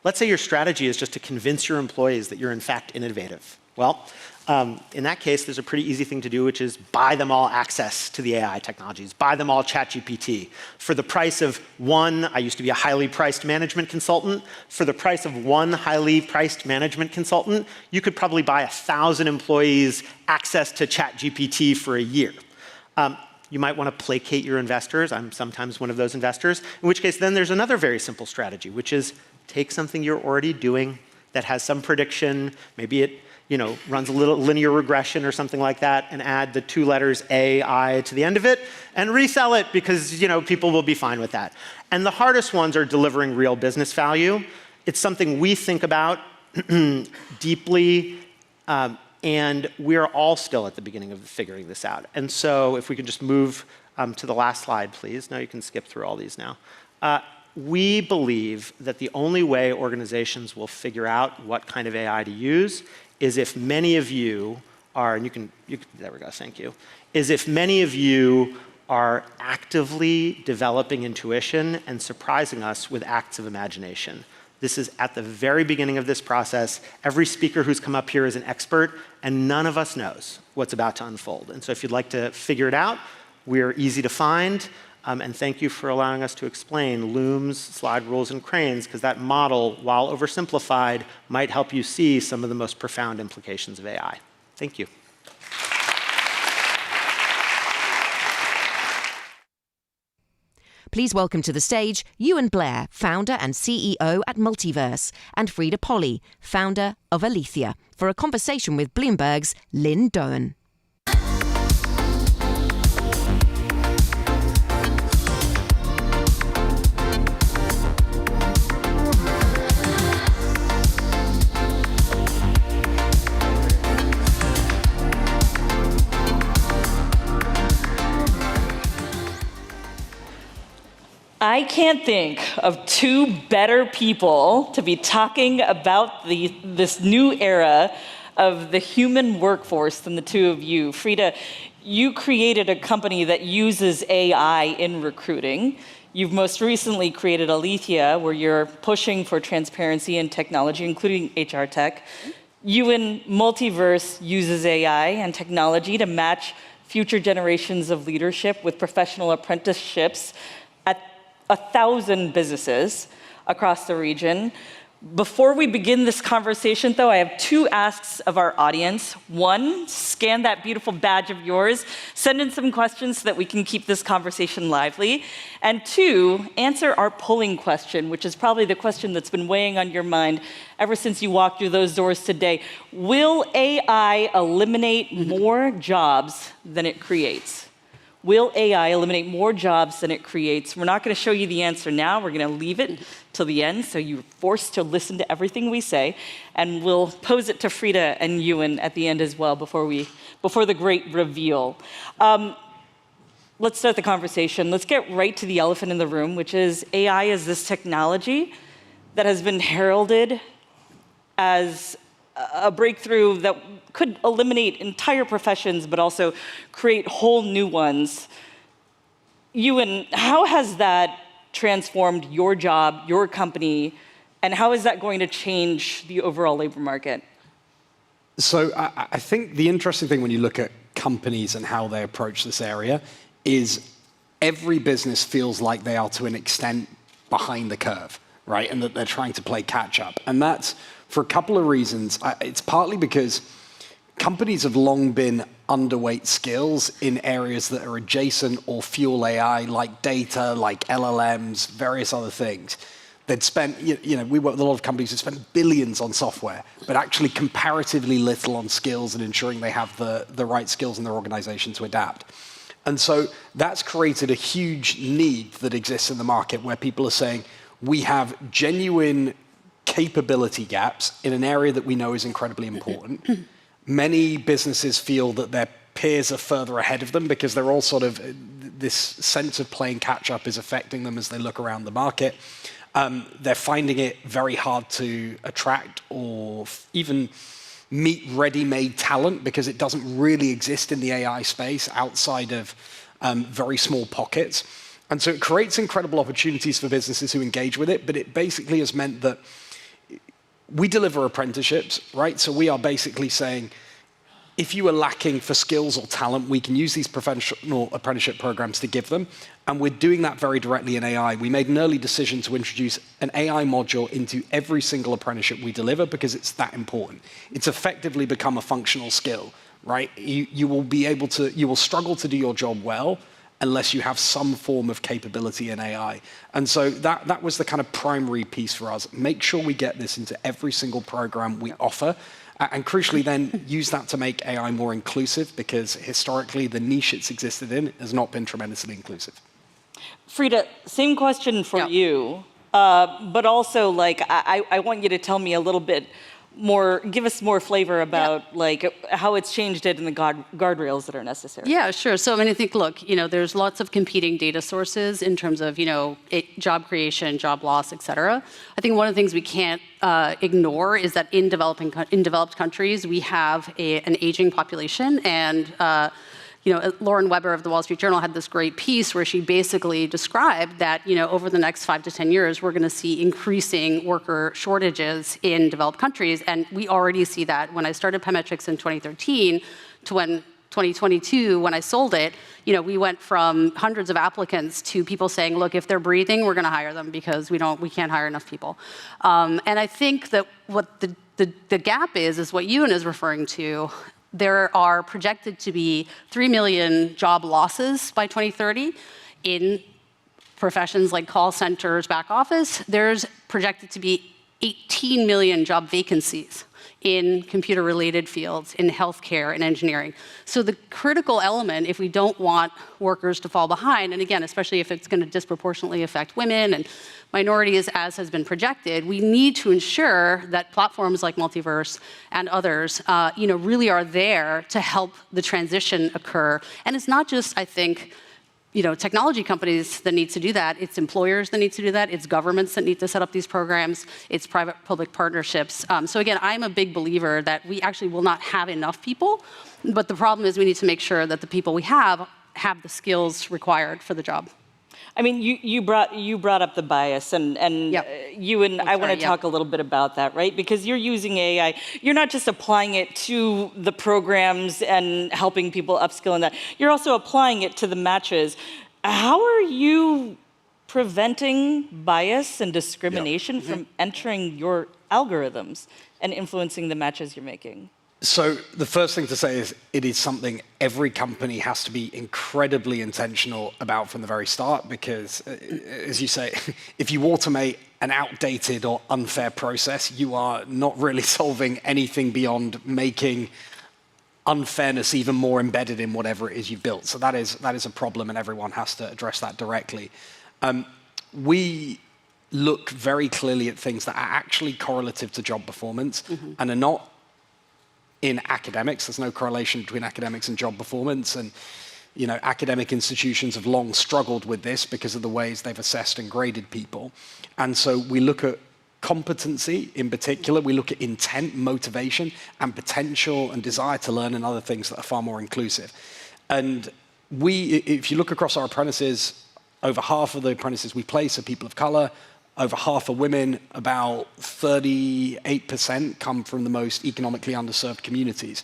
[SPEAKER 4] Let's say your strategy is just to convince your employees that you're in fact innovative. Well, in that case, there's a pretty easy thing to do, which is buy them all access to the AI technologies. Buy them all ChatGPT. For the price of one, I used to be a highly priced management consultant. For the price of one highly priced management consultant, you could probably buy 1,000 employees access to ChatGPT for a year. You might want to placate your investors. I'm sometimes one of those investors. In which case, then there's another very simple strategy, which is take something you're already doing that has some prediction. Maybe it runs a little linear regression or something like that, and add the 2 letters AI to the end of it, and resell it because people will be fine with that. And the hardest ones are delivering real business value. It's something we think about deeply, and we're all still at the beginning of figuring this out. And so if we could just move to the last slide, please. No, you can skip through all these now. We believe that the only way organizations will figure out what kind of AI to use is if many of you are, and you can, there we go, thank you, is if many of you are actively developing intuition and surprising us with acts of imagination. This is at the very beginning of this process. Every speaker who's come up here is an expert, and none of us knows what's about to unfold. And so if you'd like to figure it out, we're easy to find. And thank you for allowing us to explain looms, slide rules, and cranes, because that model, while oversimplified, might help you see some of the most profound implications of AI. Thank you.
[SPEAKER 12] Please welcome to the stage Euan Blair, founder and CEO at Multiverse, and Frida Polly, founder of Alethea, for a conversation with Bloomberg's Lynn Doan.
[SPEAKER 5] I can't think of two better people to be talking about this new era of the human workforce than the two of you. Frida, you created a company that uses AI in recruiting. You've most recently created Alethea, where you're pushing for transparency in technology, including HR tech. Euan, Multiverse uses AI and technology to match future generations of leadership with professional apprenticeships at 1,000 businesses across the region. Before we begin this conversation, though, I have two asks of our audience. One, scan that beautiful badge of yours, send in some questions so that we can keep this conversation lively. And two, answer our polling question, which is probably the question that's been weighing on your mind ever since you walked through those doors today. Will AI eliminate more jobs than it creates? Will AI eliminate more jobs than it creates? We're not going to show you the answer now. We're going to leave it till the end, so you're forced to listen to everything we say. And we'll pose it to Frida and Euan at the end as well before the great reveal. Let's start the conversation. Let's get right to the elephant in the room, which is AI is this technology that has been heralded as a breakthrough that could eliminate entire professions, but also create whole new ones. Euan, how has that transformed your job, your company, and how is that going to change the overall labor market?
[SPEAKER 7] So I think the interesting thing when you look at companies and how they approach this area is every business feels like they are to an extent behind the curve, right? And that they're trying to play catch up. And that's for a couple of reasons. It's partly because companies have long been underweight skills in areas that are adjacent or fuel AI, like data, like LLMs, various other things. They'd spent, we work with a lot of companies that spend billions on software, but actually comparatively little on skills and ensuring they have the right skills in their organization to adapt. And so that's created a huge need that exists in the market where people are saying, we have genuine capability gaps in an area that we know is incredibly important. Many businesses feel that their peers are further ahead of them because they're all sort of, this sense of playing catch up is affecting them as they look around the market. They're finding it very hard to attract or even meet ready-made talent because it doesn't really exist in the AI space outside of very small pockets. And so it creates incredible opportunities for businesses who engage with it, but it basically has meant that we deliver apprenticeships, right? So we are basically saying, if you are lacking for skills or talent, we can use these professional apprenticeship programs to give them. And we're doing that very directly in AI. We made an early decision to introduce an AI module into every single apprenticeship we deliver because it's that important. It's effectively become a functional skill, right? You will struggle to do your job well unless you have some form of capability in AI. And so that was the kind of primary piece for us. Make sure we get this into every single program we offer, and crucially then use that to make AI more inclusive because historically the niche it's existed in has not been tremendously inclusive.
[SPEAKER 5] Frida, same question for you, but also I want you to tell me a little bit more, give us more flavor about how it's changed it and the guardrails that are necessary.
[SPEAKER 23] Yeah, sure. So I think, look, there's lots of competing data sources in terms of, job creation, job loss, et cetera. I think one of the things we can't ignore is that in developed countries, we have an aging population and Lauren Weber of the Wall Street Journal had this great piece where she basically described that, over the next 5 to 10 years, we're going to see increasing worker shortages in developed countries. And we already see that. When I started Pymetrics in 2013 to when 2022, when I sold it, we went from hundreds of applicants to people saying, look, if they're breathing, we're going to hire them because we can't hire enough people. And I think that what the gap is what Euan is referring to. There are projected to be 3 million job losses by 2030 in professions like call centers, back office. There's projected to be 18 million job vacancies in computer-related fields, in healthcare and engineering. So the critical element, if we don't want workers to fall behind, and again, especially if it's going to disproportionately affect women and minorities, as has been projected, we need to ensure that platforms like Multiverse and others, really are there to help the transition occur. And it's not just, I think, technology companies that need to do that. It's employers that need to do that. It's governments that need to set up these programs. It's private-public partnerships. So again, I'm a big believer that we actually will not have enough people, but the problem is we need to make sure that the people we have the skills required for the job.
[SPEAKER 5] I mean, you brought up the bias, and Euan, I want to talk a little bit about that, right? Because you're using AI. You're not just applying it to the programs and helping people upskill in that. You're also applying it to the matches. How are you preventing bias and discrimination from entering your algorithms and influencing the matches you're making?
[SPEAKER 7] So the first thing to say is it is something every company has to be incredibly intentional about from the very start, because, as you say, if you automate an outdated or unfair process, you are not really solving anything beyond making unfairness even more embedded in whatever it is you've built. So that is a problem, and everyone has to address that directly. We look very clearly at things that are actually correlative to job performance and are not in academics. There's no correlation between academics and job performance. And, academic institutions have long struggled with this because of the ways they've assessed and graded people. And so we look at competency in particular. We look at intent, motivation, and potential and desire to learn, and other things that are far more inclusive. And if you look across our apprentices, over half of the apprentices we place are people of color. Over half are women. About 38% come from the most economically underserved communities.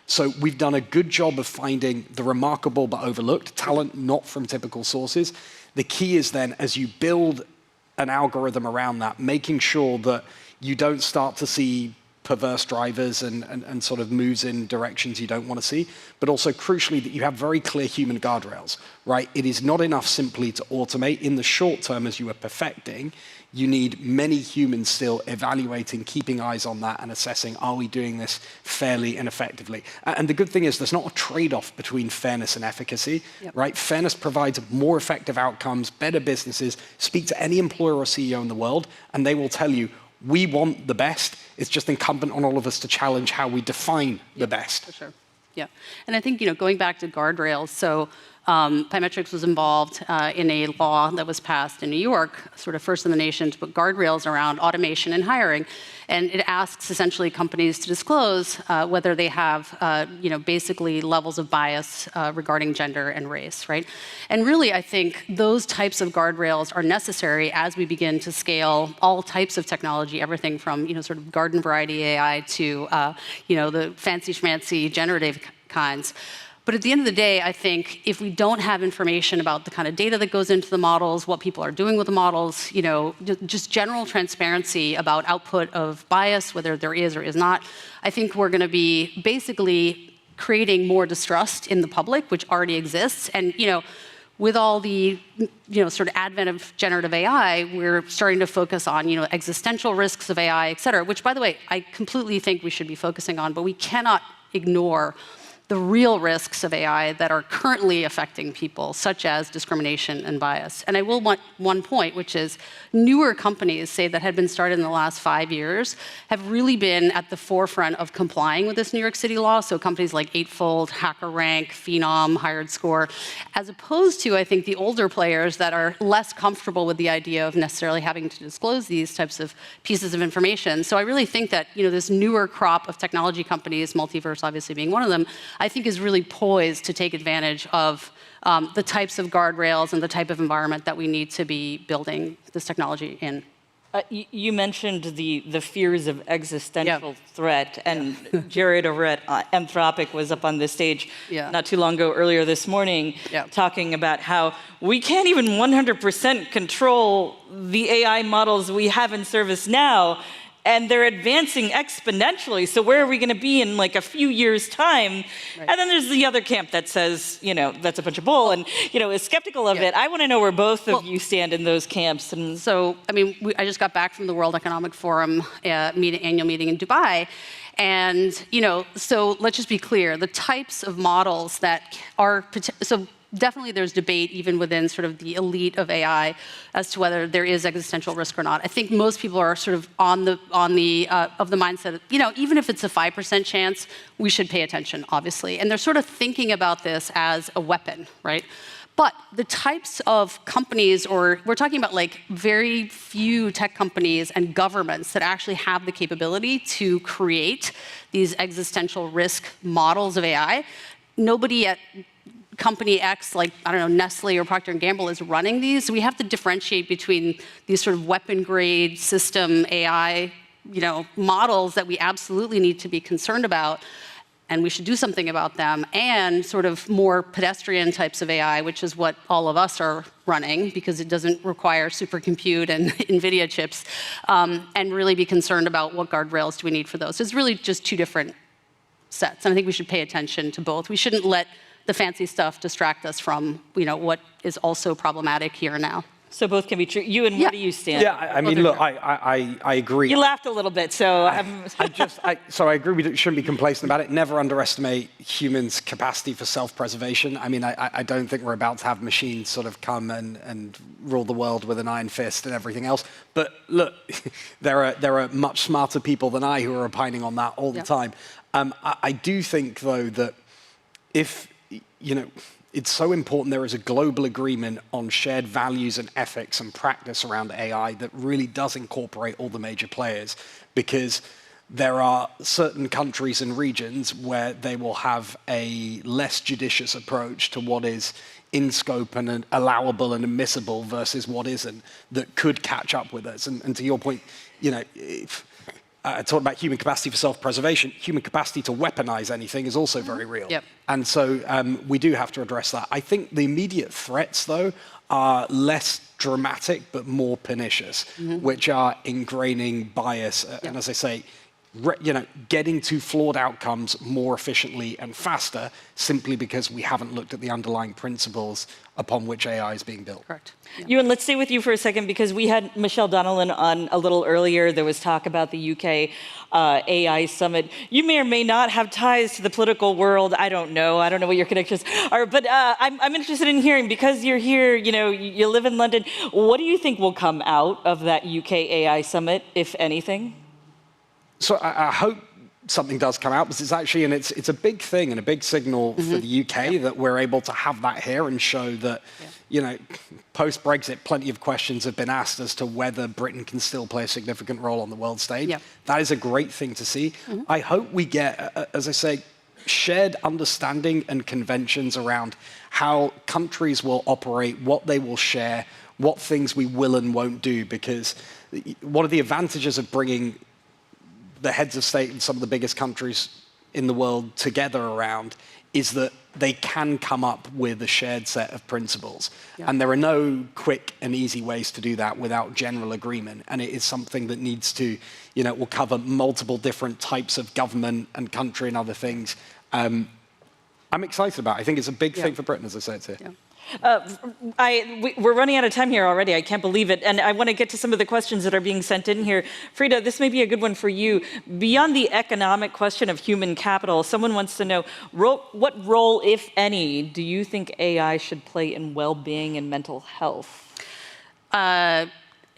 [SPEAKER 7] So we've done a good job of finding the remarkable but overlooked talent, not from typical sources. The key is then, as you build an algorithm around that, making sure that you don't start to see perverse drivers and sort of moves in directions you don't want to see, but also crucially that you have very clear human guardrails, right? It is not enough simply to automate. In the short term, as you are perfecting, you need many humans still evaluating, keeping eyes on that and assessing, are we doing this fairly and effectively? And the good thing is there's not a trade-off between fairness and efficacy, right? Fairness provides more effective outcomes, better businesses. Speak to any employer or CEO in the world, and they will tell you, we want the best. It's just incumbent on all of us to challenge how we define the best.
[SPEAKER 23] For sure. Yeah. And I think, going back to guardrails, so Pymetrics was involved in a law that was passed in New York, sort of first in the nation, to put guardrails around automation and hiring. And it asks essentially companies to disclose whether they have, basically levels of bias regarding gender and race, right? And really, I think those types of guardrails are necessary as we begin to scale all types of technology, everything from, sort of garden variety AI to, the fancy schmancy generative kinds. But at the end of the day, I think if we don't have information about the kind of data that goes into the models, what people are doing with the models, just general transparency about output of bias, whether there is or is not, I think we're going to be basically creating more distrust in the public, which already exists. And, with all the, sort of advent of generative AI, we're starting to focus on, existential risks of AI, et cetera, which, by the way, I completely think we should be focusing on, but we cannot ignore the real risks of AI that are currently affecting people, such as discrimination and bias. And I will want one point, which is newer companies, say, that had been started in the last 5 years, have really been at the forefront of complying with this New York City law. So companies like Eightfold, HackerRank, Phenom, HiredScore, as opposed to, I think, the older players that are less comfortable with the idea of necessarily having to disclose these types of pieces of information. So I really think that, this newer crop of technology companies, Multiverse obviously being one of them, I think is really poised to take advantage of the types of guardrails and the type of environment that we need to be building this technology in.
[SPEAKER 5] You mentioned the fears of existential threat, and Jared over at Anthropic was up on this stage not too long ago, earlier this morning, talking about how we can't even 100% control the AI models we have in service now, and they're advancing exponentially. So where are we going to be in like a few years' time? And then there's the other camp that says, that's a bunch of bull, and is skeptical of it. I want to know where both of you stand in those camps. And
[SPEAKER 23] so, I mean, I just got back from the World Economic Forum annual meeting in Dubai. And, so let's just be clear, the types of models that are, so definitely there's debate even within sort of the elite of AI as to whether there is existential risk or not. I think most people are sort of of the mindset, even if it's a 5% chance, we should pay attention, obviously. And they're sort of thinking about this as a weapon, right? But the types of companies, or we're talking about like very few tech companies and governments that actually have the capability to create these existential risk models of AI. Nobody at company X, like, I don't know, Nestle or Procter & Gamble is running these. So we have to differentiate between these sort of weapon-grade system AI, models that we absolutely need to be concerned about, and we should do something about them, and sort of more pedestrian types of AI, which is what all of us are running, because it doesn't require supercompute and NVIDIA chips, and really be concerned about what guardrails do we need for those. So it's really just two different sets, and I think we should pay attention to both. We shouldn't let the fancy stuff distract us from, what is also problematic here and now.
[SPEAKER 5] So both can be true. Euan, where do you stand?
[SPEAKER 7] Yeah, I mean, look, I agree.
[SPEAKER 5] You laughed a little bit, so
[SPEAKER 7] I agree we shouldn't be complacent about it. Never underestimate humans' capacity for self-preservation. I mean, I don't think we're about to have machines sort of come and rule the world with an iron fist and everything else. But look, there are much smarter people than I who are opining on that all the time. I do think, though, that if it's so important there is a global agreement on shared values and ethics and practice around AI that really does incorporate all the major players, because there are certain countries and regions where they will have a less judicious approach to what is in scope and allowable and admissible versus what isn't, that could catch up with us. And to your point, talking about human capacity for self-preservation, human capacity to weaponize anything is also very real. And so we do have to address that. I think the immediate threats, though, are less dramatic but more pernicious, which are ingraining bias. And as I say, getting to flawed outcomes more efficiently and faster, simply because we haven't looked at the underlying principles upon which AI is being built.
[SPEAKER 23] Correct.
[SPEAKER 5] Euan, let's stay with you for a second, because we had Michelle Donelan on a little earlier. There was talk about the UK AI summit. You may or may not have ties to the political world. I don't know what your connections are, but I'm interested in hearing, because you're here, you live in London. What do you think will come out of that UK AI summit, if anything?
[SPEAKER 7] So I hope something does come out, because it's actually, and it's a big thing and a big signal for the UK that we're able to have that here and show that, post-Brexit, plenty of questions have been asked as to whether Britain can still play a significant role on the world stage. That is a great thing to see. I hope we get, as I say, shared understanding and conventions around how countries will operate, what they will share, what things we will and won't do, because one of the advantages of bringing the heads of state in some of the biggest countries in the world together around is that they can come up with a shared set of principles. And there are no quick and easy ways to do that without general agreement. And it is something that needs to, will cover multiple different types of government and country and other things. I'm excited about it. I think it's a big thing for Britain, as I say it here.
[SPEAKER 5] We're running out of time here already. I can't believe it. And I want to get to some of the questions that are being sent in here. Frida, this may be a good one for you. Beyond the economic question of human capital, someone wants to know, what role, if any, do you think AI should play in well-being and mental health?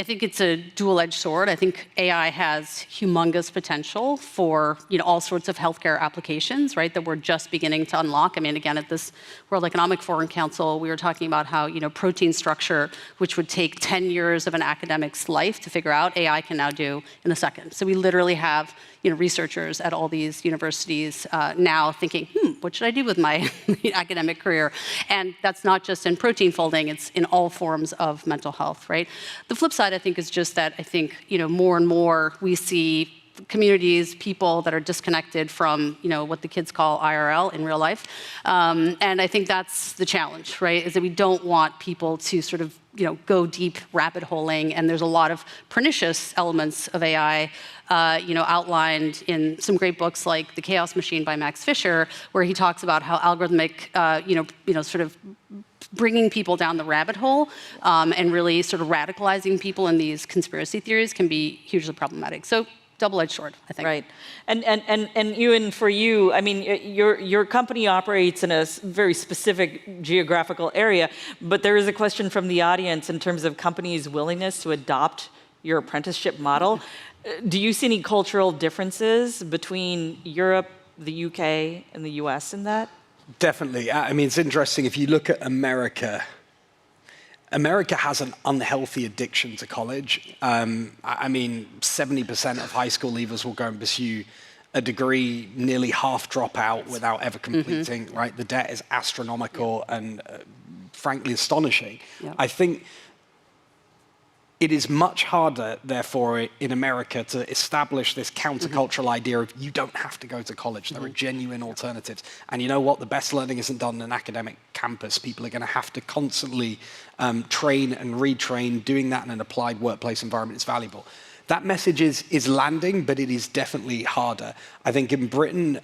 [SPEAKER 23] I think it's a dual-edged sword. I think AI has humongous potential for all sorts of healthcare applications, right? That we're just beginning to unlock. I mean, again, at this World Economic Forum Council, we were talking about how protein structure, which would take 10 years of an academic's life to figure out, AI can now do in a second. So we literally have researchers at all these universities now thinking, what should I do with my academic career? And that's not just in protein folding, it's in all forms of mental health, right? The flip side, I think, is just that I think, more and more we see communities, people that are disconnected from, what the kids call IRL in real life. And I think that's the challenge, right? Is that we don't want people to sort of, go deep rabbit holing. And there's a lot of pernicious elements of AI, outlined in some great books like The Chaos Machine by Max Fisher, where he talks about how algorithmic, sort of bringing people down the rabbit hole and really sort of radicalizing people in these conspiracy theories can be hugely problematic. So double-edged sword, I think.
[SPEAKER 5] Right. And Euan, for you, I mean, your company operates in a very specific geographical area, but there is a question from the audience in terms of companies' willingness to adopt your apprenticeship model. Do you see any cultural differences between Europe, the UK, and the US in that?
[SPEAKER 7] Definitely. I mean, it's interesting. If you look at America, America has an unhealthy addiction to college. I mean, 70% of high school leavers will go and pursue a degree, nearly half drop out without ever completing, right? The debt is astronomical and frankly astonishing. I think it is much harder, therefore, in America to establish this countercultural idea of you don't have to go to college. There are genuine alternatives. And you know what? The best learning isn't done in an academic campus. People are going to have to constantly train and retrain. Doing that in an applied workplace environment is valuable. That message is landing, but it is definitely harder. I think in Britain,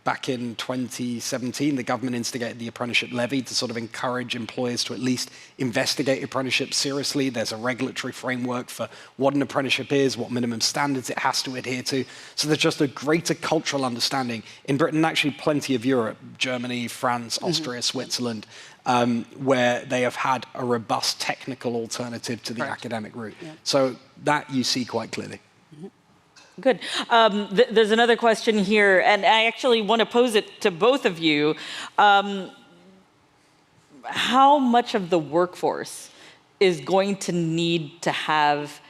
[SPEAKER 7] back in 2017, the government instigated the apprenticeship levy to sort of encourage employers to at least investigate apprenticeships seriously. There's a regulatory framework for what an apprenticeship is, what minimum standards it has to adhere to. So there's just a greater cultural understanding. In Britain, actually plenty of Europe, Germany, France, Austria, Switzerland, where they have had a robust technical alternative to the academic route. So that you see quite clearly.
[SPEAKER 5] Good. There's another question here, and I actually want to pose it to both of you. How much of the workforce is going to need to have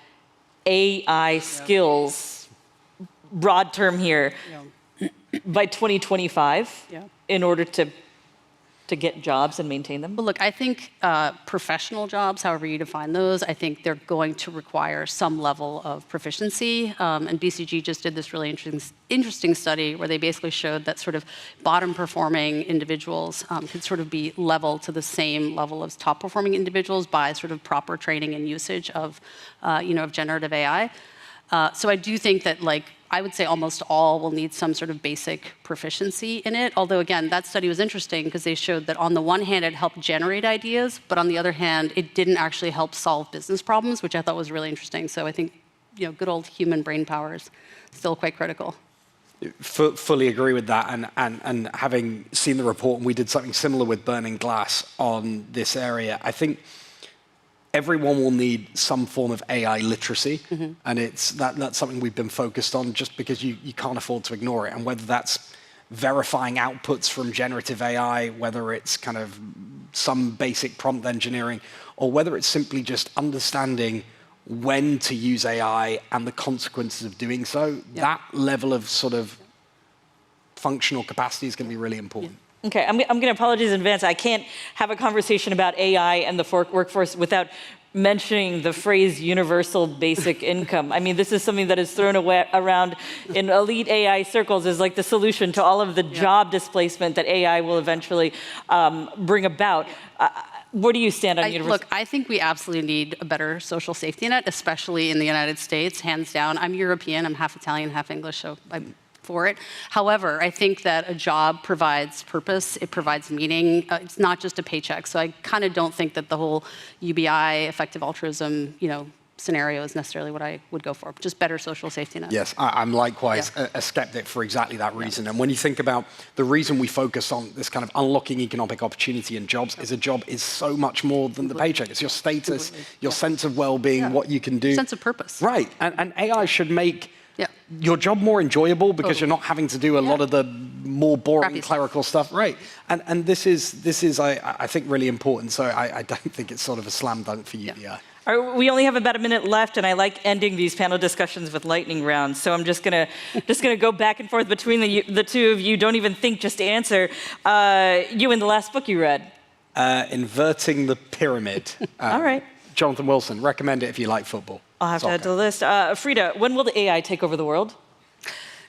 [SPEAKER 5] AI skills, broad term here, by 2025 in order to get jobs and maintain them?
[SPEAKER 23] Well, look, I think professional jobs, however you define those, I think they're going to require some level of proficiency. And BCG just did this really interesting study where they basically showed that sort of bottom-performing individuals could sort of be level to the same level as top-performing individuals by sort of proper training and usage of, of generative AI. So I do think that, I would say almost all will need some sort of basic proficiency in it. Although, again, that study was interesting because they showed that on the one hand, it helped generate ideas, but on the other hand, it didn't actually help solve business problems, which I thought was really interesting. So I think, good old human brain power is still quite critical.
[SPEAKER 7] Fully agree with that. And having seen the report, and we did something similar with Burning Glass on this area, I think everyone will need some form of AI literacy, and that's something we've been focused on just because you can't afford to ignore it. And whether that's verifying outputs from generative AI, whether it's kind of some basic prompt engineering, or whether it's simply just understanding when to use AI and the consequences of doing so, that level of sort of functional capacity is going to be really important.
[SPEAKER 5] Okay, I'm going to apologize in advance. I can't have a conversation about AI and the workforce without mentioning the phrase universal basic income. I mean, this is something that is thrown around in elite AI circles as like the solution to all of the job displacement that AI will eventually bring about. Where do you stand on universal?
[SPEAKER 23] Look, I think we absolutely need a better social safety net, especially in the United States, hands down. I'm European, I'm half Italian, half English, so I'm for it. However, I think that a job provides purpose, it provides meaning. It's not just a paycheck. So I kind of don't think that the whole UBI, effective altruism, scenario is necessarily what I would go for. Just better social safety net.
[SPEAKER 7] Yes, I'm likewise a skeptic for exactly that reason. And when you think about the reason we focus on this kind of unlocking economic opportunity and jobs, is a job is so much more than the paycheck. It's your status, your sense of well-being, what you can do.
[SPEAKER 23] Sense of purpose.
[SPEAKER 7] Right, and AI should make your job more enjoyable because you're not having to do a lot of the more boring clerical stuff. Right, and this is I think really important. So I don't think it's sort of a slam dunk for UBI.
[SPEAKER 5] All right, we only have about a minute left, and I like ending these panel discussions with lightning rounds. So I'm just gonna go back and forth between the two of you. Don't even think, just answer. Euan, the last book you read?
[SPEAKER 7] Inverting the Pyramid.
[SPEAKER 5] All right.
[SPEAKER 7] Jonathan Wilson. Recommend it if you like football.
[SPEAKER 5] I'll have to add to the list. Frida, when will the AI take over the world?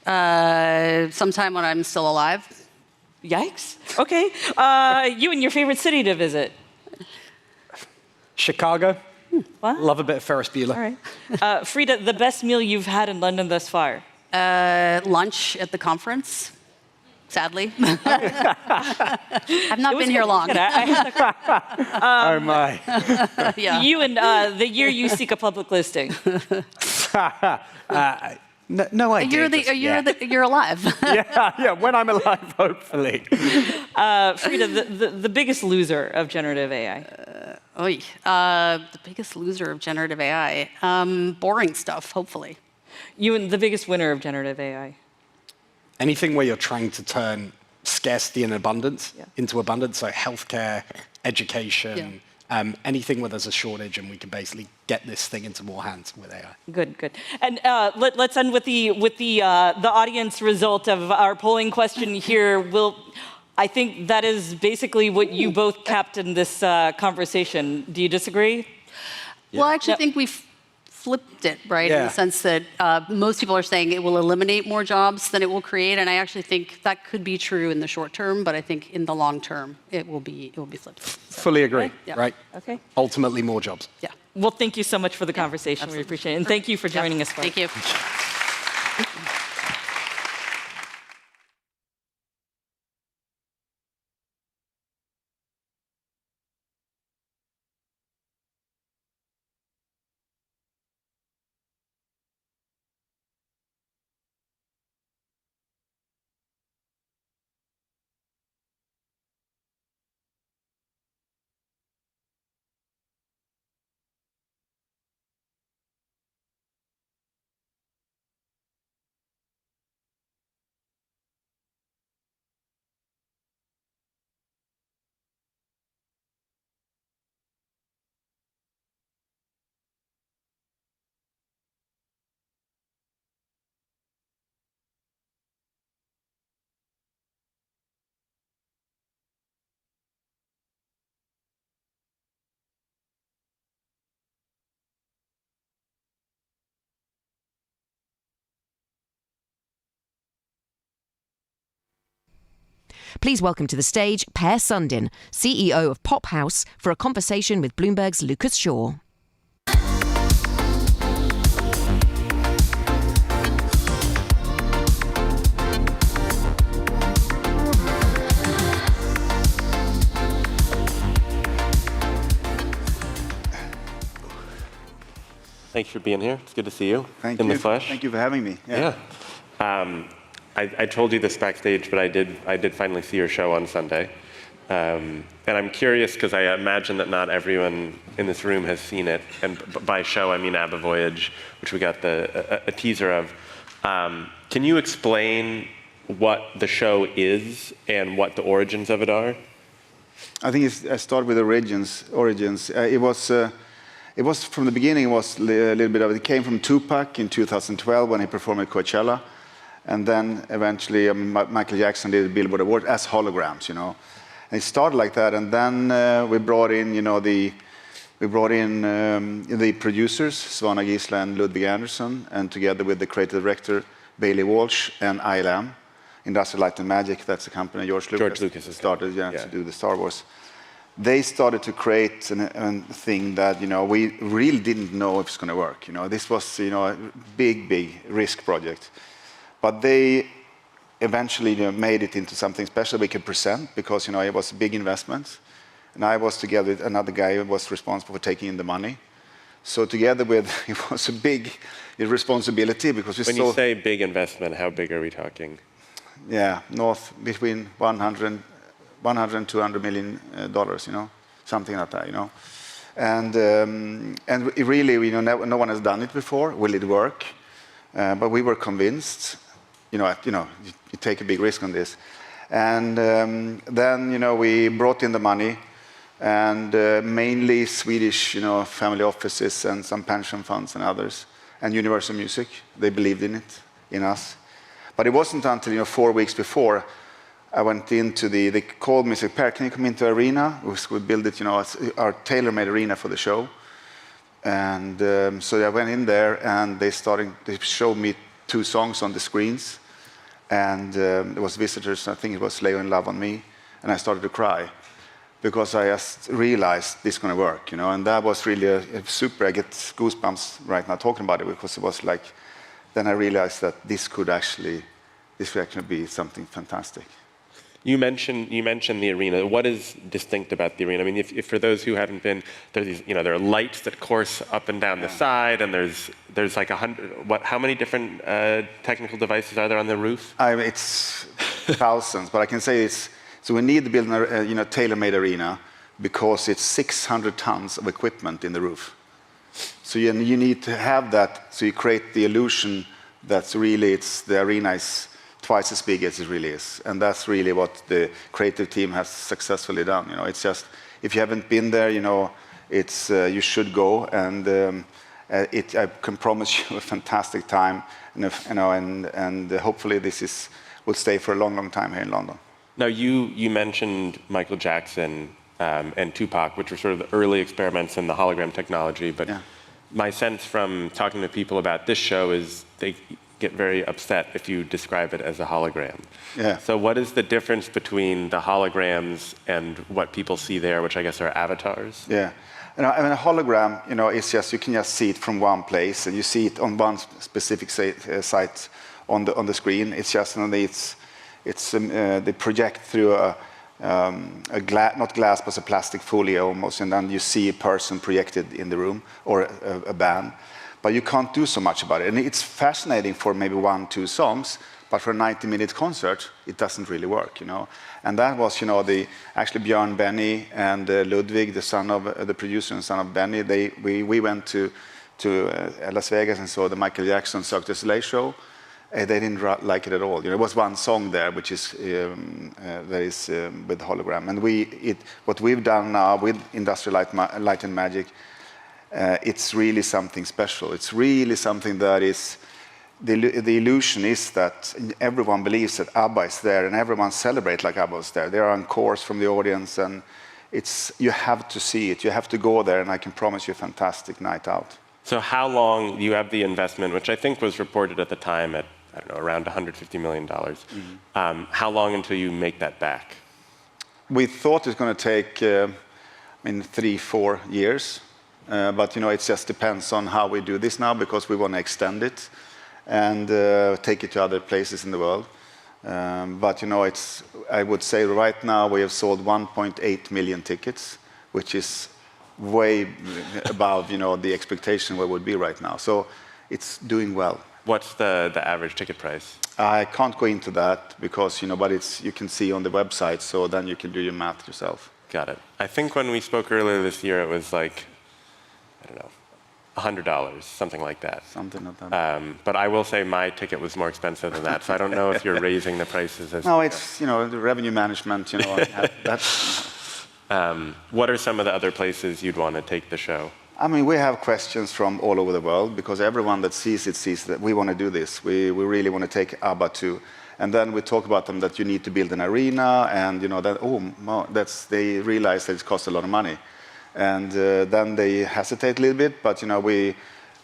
[SPEAKER 23] Sometime when I'm still alive.
[SPEAKER 5] Yikes. Okay. Euan, your favorite city to visit?
[SPEAKER 7] Chicago.
[SPEAKER 5] What?
[SPEAKER 7] Love a bit of Ferris Bueller.
[SPEAKER 5] All right. Frida, the best meal you've had in London thus far?
[SPEAKER 23] Lunch at the conference, sadly. I've not been here long.
[SPEAKER 7] Oh my.
[SPEAKER 23] Yeah.
[SPEAKER 5] Euan, the year you seek a public listing?
[SPEAKER 7] No idea.
[SPEAKER 23] You're alive.
[SPEAKER 7] yeah, when I'm alive, hopefully.
[SPEAKER 5] Frida, the biggest loser of generative AI?
[SPEAKER 23] The biggest loser of generative AI. Boring stuff, hopefully.
[SPEAKER 5] Euan, the biggest winner of generative AI?
[SPEAKER 7] Anything where you're trying to turn scarcity and abundance into abundance, so healthcare, education, anything where there's a shortage and we can basically get this thing into more hands with AI.
[SPEAKER 5] Good. And let's end with the audience result of our polling question here. I think that is basically what you both capped in this conversation. Do you disagree?
[SPEAKER 23] Well, I actually think we've flipped it, right? In the sense that most people are saying it will eliminate more jobs than it will create, and I actually think that could be true in the short term, but I think in the long term it will be flipped.
[SPEAKER 7] Fully agree. Right.
[SPEAKER 5] Okay.
[SPEAKER 7] Ultimately, more jobs.
[SPEAKER 5] Yeah. Well, thank you so much for the conversation. Absolutely. We appreciate it, and thank you for joining us.
[SPEAKER 23] Thank you.
[SPEAKER 12] Please welcome to the stage Per Sundin, CEO of Pophouse, for a conversation with Bloomberg's Lucas Shaw.
[SPEAKER 6] Thanks for being here. It's good to see you in the flesh.
[SPEAKER 8] Thank you for having me.
[SPEAKER 6] I told you this backstage, but I did finally see your show on Sunday. And I'm curious because I imagine that not everyone in this room has seen it. And by show, I mean ABBA Voyage, which we got a teaser of. Can you explain what the show is and what the origins of it are?
[SPEAKER 8] I think I start with origins. It was from the beginning. It was a little bit of it. It came from Tupac in 2012 when he performed at Coachella, and then eventually Michael Jackson did the Billboard Award as holograms, And it started like that, and then we brought in, the producers, Svana Gisla and Ludwig Andersson, and together with the creative director Bailey Walsh and ILM, Industrial Light and Magic. That's the company George Lucas started to do the Star Wars. They started to create a thing that we really didn't know if it's going to work. This was a big risk project, but they eventually made it into something special we could present because it was a big investment, and I was together with another guy who was responsible for taking in the money. So together with, it was a big responsibility because
[SPEAKER 6] When you say big investment, how big are we talking?
[SPEAKER 8] Yeah, north between 100 and 200 million dollars, something like that, And it really, no one has done it before. Will it work? But we were convinced, you take a big risk on this. And then, we brought in the money, and mainly Swedish, family offices and some pension funds and others, and Universal Music. They believed in it, in us. But it wasn't until 4 weeks before I went into they called me and said, Per, can you come into the arena? We built it, our tailor-made arena for the show. And so I went in there, and they showed me 2 songs on the screens. And there was visitors, I think it was Leo in Love on Me, and I started to cry because I just realized this is going to work, and that was really a super, I get goosebumps right now talking about it, because it was like, then I realized that this could actually be something fantastic.
[SPEAKER 6] You mentioned the arena. What is distinct about the arena? I mean, if for those who haven't been, there are lights that course up and down the side, and there's like 100. How many different technical devices are there on the roof?
[SPEAKER 8] It's thousands, but I can say so we need to build a tailor-made arena because it's 600 tons of equipment in the roof. So you need to have that, so you create the illusion that's really the arena is twice as big as it really is. And that's really what the creative team has successfully done. It's just, if you haven't been there, you should go. And I can promise you a fantastic time. And hopefully this will stay for a long, long time here in London.
[SPEAKER 6] Now, you mentioned Michael Jackson and Tupac, which were sort of the early experiments in the hologram technology. But my sense from talking to people about this show is they get very upset if you describe it as a hologram.
[SPEAKER 8] Yeah.
[SPEAKER 6] So what is the difference between the holograms and what people see there, which I guess are avatars?
[SPEAKER 8] Yeah. A hologram, it's just, you can just see it from one place, and you see it on one specific site on the screen. It's just, they project through not glass, but a plastic folio almost, and then you see a person projected in the room, or a band. But you can't do so much about it. And it's fascinating for maybe 1-2 songs, but for a 90-minute concert, it doesn't really work, And that was, actually Björn, Benny, and Ludwig, the producer and son of Benny, we went to Las Vegas and saw the Michael Jackson Cirque du Soleil show. They didn't like it at all. There was one song there, which is with hologram. And what we've done now with Industrial Light and Magic, it's really something special. It's really something that is, the illusion is that everyone believes that ABBA is there, and everyone celebrates like ABBA is there. There are encores from the audience, and you have to see it. You have to go there, and I can promise you a fantastic night out.
[SPEAKER 6] So how long, you have the investment, which I think was reported at the time at, I don't know, around $150 million. Mm-hmm. How long until you make that back?
[SPEAKER 8] We thought it's going to take 3-4 years. But it just depends on how we do this now, because we want to extend it and take it to other places in the world. But I would say right now we have sold 1.8 million tickets, which is way above the expectation where it would be right now. So it's doing well.
[SPEAKER 6] What's the average ticket price?
[SPEAKER 8] I can't go into that because but you can see on the website, so then you can do your math yourself.
[SPEAKER 6] Got it. I think when we spoke earlier this year, it was like, I don't know, $100, something like that.
[SPEAKER 8] Something like that.
[SPEAKER 6] But I will say my ticket was more expensive than that, so I don't know if you're raising the prices.
[SPEAKER 8] No, it's the revenue management.
[SPEAKER 6] What are some of the other places you'd want to take the show?
[SPEAKER 8] We have questions from all over the world, because everyone that sees it sees that we want to do this. We really want to take ABBA to, and then we talk about them that you need to build an arena, and they realize that it costs a lot of money. And then they hesitate a little bit, but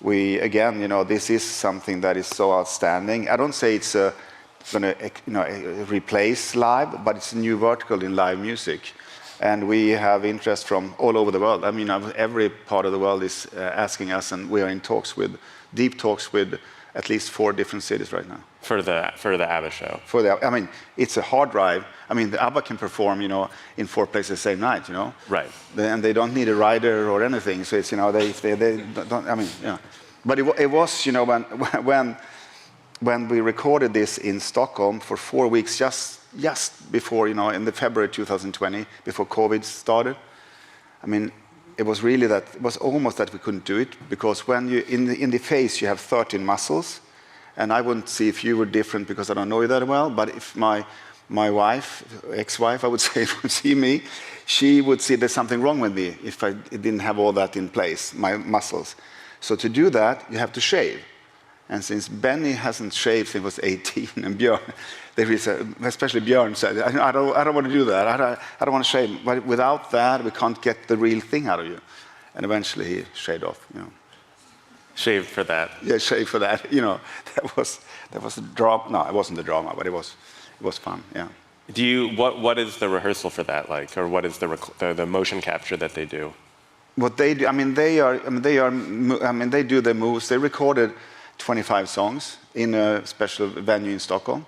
[SPEAKER 8] we again, this is something that is so outstanding. I don't say it's going to replace live, but it's a new vertical in live music, and we have interest from all over the world. Every part of the world is asking us, and we are in deep talks with at least 4 different cities right now.
[SPEAKER 6] For the ABBA show.
[SPEAKER 8] I mean, it's a hard drive. I mean, the ABBA can perform, in 4 places the same night,
[SPEAKER 6] Right.
[SPEAKER 8] And they don't need a rider or anything. So it's, they don't. I mean, yeah. But it was, when we recorded this in Stockholm for 4 weeks, just before, in the February 2020, before COVID started. I mean, it was really that. It was almost that we couldn't do it because when you in the face you have 13 muscles. And I wouldn't see if you were different because I don't know you that well, but if my wife, ex-wife, I would say, would see me, she would see there's something wrong with me if I didn't have all that in place, my muscles. So to do that, you have to shave. And since Benny hasn't shaved since he was 18, and Björn, especially Björn said, I don't want to do that. I don't want to shave. But without that, we can't get the real thing out of you. And eventually he shaved off,
[SPEAKER 6] Shaved for that.
[SPEAKER 8] Yeah, shaved for that. That was a drama. No, it wasn't a drama, but it was fun. Yeah.
[SPEAKER 6] What is the rehearsal for that like, or what is the motion capture that they do?
[SPEAKER 8] What they do, they do the moves. They recorded 25 songs in a special venue in Stockholm,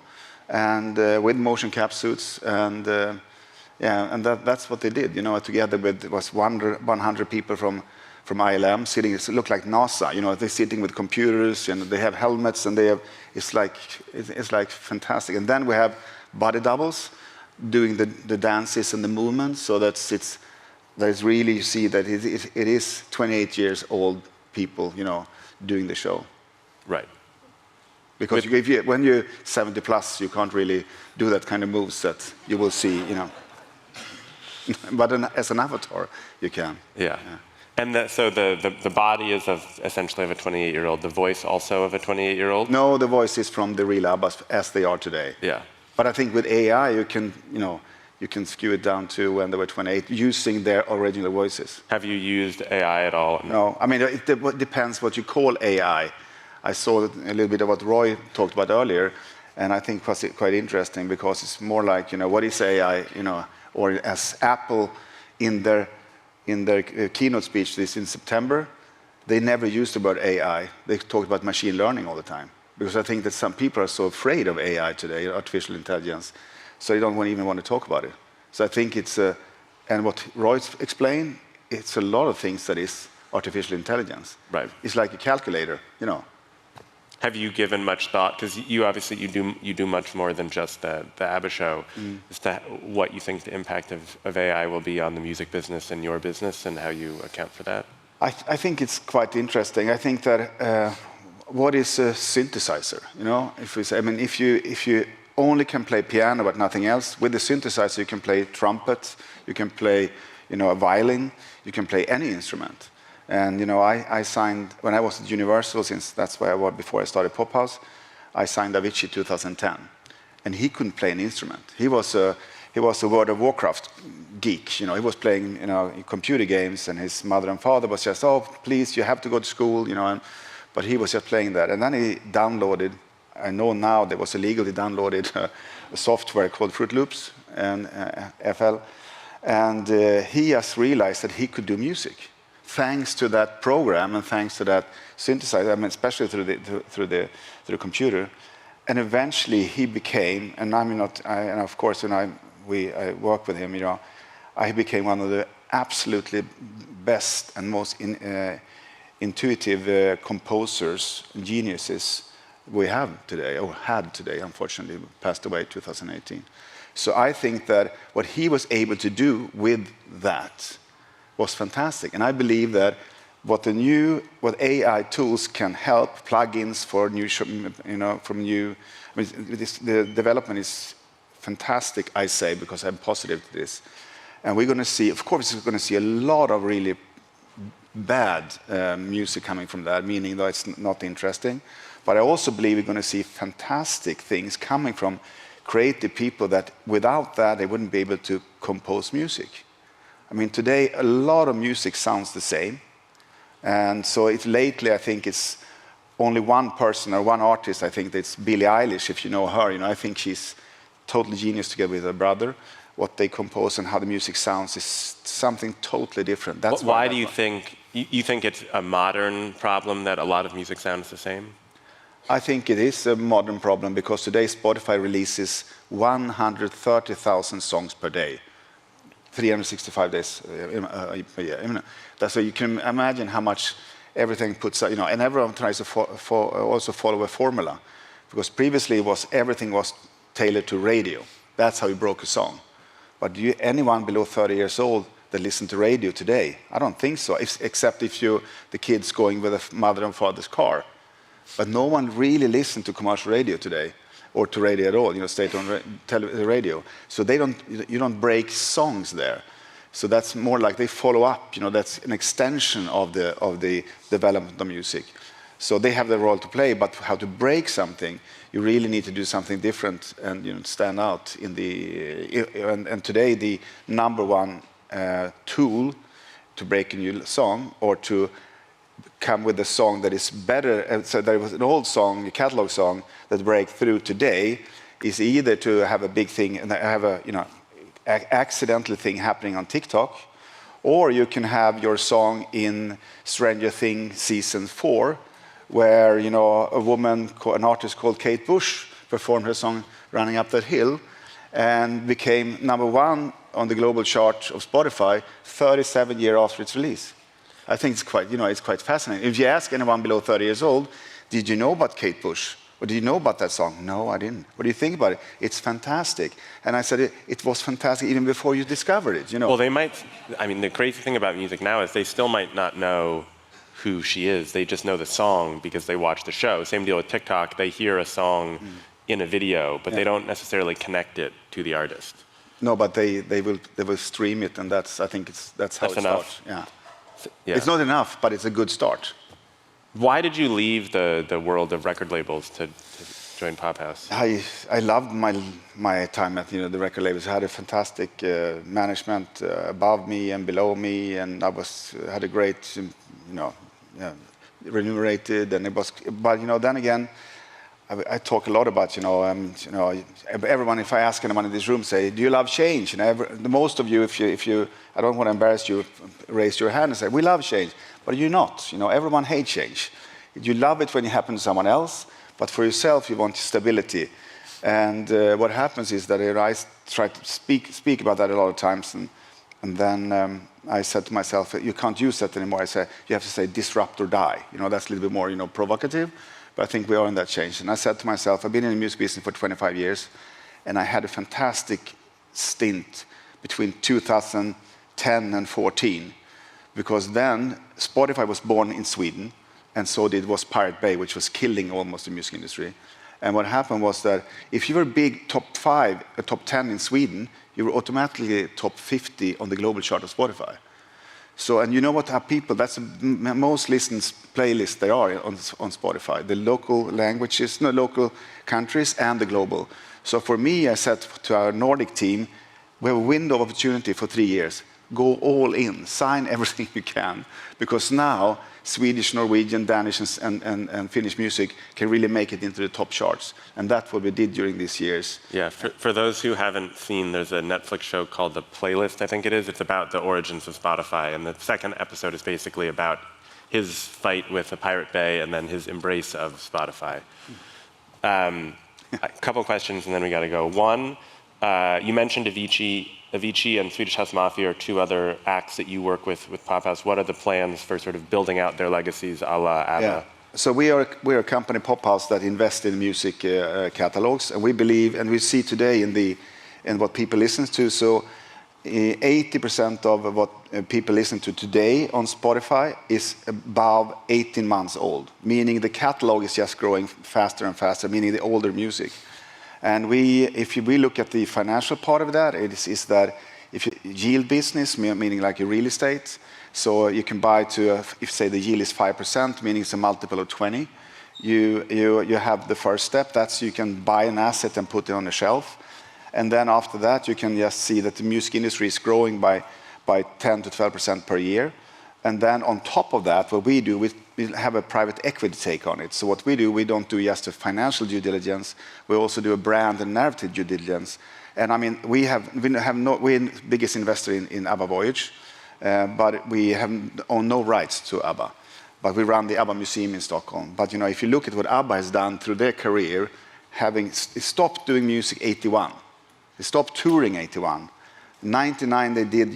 [SPEAKER 8] and with motion cap suits, and that's what they did. Together with 100 people from ILM sitting. It looked like NASA. They're sitting with computers and they have helmets, and it's like fantastic. And then we have body doubles doing the dances and the movements, so that's really, you see that it is 28 years old people, doing the show.
[SPEAKER 6] Right.
[SPEAKER 8] Because when you're 70 plus, you can't really do that kind of moves that you will see, But as an avatar, you can.
[SPEAKER 6] Yeah. And so the body is essentially of a 28-year-old. The voice also of a 28-year-old?
[SPEAKER 8] No, the voice is from the real ABBAs as they are today.
[SPEAKER 6] Yeah.
[SPEAKER 8] But I think with AI, you can skew it down to when they were 28, using their original voices.
[SPEAKER 6] Have you used AI at all?
[SPEAKER 8] No. I mean, it depends what you call AI. I saw a little bit of what Roy talked about earlier, and I think it was quite interesting because it's more like, what is AI, or as Apple in their keynote speech this in September, they never used the word AI. They talked about machine learning all the time. Because I think that some people are so afraid of AI today, artificial intelligence, so they don't even want to talk about it. So I think and what Roy explained, it's a lot of things that is artificial intelligence.
[SPEAKER 6] Right.
[SPEAKER 8] It's like a calculator,
[SPEAKER 6] Have you given much thought, because you do much more than just the ABBA show, as to what you think the impact of AI will be on the music business and your business, and how you account for that?
[SPEAKER 8] I think it's quite interesting. I think that what is a synthesizer? If we say, if you only can play piano but nothing else, with the synthesizer you can play trumpet, you can play, a violin, you can play any instrument. And I signed when I was at Universal, since that's where I was before I started Pophouse. I signed Avicii 2010, and he couldn't play an instrument. He was a World of Warcraft geek. He was playing computer games, and his mother and father was just, oh, please, you have to go to school, but he was just playing that. And then he downloaded. I know now there was illegally downloaded a software called Fruit Loops and FL, and he just realized that he could do music. Thanks to that program and thanks to that synthesizer, especially through the computer, and eventually he became. And and of course, when I worked with him, I became one of the absolutely best and most intuitive composers, geniuses we have today, or had today. Unfortunately, passed away in 2018. So I think that what he was able to do with that was fantastic. And I believe that what AI tools can help, plugins for the development is fantastic, I say, because I'm positive to this. And we're going to see, of course, we're going to see a lot of really bad music coming from that, meaning that it's not interesting. But I also believe we're going to see fantastic things coming from creative people that without that, they wouldn't be able to compose music. Today, a lot of music sounds the same. And so lately, I think it's only one person or one artist. I think that's Billie Eilish, if you know her. I think she's totally genius together with her brother. What they compose and how the music sounds is something totally different. That's
[SPEAKER 6] why do you think it's a modern problem that a lot of music sounds the same?
[SPEAKER 8] I think it is a modern problem because today Spotify releases 130,000 songs per day, 365 days per year. That's so you can imagine how much everything puts, and everyone tries to also follow a formula, because previously everything was tailored to radio. That's how you broke a song. But anyone below 30 years old that listen to radio today? I don't think so, except if the kids going with a mother and father's car. But no one really listens to commercial radio today, or to radio at all, state-owned radio. So you don't break songs there. So that's more like they follow up. That's an extension of the development of music. So they have their role to play, but how to break something, you really need to do something different and stand out in and today the number one tool to break a new song or to come with a song that is better. And so there was an old song, a catalog song that break through today is either to have a big thing and have a accidental thing happening on TikTok, or you can have your song in Stranger Things season 4, where a woman, an artist called Kate Bush, performed her song "Running Up That Hill" and became #1 on the global chart of Spotify 37 years after its release. I think it's quite fascinating. If you ask anyone below 30 years old, did you know about Kate Bush? Or did you know about that song? No, I didn't. What do you think about it? It's fantastic. And I said it was fantastic even before you discovered it.
[SPEAKER 6] Well, the crazy thing about music now is they still might not know who she is. They just know the song because they watch the show. Same deal with TikTok. They hear a song in a video, but they don't necessarily connect it to the artist.
[SPEAKER 8] No, but they will stream it, and that's how it starts. Yeah. It's not enough, but it's a good start.
[SPEAKER 6] Why did you leave the world of record labels to join Pophouse?
[SPEAKER 8] I loved my time at the record labels. I had a fantastic management above me and below me, and I had a great remunerated, and it was. But then again, I talk a lot about everyone. If I ask anyone in this room, say, do you love change? The most of you, if you, I don't want to embarrass you, raise your hand and say, we love change. But you're not. Everyone hates change. You love it when it happens to someone else, but for yourself, you want stability. And what happens is that I try to speak about that a lot of times, and then I said to myself, you can't use that anymore. I said, you have to say disrupt or die. That's a little bit more, provocative, but I think we are in that change. And I said to myself, I've been in the music business for 25 years, and I had a fantastic stint between 2010 and 14. Because then Spotify was born in Sweden, and so was Pirate Bay, which was killing almost the music industry. And what happened was that if you were big top 5, top 10 in Sweden, you were automatically top 50 on the global chart of Spotify. So, and you know what people, that's the most listened playlist there are on Spotify, the local languages, local countries and the global. So for me, I said to our Nordic team, we have a window of opportunity for 3 years. Go all in, sign everything you can, because now Swedish, Norwegian, Danish, and Finnish music can really make it into the top charts. And that's what we did during these years.
[SPEAKER 6] Yeah, for those who haven't seen, there's a Netflix show called The Playlist, I think it is. It's about the origins of Spotify. And the second episode is basically about his fight with the Pirate Bay and then his embrace of Spotify. A couple questions, and then we got to go. One, you mentioned Avicii and Swedish House Mafia are 2 other acts that you work with Pophouse. What are the plans for sort of building out their legacies a la ABBA?
[SPEAKER 8] Yeah. So we are a company, Pophouse, that invests in music catalogs, and we believe, and we see today in what people listen to. So 80% of what people listen to today on Spotify is above 18 months old, meaning the catalog is just growing faster and faster, meaning the older music. And if we look at the financial part of that, it is that if you yield business, meaning like a real estate, so you can buy if say the yield is 5%, meaning it's a multiple of 20, you have the first step. That's you can buy an asset and put it on a shelf. And then after that, you can just see that the music industry is growing by 10 to 12% per year. And then on top of that, what we do, we have a private equity take on it. So what we do, we don't do just a financial due diligence. We also do a brand and narrative due diligence. And I mean, we're the biggest investor in ABBA Voyage, but we own no rights to ABBA. but we run the ABBA Museum in Stockholm. But if you look at what ABBA has done through their career, having stopped doing music 81, they stopped touring 81. 99 they did,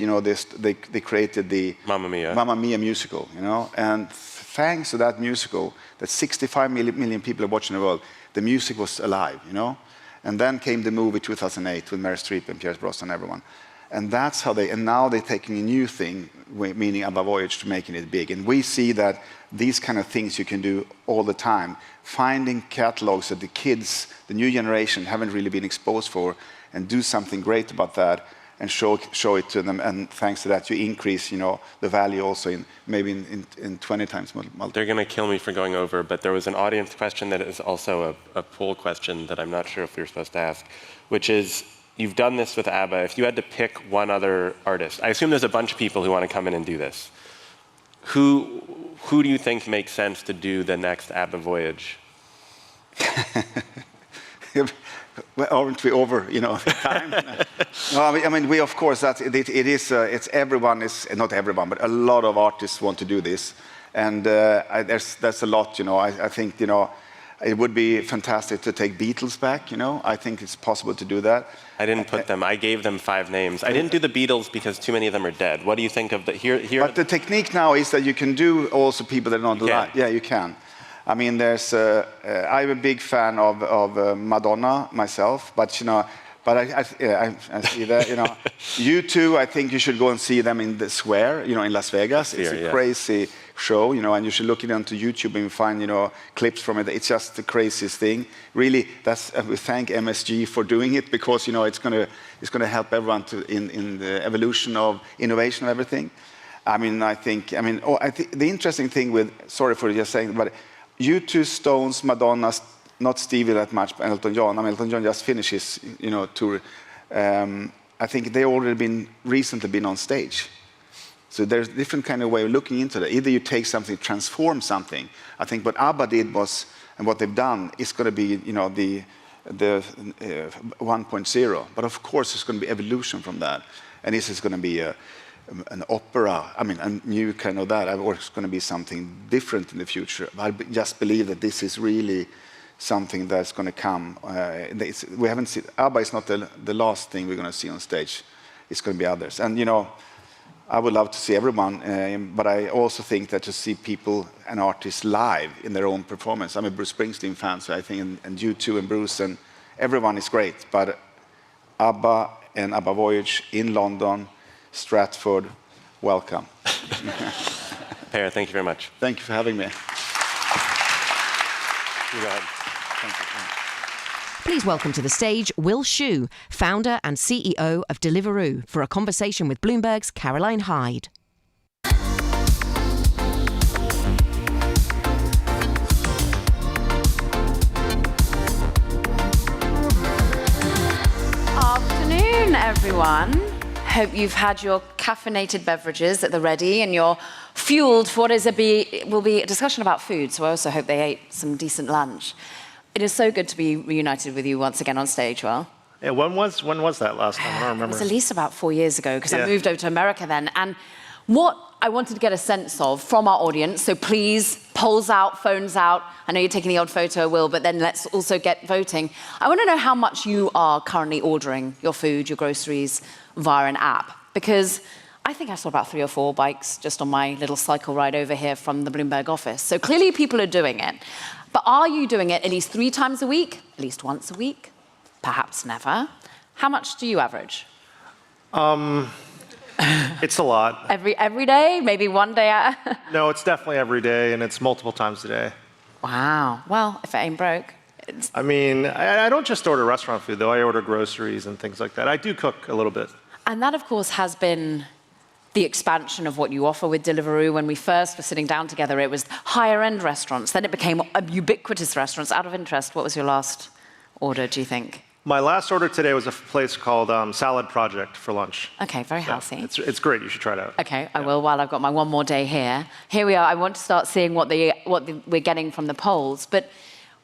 [SPEAKER 8] they created the Mamma Mia musical, and thanks to that musical, that 65 million people are watching the world, the music was alive, And then came the movie 2008 with Meryl Streep and Pierce Brosnan and everyone. And that's how and now they're taking a new thing, meaning ABBA Voyage, to making it big. And we see that these kind of things you can do all the time. Finding catalogs that the kids, the new generation, haven't really been exposed for, and do something great about that, and show it to them. And thanks to that, you increase, the value also in 20 times multiple.
[SPEAKER 6] They're going to kill me for going over, but there was an audience question that is also a poll question that I'm not sure if we were supposed to ask, which is, you've done this with ABBA. If you had to pick one other artist, I assume there's a bunch of people who want to come in and do this. Who do you think makes sense to do the next ABBA Voyage?
[SPEAKER 8] Well, aren't we over, time? No, I mean, we, of course, it's everyone is, not everyone, but a lot of artists want to do this. And that's a lot, I think, it would be fantastic to take Beatles back, I think it's possible to do that.
[SPEAKER 6] I didn't put them, I gave them 5 names. I didn't do the Beatles because too many of them are dead. What do you think of the, here?
[SPEAKER 8] But the technique now is that you can do also people that are not alive. Yeah, you can. I mean, I'm a big fan of Madonna myself, but I see that, U2, I think you should go and see them in the Square, in Las Vegas. It's a crazy show, and you should look it onto YouTube and find, clips from it. It's just the craziest thing. Really, we thank MSG for doing it, because, it's gonna help everyone in the evolution of innovation of everything. I think the interesting thing with, sorry for just saying, but U2, Stones, Madonna, not Stevie that much, but Elton John. Elton John just finished his, tour. I think they already recently been on stage. So there's a different kind of way of looking into that. Either you take something, transform something. I think what ABBA did was, and what they've done is going to be, the 1.0. But of course, it's going to be evolution from that. And this is going to be an opera, a new kind of that, or it's going to be something different in the future. I just believe that this is really something that's going to come. We haven't seen, ABBA is not the last thing we're going to see on stage. It's going to be others. And, I would love to see everyone, but I also think that to see people and artists live in their own performance. I'm a Bruce Springsteen fan, so I think, and you too, and Bruce, and everyone is great. But ABBA and ABBA Voyage in London, Stratford, welcome.
[SPEAKER 6] Per, thank you very much.
[SPEAKER 8] Thank you for having me.
[SPEAKER 6] You go ahead.
[SPEAKER 8] Thank you.
[SPEAKER 12] Please welcome to the stage Will Shu, founder and CEO of Deliveroo, for a conversation with Bloomberg's Caroline Hyde.
[SPEAKER 9] Afternoon, everyone. Hope you've had your caffeinated beverages at the ready and you're fueled for what will be a discussion about food. So I also hope they ate some decent lunch. It is so good to be reunited with you once again on stage, Will.
[SPEAKER 10] Yeah, when was that last time? I don't remember.
[SPEAKER 9] It was at least about 4 years ago, because I moved over to America then. And what I wanted to get a sense of from our audience, so please, polls out, phones out. I know you're taking the odd photo, Will, but then let's also get voting. I want to know how much you are currently ordering your food, your groceries, via an app. Because I think I saw about 3 or 4 bikes just on my little cycle ride over here from the Bloomberg office. So clearly people are doing it. But are you doing it at least 3 times a week? At least once a week? Perhaps never? How much do you average?
[SPEAKER 10] It's a lot.
[SPEAKER 9] Every day? Maybe one day?
[SPEAKER 10] No, it's definitely every day, and it's multiple times a day.
[SPEAKER 9] Wow. Well, if it ain't broke.
[SPEAKER 10] I don't just order restaurant food, though. I order groceries and things like that. I do cook a little bit.
[SPEAKER 9] And that, of course, has been the expansion of what you offer with Deliveroo. When we first were sitting down together, it was higher-end restaurants. Then it became ubiquitous restaurants. Out of interest, what was your last order, do you think?
[SPEAKER 10] My last order today was a place called Salad Project for lunch.
[SPEAKER 9] Okay, very healthy.
[SPEAKER 10] It's great. You should try it out.
[SPEAKER 9] Okay, I will while I've got my one more day here. Here we are. I want to start seeing what we're getting from the polls. But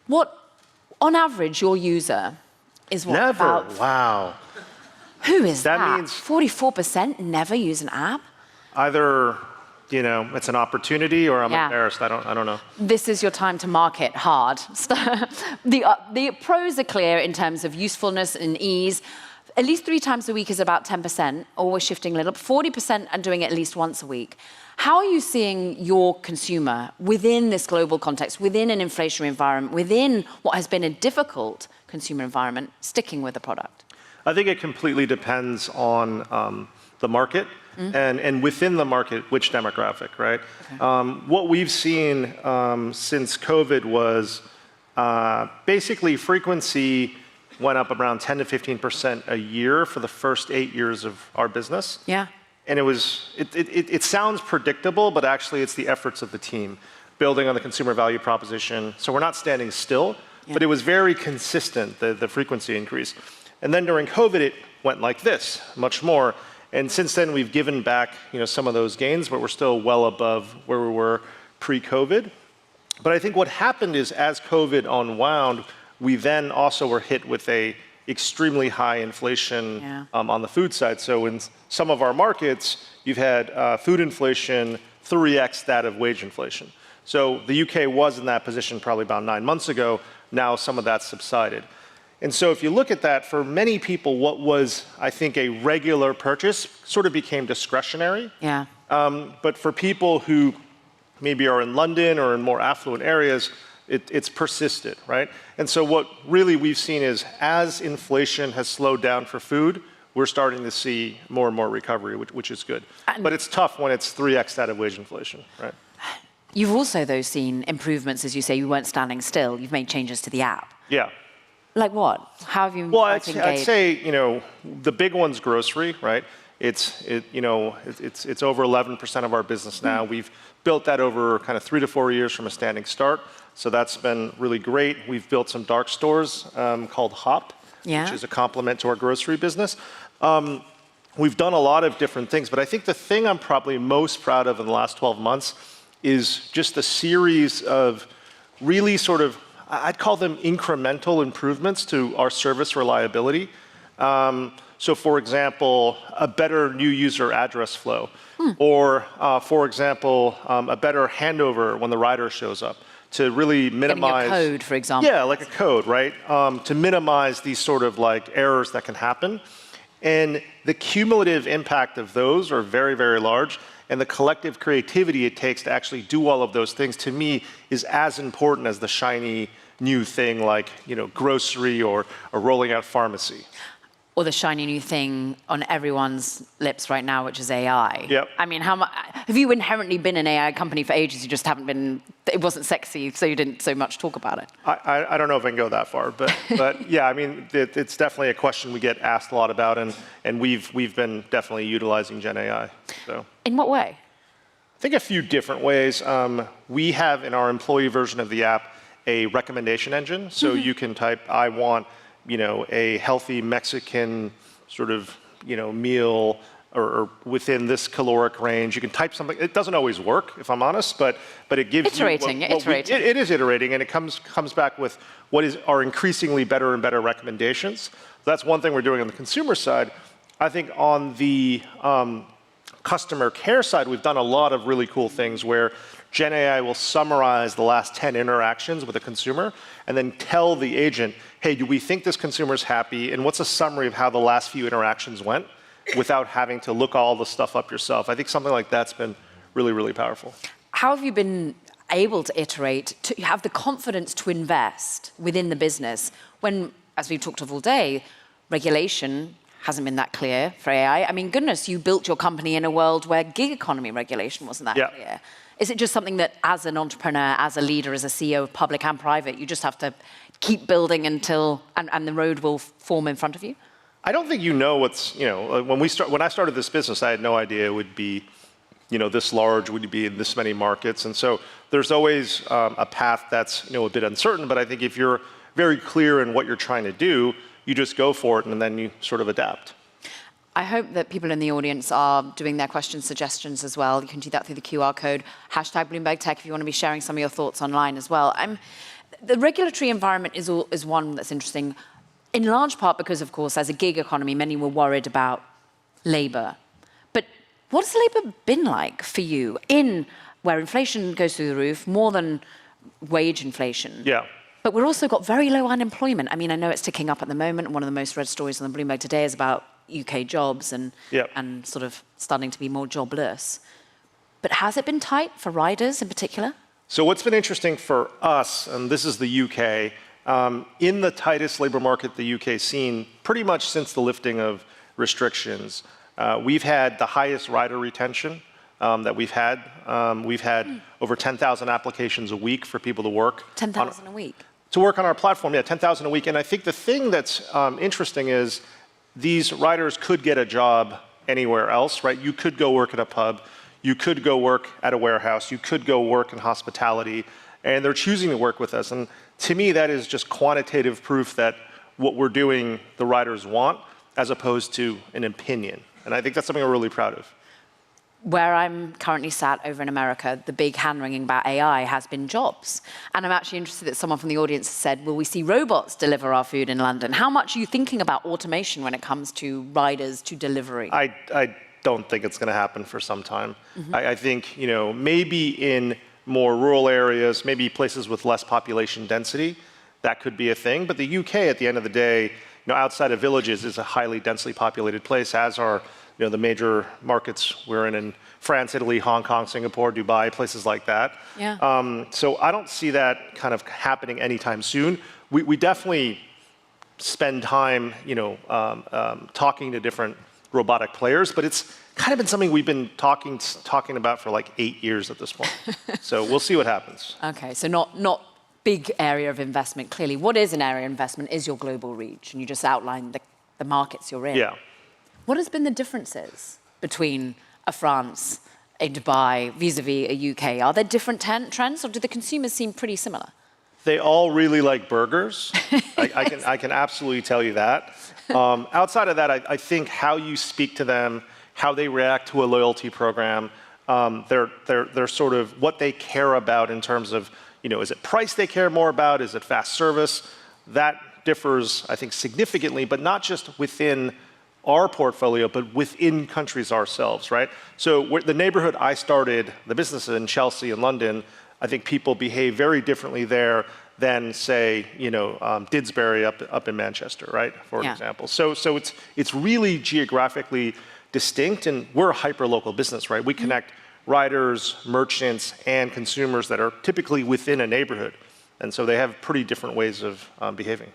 [SPEAKER 9] what, on average, your user is what?
[SPEAKER 10] Never. Wow.
[SPEAKER 9] Who is that?
[SPEAKER 10] That means
[SPEAKER 9] 44% never use an app?
[SPEAKER 10] Either it's an opportunity or I'm embarrassed. I don't know.
[SPEAKER 9] This is your time to market hard. The pros are clear in terms of usefulness and ease. At least 3 times a week is about 10%, always shifting a little. 40% are doing it at least once a week. How are you seeing your consumer within this global context, within an inflationary environment, within what has been a difficult consumer environment, sticking with the product?
[SPEAKER 10] I think it completely depends on the market and within the market, which demographic, right? Okay. What we've seen since COVID was basically frequency went up around 10 to 15% a year for the first 8 years of our business.
[SPEAKER 9] Yeah.
[SPEAKER 10] And it sounds predictable, but actually it's the efforts of the team building on the consumer value proposition. So we're not standing still, but it was very consistent, the frequency increase. And then during COVID, it went like this, much more. And since then, we've given back some of those gains, but we're still well above where we were pre-COVID. But I think what happened is as COVID unwound, we then also were hit with a extremely high inflation on the food side. So in some of our markets, you've had food inflation 3x that of wage inflation. So the UK was in that position probably about 9 months ago. Now some of that subsided. And so if you look at that, for many people, what was, I think, a regular purchase sort of became discretionary.
[SPEAKER 9] Yeah.
[SPEAKER 10] But for people who maybe are in London or in more affluent areas, it's persisted, right? And so what really we've seen is as inflation has slowed down for food, we're starting to see more and more recovery, which is good. But it's tough when it's 3x that of wage inflation, right?
[SPEAKER 9] You've also, though, seen improvements, as you say, you weren't standing still. You've made changes to the app.
[SPEAKER 10] Yeah.
[SPEAKER 9] Like what? How have you
[SPEAKER 10] I'd say, the big one's grocery, right? It's over 11% of our business now. We've built that over kind of 3 to 4 years from a standing start. So that's been really great. We've built some dark stores called Hop, which is a complement to our grocery business. We've done a lot of different things, but I think the thing I'm probably most proud of in the last 12 months is just a series of really sort of, I'd call them incremental improvements to our service reliability. So for example, a better new user address flow, or for example, a better handover when the rider shows up to really minimize—
[SPEAKER 9] Getting a code, for example.
[SPEAKER 10] Yeah, like a code, right? To minimize these sort of like errors that can happen. And the cumulative impact of those are very, very large. And the collective creativity it takes to actually do all of those things, to me, is as important as the shiny new thing like, grocery or rolling out pharmacy.
[SPEAKER 9] Or the shiny new thing on everyone's lips right now, which is AI.
[SPEAKER 10] Yep.
[SPEAKER 9] I mean, have you inherently been an AI company for ages? You just haven't been, it wasn't sexy, so you didn't so much talk about it.
[SPEAKER 10] I don't know if I can go that far, but yeah, I mean, it's definitely a question we get asked a lot about, and we've been definitely utilizing Gen AI. So.
[SPEAKER 9] In what way?
[SPEAKER 10] I think a few different ways. We have in our employee version of the app a recommendation engine, so you can type, I want, a healthy Mexican sort of, meal or within this caloric range. You can type something. It doesn't always work, if I'm honest, but it gives
[SPEAKER 9] iterating.
[SPEAKER 10] It is iterating, and it comes back with what are increasingly better and better recommendations. That's one thing we're doing on the consumer side. I think on the customer care side, we've done a lot of really cool things where Gen AI will summarize the last 10 interactions with a consumer and then tell the agent, hey, do we think this consumer's happy? And what's a summary of how the last few interactions went without having to look all the stuff up yourself? I think something like that's been really, really powerful.
[SPEAKER 9] How have you been able to iterate, to have the confidence to invest within the business when, as we've talked of all day, regulation hasn't been that clear for AI? I mean, goodness, you built your company in a world where gig economy regulation wasn't that clear. Is it just something that as an entrepreneur, as a leader, as a CEO of public and private, you just have to keep building until, and the road will form in front of you?
[SPEAKER 10] I don't think what's, when I started this business, I had no idea it would be, this large, would be in this many markets. And so there's always a path that's, a bit uncertain, but I think if you're very clear in what you're trying to do, you just go for it and then you sort of adapt.
[SPEAKER 9] I hope that people in the audience are doing their questions, suggestions as well. You can do that through the QR code, #BloombergTech, if you want to be sharing some of your thoughts online as well. The regulatory environment is one that's interesting, in large part because, of course, as a gig economy, many were worried about labor. But What's labour been like for you in where inflation goes through the roof, more than wage inflation?
[SPEAKER 10] Yeah.
[SPEAKER 9] But we've also got very low unemployment. I mean, I know it's ticking up at the moment. One of the most read stories on the Bloomberg today is about UK jobs and sort of starting to be more jobless. But has it been tight for riders in particular?
[SPEAKER 10] So what's been interesting for us, and this is the UK, in the tightest labor market the UK's seen pretty much since the lifting of restrictions, we've had the highest rider retention that we've had. We've had over 10,000 applications a week for people to work.
[SPEAKER 9] 10,000 a week?
[SPEAKER 10] To work on our platform, yeah, 10,000 a week. And I think the thing that's interesting is these riders could get a job anywhere else, right? You could go work at a pub. You could go work at a warehouse. You could go work in hospitality. And they're choosing to work with us. And to me, that is just quantitative proof that what we're doing, the riders want, as opposed to an opinion. And I think that's something we're really proud of.
[SPEAKER 9] Where I'm currently sat over in America, the big hand-wringing about AI has been jobs. And I'm actually interested that someone from the audience said, will we see robots deliver our food in London? How much are you thinking about automation when it comes to riders, to delivery?
[SPEAKER 10] I don't think it's going to happen for some time. I think, maybe in more rural areas, maybe places with less population density, that could be a thing. But the UK, at the end of the day, outside of villages, is a highly densely populated place, as are the major markets we're in France, Italy, Hong Kong, Singapore, Dubai, places like that.
[SPEAKER 9] Yeah.
[SPEAKER 10] So I don't see that kind of happening anytime soon. We definitely spend time, talking to different robotic players, but it's kind of been something we've been talking about for like 8 years at this point. So we'll see what happens.
[SPEAKER 9] Okay, so not big area of investment, clearly. What is an area of investment is your global reach, and you just outlined the markets you're in.
[SPEAKER 10] Yeah.
[SPEAKER 9] What has been the differences between a France, a Dubai, vis-a-vis a UK? Are there different trends, or do the consumers seem pretty similar?
[SPEAKER 10] They all really like burgers. I can absolutely tell you that. Outside of that, I think how you speak to them, how they react to a loyalty program, they're sort of what they care about in terms of, is it price they care more about? Is it fast service? That differs, I think, significantly, but not just within our portfolio, but within countries ourselves, right? So the neighborhood I started the business in, Chelsea and London, I think people behave very differently there than, say, Didsbury up in Manchester, right? For example. So it's really geographically distinct, and we're a hyper-local business, right? We connect riders, merchants, and consumers that are typically within a neighborhood. And so they have pretty different ways of behaving.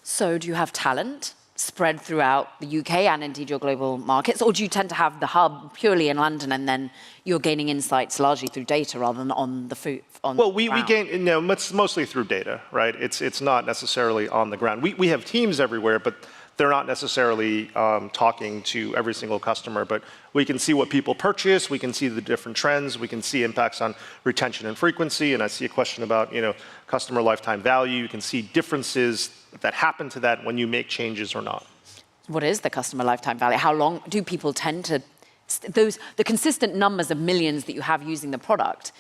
[SPEAKER 9] So do you have talent spread throughout the UK and indeed your global markets, or do you tend to have the hub purely in London and then you're gaining insights largely through data rather than on the food? Well,
[SPEAKER 10] we gain, it's mostly through data, right? It's not necessarily on the ground. We have teams everywhere, but they're not necessarily talking to every single customer, but we can see what people purchase, we can see the different trends, we can see impacts on retention and frequency, and I see a question about customer lifetime value. You can see differences that happen to that when you make changes or not.
[SPEAKER 9] What is the customer lifetime value? How long do people tend to, the consistent numbers of millions that you have using the product,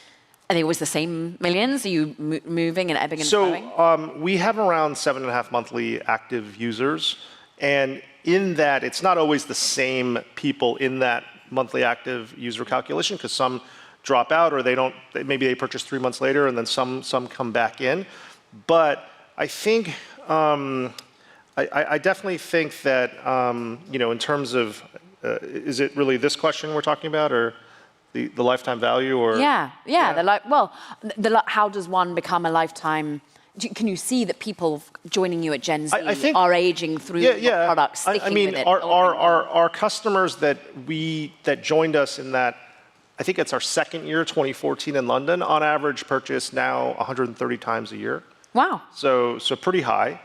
[SPEAKER 9] are they always the same millions? Are you moving and ebbing and flowing?
[SPEAKER 10] So we have around 7.5 monthly active users. And in that, it's not always the same people in that monthly active user calculation, because some drop out, or maybe they purchase 3 months later, and then some come back in. But I think, I definitely think that, in terms of, is it really this question we're talking about, or the lifetime value, or?
[SPEAKER 9] Yeah. How does one become a lifetime? Can you see that people joining you at Gen Z are aging through your products, sticking with it?
[SPEAKER 10] Our customers that joined us in that, I think it's our second year, 2014 in London, on average purchase now 130 times a year.
[SPEAKER 9] Wow.
[SPEAKER 10] So pretty high.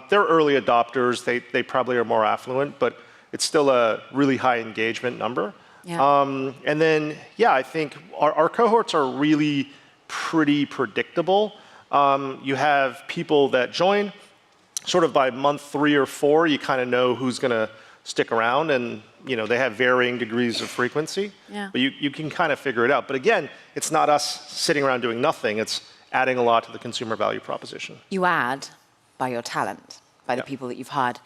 [SPEAKER 10] They're early adopters. They probably are more affluent, but it's still a really high engagement number.
[SPEAKER 9] Yeah.
[SPEAKER 10] And then, I think our cohorts are really pretty predictable. You have people that join sort of by month 3 or 4, you kind of know who's going to stick around, and they have varying degrees of frequency.
[SPEAKER 9] Yeah.
[SPEAKER 10] But you can kind of figure it out. But again, it's not us sitting around doing nothing. It's adding a lot to the consumer value proposition.
[SPEAKER 9] You add by your talent, by the people that you've hired.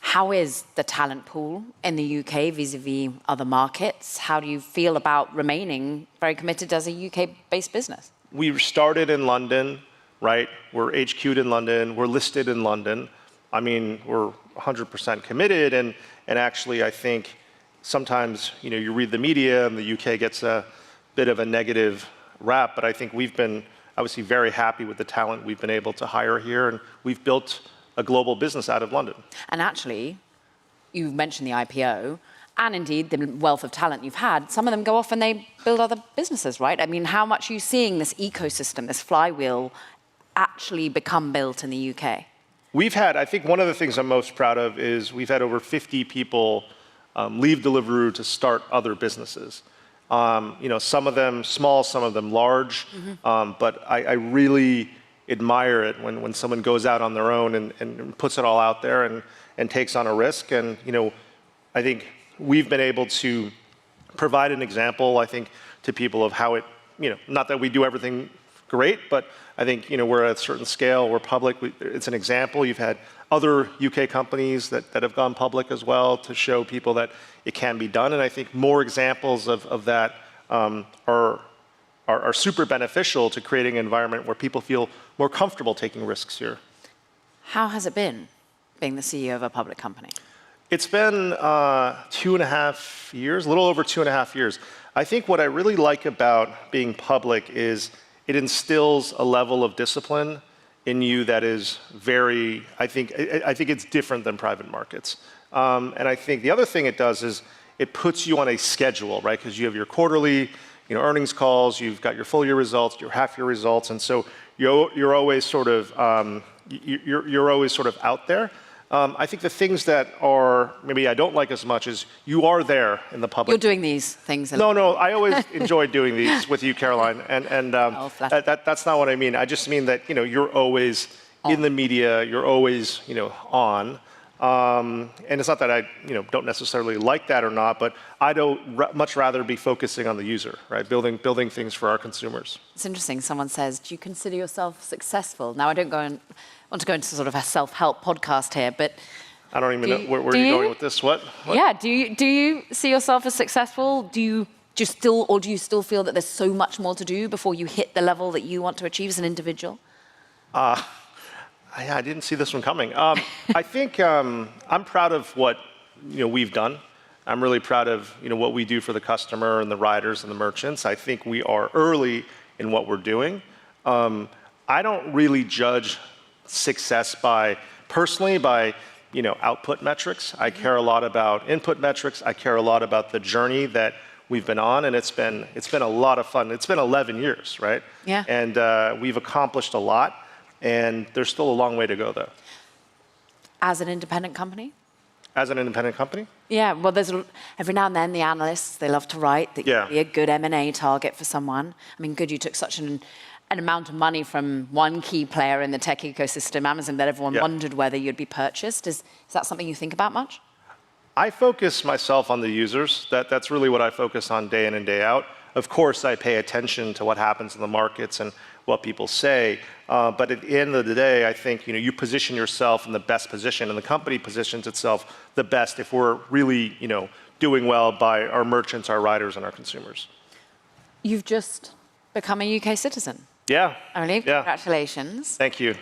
[SPEAKER 9] How is the talent pool in the UK vis-a-vis other markets? How do you feel about remaining very committed as a UK-based business?
[SPEAKER 10] We started in London, right? We're HQ'd in London. We're listed in London. I mean, we're 100% committed. And actually, I think sometimes, you read the media and the UK gets a bit of a negative rap. But I think we've been obviously very happy with the talent we've been able to hire here. And we've built a global business out of London.
[SPEAKER 9] And actually, you mentioned the IPO, and indeed the wealth of talent you've had. Some of them go off and they build other businesses, right? I mean, how much are you seeing this ecosystem, this flywheel, actually become built in the UK?
[SPEAKER 10] I think one of the things I'm most proud of is we've had over 50 people leave Deliveroo to start other businesses. Some of them small, some of them large, but I really admire it when someone goes out on their own and puts it all out there and takes on a risk. And, I think we've been able to provide an example, I think, to people of how it, not that we do everything great, but I think, we're at a certain scale, we're public, it's an example. You've had other UK companies that have gone public as well to show people that it can be done. And I think more examples of that are super beneficial to creating an environment where people feel more comfortable taking risks here.
[SPEAKER 9] How has it been being the CEO of a public company?
[SPEAKER 10] It's been 2.5 years, a little over 2.5 years. I think what I really like about being public is it instills a level of discipline in you that is very, I think it's different than private markets. And I think the other thing it does is it puts you on a schedule, right? Because you have your quarterly earnings calls, you've got your full year results, your half year results, and so you're always sort of out there. I think the things that are maybe I don't like as much is you are there in the public.
[SPEAKER 9] You're doing these things.
[SPEAKER 10] No, I always enjoy doing these with you, Caroline, and that's not what I mean. I just mean that you're always in the media, you're always on. And it's not that I don't necessarily like that or not, but I don't much rather be focusing on the user, right? Building things for our consumers.
[SPEAKER 9] It's interesting. Someone says, "Do you consider yourself successful?" Now, I don't want to go into sort of a self-help podcast here, but
[SPEAKER 10] I don't even know where you're going with this. What?
[SPEAKER 9] Yeah. Do you see yourself as successful? Do you still feel that there's so much more to do before you hit the level that you want to achieve as an individual?
[SPEAKER 10] I didn't see this one coming. I think I'm proud of what we've done. I'm really proud of what we do for the customer and the riders and the merchants. I think we are early in what we're doing. I don't really judge success personally by output metrics. I care a lot about input metrics. I care a lot about the journey that we've been on, and it's been a lot of fun. It's been 11 years, right?
[SPEAKER 9] Yeah.
[SPEAKER 10] And we've accomplished a lot. And there's still a long way to go, though.
[SPEAKER 9] As an independent company?
[SPEAKER 10] As an independent company?
[SPEAKER 9] Yeah, well, there's every now and then the analysts, they love to write that you'd be a good M&A target for someone. I mean, good, you took such an amount of money from one key player in the tech ecosystem, Amazon, that everyone wondered whether you'd be purchased. Is that something you think about much?
[SPEAKER 10] I focus myself on the users. That's really what I focus on day in and day out. Of course, I pay attention to what happens in the markets and what people say. But at the end of the day, I think you position yourself in the best position, and the company positions itself the best if we're really doing well by our merchants, our riders, and our consumers.
[SPEAKER 9] You've just become a UK citizen.
[SPEAKER 10] Yeah.
[SPEAKER 9] Only congratulations.
[SPEAKER 10] Thank you.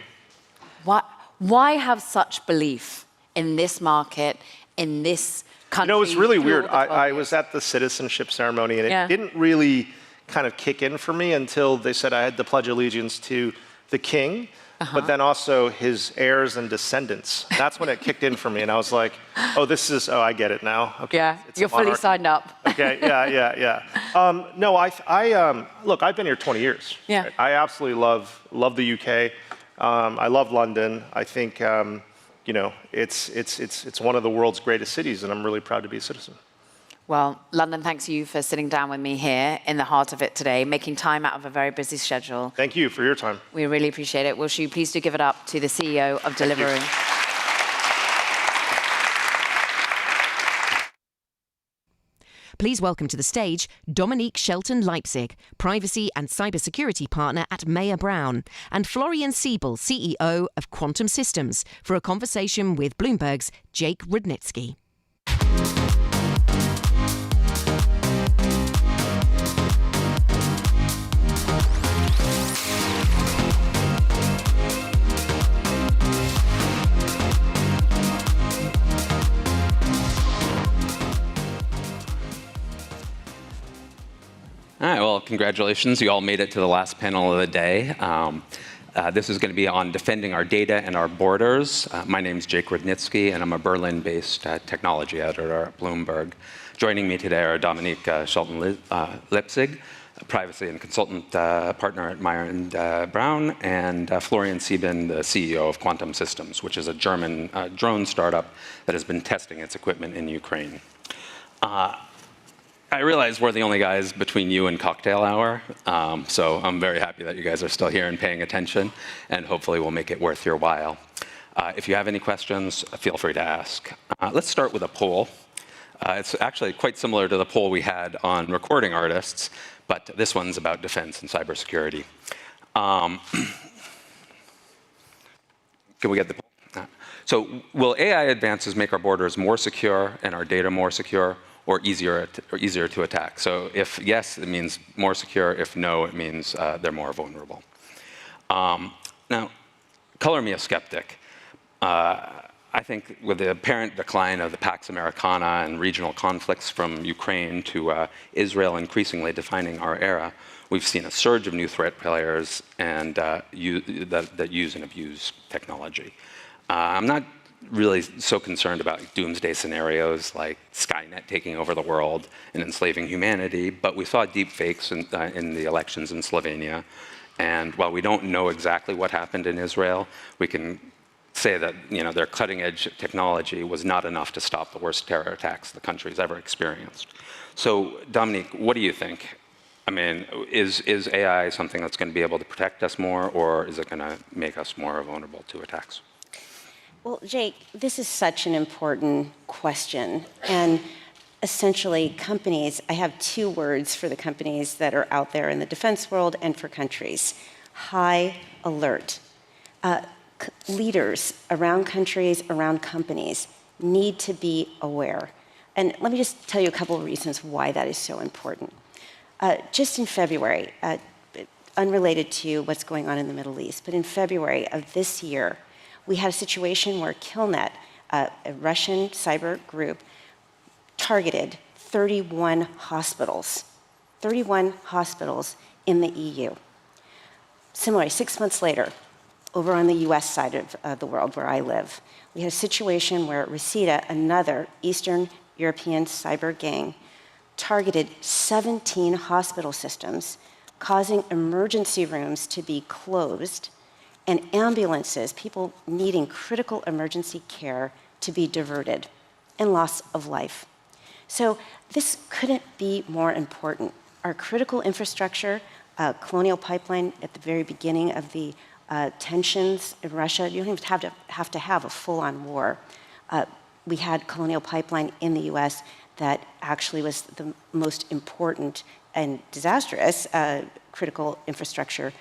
[SPEAKER 9] Why have such belief in this market, in this country?
[SPEAKER 10] It's really weird. I was at the citizenship ceremony, and it didn't really kind of kick in for me until they said I had to pledge allegiance to the king, but then also his heirs and descendants. That's when it kicked in for me, and I was like, I get it now. Okay,
[SPEAKER 9] yeah, you're fully signed up.
[SPEAKER 10] Okay, yeah. Look, I've been here 20 years.
[SPEAKER 9] Yeah.
[SPEAKER 10] Right? I absolutely love the UK. I love London. I think, it's one of the world's greatest cities, and I'm really proud to be a citizen.
[SPEAKER 9] Well, London, thanks you for sitting down with me here in the heart of it today, making time out of a very busy schedule.
[SPEAKER 10] Thank you for your time.
[SPEAKER 9] We really appreciate it. Will you please do give it up to the CEO of Deliveroo.
[SPEAKER 12] Please welcome to the stage Dominique Shelton-Leipzig, Privacy and Cybersecurity Partner at Mayer Brown, and Florian Siebel, CEO of Quantum Systems, for a conversation with Bloomberg's Jake Rudnitsky.
[SPEAKER 11] All right, well, congratulations. You all made it to the last panel of the day. This is going to be on defending our data and our borders. My name is Jake Rudnitsky, and I'm a Berlin-based technology editor at Bloomberg. Joining me today are Dominique Shelton-Leipzig, a privacy and consultant partner at Mayer and Brown, and Florian Siebel, the CEO of Quantum Systems, which is a German drone startup that has been testing its equipment in Ukraine. I realize we're the only guys between you and cocktail hour, so I'm very happy that you guys are still here and paying attention, and hopefully we'll make it worth your while. If you have any questions, feel free to ask. Let's start with a poll. It's actually quite similar to the poll we had on recording artists, but this one's about defense and cybersecurity. Can we get the poll? So, will AI advances make our borders more secure and our data more secure, or easier to attack? So if yes, it means more secure. If no, it means they're more vulnerable. Now, color me a skeptic. I think with the apparent decline of the Pax Americana and regional conflicts from Ukraine to Israel increasingly defining our era, we've seen a surge of new threat players and that use and abuse technology. I'm not really so concerned about doomsday scenarios like Skynet taking over the world and enslaving humanity, but we saw deep fakes in the elections in Slovenia. And while we don't know exactly what happened in Israel, we can say that their cutting-edge technology was not enough to stop the worst terror attacks the country's ever experienced. So, Dominique, what do you think? I mean, is AI something that's going to be able to protect us more, or is it going to make us more vulnerable to attacks?
[SPEAKER 14] Well, Jake, this is such an important question. And essentially, companies, I have two words for the companies that are out there in the defense world and for countries: high alert. Leaders around countries, around companies, need to be aware. And let me just tell you a couple of reasons why that is so important. Just in February, unrelated to what's going on in the Middle East, but in February of this year, we had a situation where Killnet, a Russian cyber group, targeted 31 hospitals in the EU. Similarly, 6 months later, over on the US side of the world where I live, we had a situation where Reseda, another Eastern European cyber gang, targeted 17 hospital systems, causing emergency rooms to be closed and ambulances, people needing critical emergency care, to be diverted, and loss of life. So this couldn't be more important. Our critical infrastructure, Colonial Pipeline at the very beginning of the tensions in Russia, you don't even have to have a full-on war. We had Colonial Pipeline in the US that actually was the most important and disastrous critical infrastructure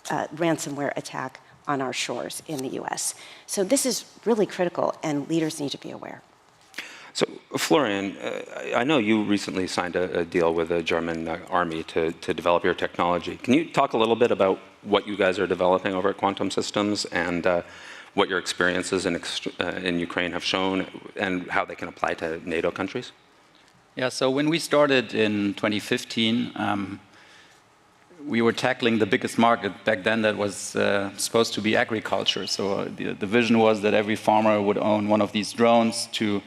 [SPEAKER 14] ransomware attack on our shores in the US. So this is really critical, and leaders need to be aware.
[SPEAKER 11] So, Florian, I know you recently signed a deal with the German army to develop your technology. Can you talk a little bit about what you guys are developing over at Quantum Systems and what your experiences in Ukraine have shown and how they can apply to NATO countries?
[SPEAKER 15] Yeah, so when we started in 2015, we were tackling the biggest market back then that was supposed to be agriculture. So the vision was that every farmer would own one of these drones to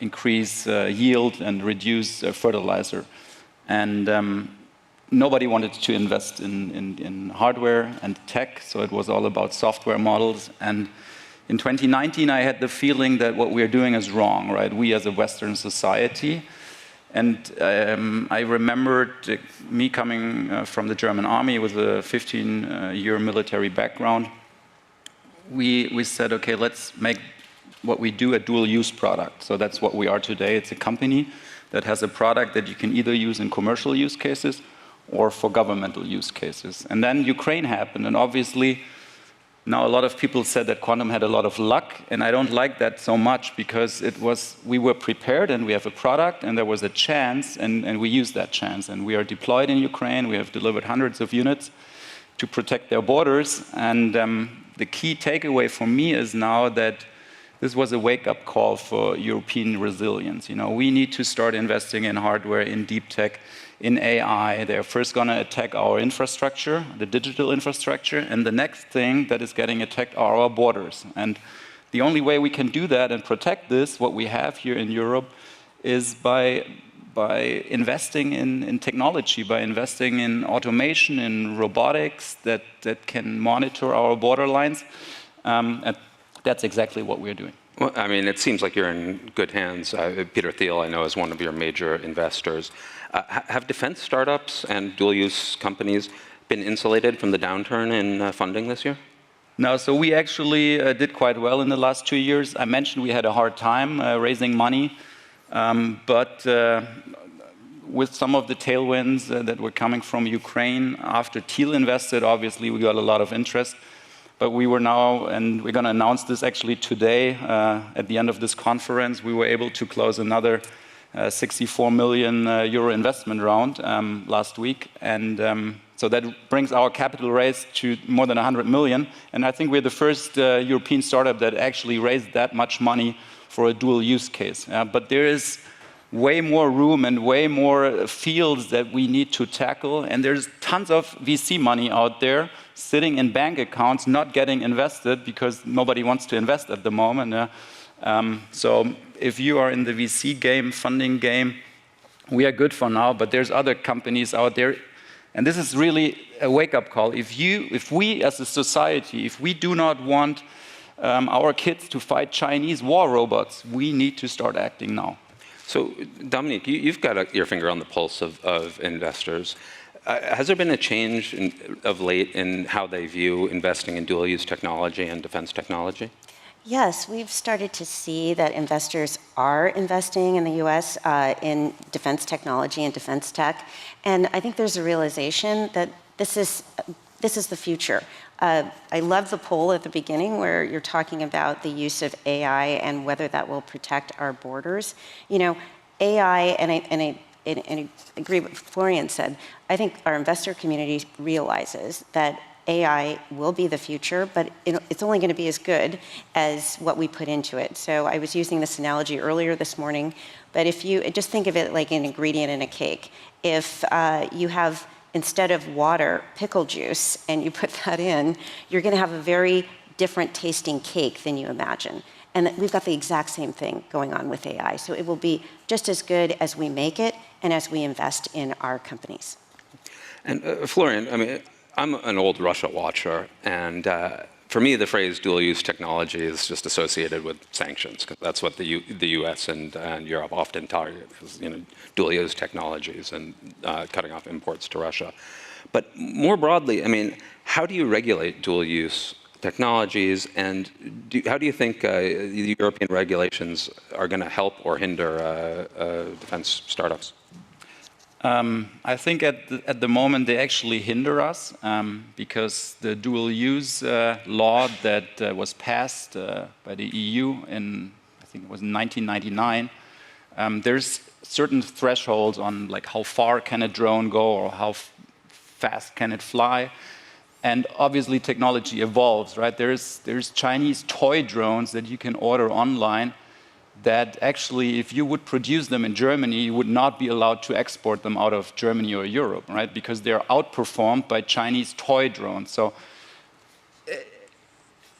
[SPEAKER 15] increase yield and reduce fertilizer. And nobody wanted to invest in hardware and tech, so it was all about software models. And in 2019, I had the feeling that what we are doing is wrong, right? We as a Western society. And I remembered me coming from the German army with a 15-year military background. We said, okay, let's make what we do a dual-use product. So that's what we are today. It's a company that has a product that you can either use in commercial use cases or for governmental use cases. And then Ukraine happened, and obviously now a lot of people said that Quantum had a lot of luck, and I don't like that so much because we were prepared and we have a product and there was a chance and we used that chance. And we are deployed in Ukraine, we have delivered hundreds of units to protect their borders. And the key takeaway for me is now that this was a wake-up call for European resilience. You know, we need to start investing in hardware, in deep tech, in AI. They're first going to attack our infrastructure, the digital infrastructure, and the next thing that is getting attacked are our borders. And the only way we can do that and protect this, what we have here in Europe, is by investing in technology, by investing in automation, in robotics that can monitor our border lines. And that's exactly what we're doing.
[SPEAKER 11] Well, I mean, it seems like you're in good hands. Peter Thiel, I know, is one of your major investors. Have defense startups and dual-use companies been insulated from the downturn in funding this year?
[SPEAKER 15] No, so we actually did quite well in the last 2 years. I mentioned we had a hard time raising money, but with some of the tailwinds that were coming from Ukraine, after Thiel invested, obviously we got a lot of interest. But we were now, and we're going to announce this actually today, at the end of this conference, we were able to close another 64 million euro investment round last week. And so that brings our capital raise to more than 100 million. And I think we're the first European startup that actually raised that much money for a dual use case. But there is way more room and way more fields that we need to tackle. And there's tons of VC money out there sitting in bank accounts, not getting invested because nobody wants to invest at the moment. So if you are in the VC game, funding game, we are good for now, but there's other companies out there. And this is really a wake-up call. If we as a society, if we do not want our kids to fight Chinese war robots, we need to start acting now.
[SPEAKER 11] So, Dominique, you've got your finger on the pulse of investors. Has there been a change of late in how they view investing in dual-use technology and defense technology?
[SPEAKER 14] Yes, we've started to see that investors are investing in the U.S. In defense technology and defense tech. And I think there's a realization that this is the future. I love the poll at the beginning where you're talking about the use of AI and whether that will protect our borders. You know, AI, and I agree with what Florian said, I think our investor community realizes that AI will be the future, but it's only going to be as good as what we put into it. So I was using this analogy earlier this morning, but if you just think of it like an ingredient in a cake. If you have, instead of water, pickle juice, and you put that in, you're going to have a very different tasting cake than you imagine. And we've got the exact same thing going on with AI. So it will be just as good as we make it and as we invest in our companies.
[SPEAKER 11] And Florian, I mean, I'm an old Russia watcher, and for me, the phrase dual-use technology is just associated with sanctions, because that's what the U.S. and Europe often target, dual-use technologies and cutting off imports to Russia. But more broadly, I mean, how do you regulate dual-use technologies, and how do you think the European regulations are going to help or hinder defense startups?
[SPEAKER 15] I think at the moment they actually hinder us because the dual-use law that was passed by the EU in, I think it was in 1999, there's certain thresholds on like how far can a drone go or how fast can it fly. And obviously technology evolves, right? There's Chinese toy drones that you can order online that actually, if you would produce them in Germany, you would not be allowed to export them out of Germany or Europe, right? Because they're outperformed by Chinese toy drones. So,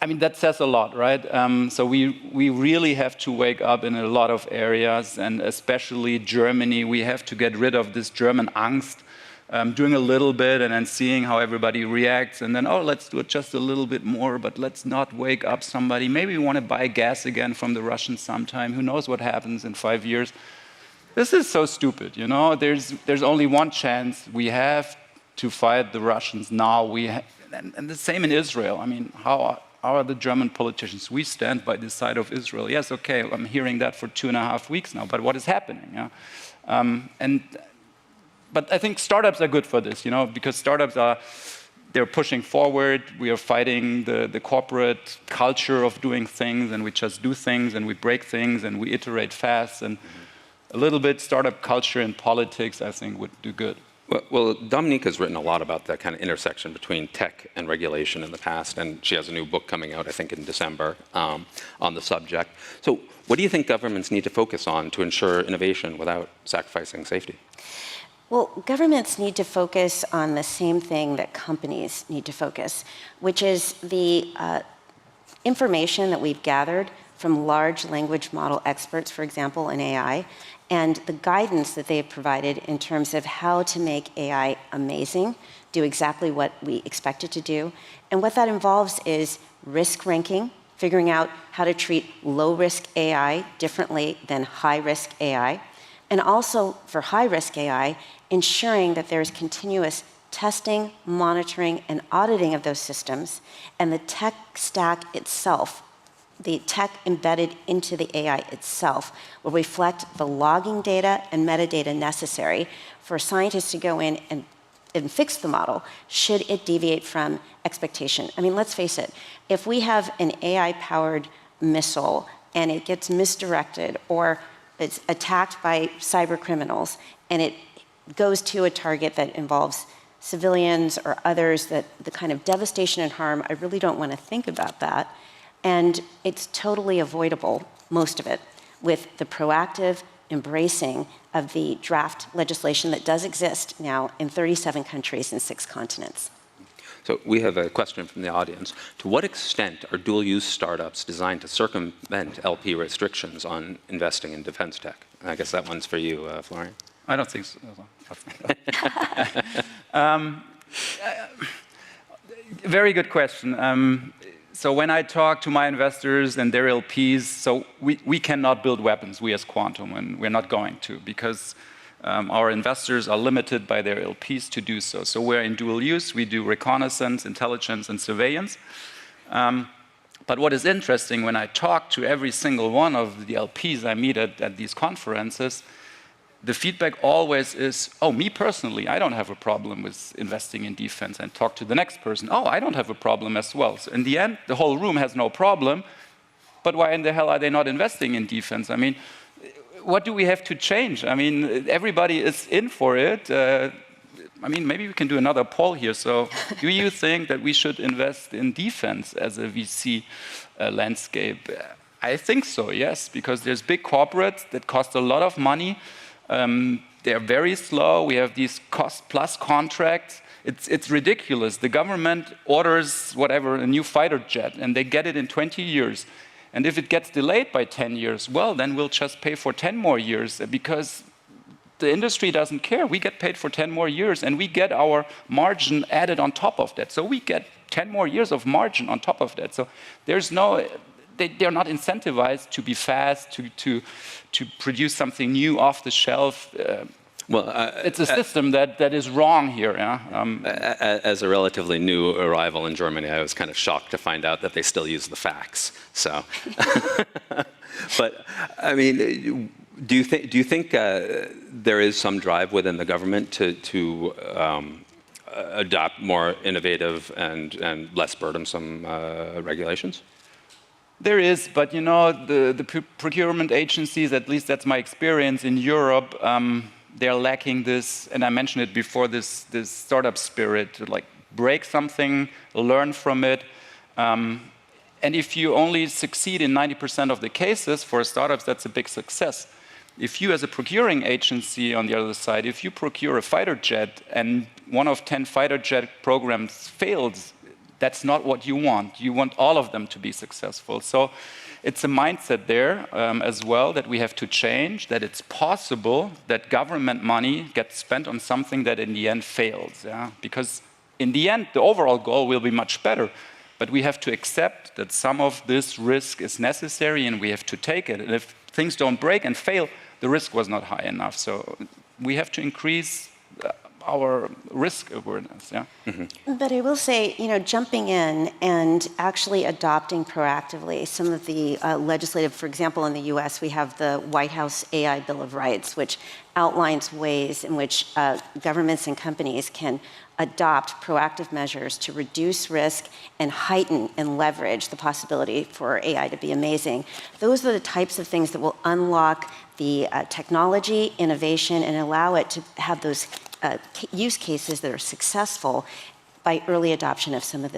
[SPEAKER 15] I mean, that says a lot, right? So we really have to wake up in a lot of areas, and especially Germany. We have to get rid of this German angst, doing a little bit and then seeing how everybody reacts, and then, oh, let's do it just a little bit more, but let's not wake up somebody. Maybe we want to buy gas again from the Russians sometime. Who knows what happens in 5 years? This is so stupid, you know? There's only one chance. We have to fight the Russians now. And the same in Israel. I mean, how are the German politicians? We stand by the side of Israel. Yes, okay, I'm hearing that for 2.5 weeks now, but what is happening? Yeah? But I think startups are good for this, because startups they're pushing forward. We are fighting the corporate culture of doing things, and we just do things, and we break things, and we iterate fast. And a little bit startup culture in politics, I think, would do good.
[SPEAKER 11] Well, Dominique has written a lot about the kind of intersection between tech and regulation in the past, and she has a new book coming out, I think, in December on the subject. So what do you think governments need to focus on to ensure innovation without sacrificing safety?
[SPEAKER 14] Well, governments need to focus on the same thing that companies need to focus, which is the information that we've gathered from large language model experts, for example, in AI, and the guidance that they've provided in terms of how to make AI amazing, do exactly what we expect it to do. And what that involves is risk ranking, figuring out how to treat low-risk AI differently than high-risk AI, and also for high-risk AI, ensuring that there's continuous testing, monitoring, and auditing of those systems, and the tech stack itself, the tech embedded into the AI itself, will reflect the logging data and metadata necessary for scientists to go in and fix the model should it deviate from expectation. I mean, let's face it, if we have an AI-powered missile and it gets misdirected or it's attacked by cyber criminals and it goes to a target that involves civilians or others, that the kind of devastation and harm, I really don't want to think about that. And it's totally avoidable, most of it, with the proactive embracing of the draft legislation that does exist now in 37 countries and 6 continents.
[SPEAKER 11] So we have a question from the audience. To what extent are dual-use startups designed to circumvent LP restrictions on investing in defense tech? I guess that one's for you, Florian.
[SPEAKER 15] I don't think so. Very good question. So when I talk to my investors and their LPs, so we cannot build weapons, we as Quantum, and we're not going to, because our investors are limited by their LPs to do so. So we're in dual use, we do reconnaissance, intelligence, and surveillance. But what is interesting, when I talk to every single one of the LPs I meet at these conferences, the feedback always is, oh, me personally, I don't have a problem with investing in defense. And talk to the next person, oh, I don't have a problem as well. So in the end, the whole room has no problem, but why in the hell are they not investing in defense? I mean, what do we have to change? I mean, everybody is in for it. I mean, maybe we can do another poll here. So do you think that we should invest in defense as a VC landscape? I think so, yes, because there's big corporates that cost a lot of money. They're very slow. We have these cost-plus contracts. It's ridiculous. The government orders, whatever, a new fighter jet, and they get it in 20 years. And if it gets delayed by 10 years, well, then we'll just pay for 10 more years because the industry doesn't care. We get paid for 10 more years, and we get our margin added on top of that. So we get 10 more years of margin on top of that. So there's no... They're not incentivized to be fast, to produce something new off the shelf. It's a system that is wrong here. Yeah?
[SPEAKER 11] As a relatively new arrival in Germany, I was kind of shocked to find out that they still use the fax. So, but I mean, do you think there is some drive within the government to adopt more innovative and less burdensome regulations?
[SPEAKER 15] There is, but you know, the procurement agencies, at least that's my experience in Europe, they're lacking this, and I mentioned it before, this startup spirit, to like break something, learn from it. And if you only succeed in 90% of the cases, for startups, that's a big success. If you, as a procuring agency on the other side, if you procure a fighter jet and 1 of 10 fighter jet programs fails, that's not what you want. You want all of them to be successful. So it's a mindset there as well that we have to change, that it's possible that government money gets spent on something that in the end fails. Yeah? Because in the end, the overall goal will be much better. But we have to accept that some of this risk is necessary and we have to take it. And if things don't break and fail, the risk was not high enough. So we have to increase our risk awareness. Yeah.
[SPEAKER 14] But I will say, jumping in and actually adopting proactively some of the legislative, for example, in the US, we have the White House AI Bill of Rights, which outlines ways in which governments and companies can adopt proactive measures to reduce risk and heighten and leverage the possibility for AI to be amazing. Those are the types of things that will unlock the technology, innovation, and allow it to have those use cases that are successful by early adoption of some of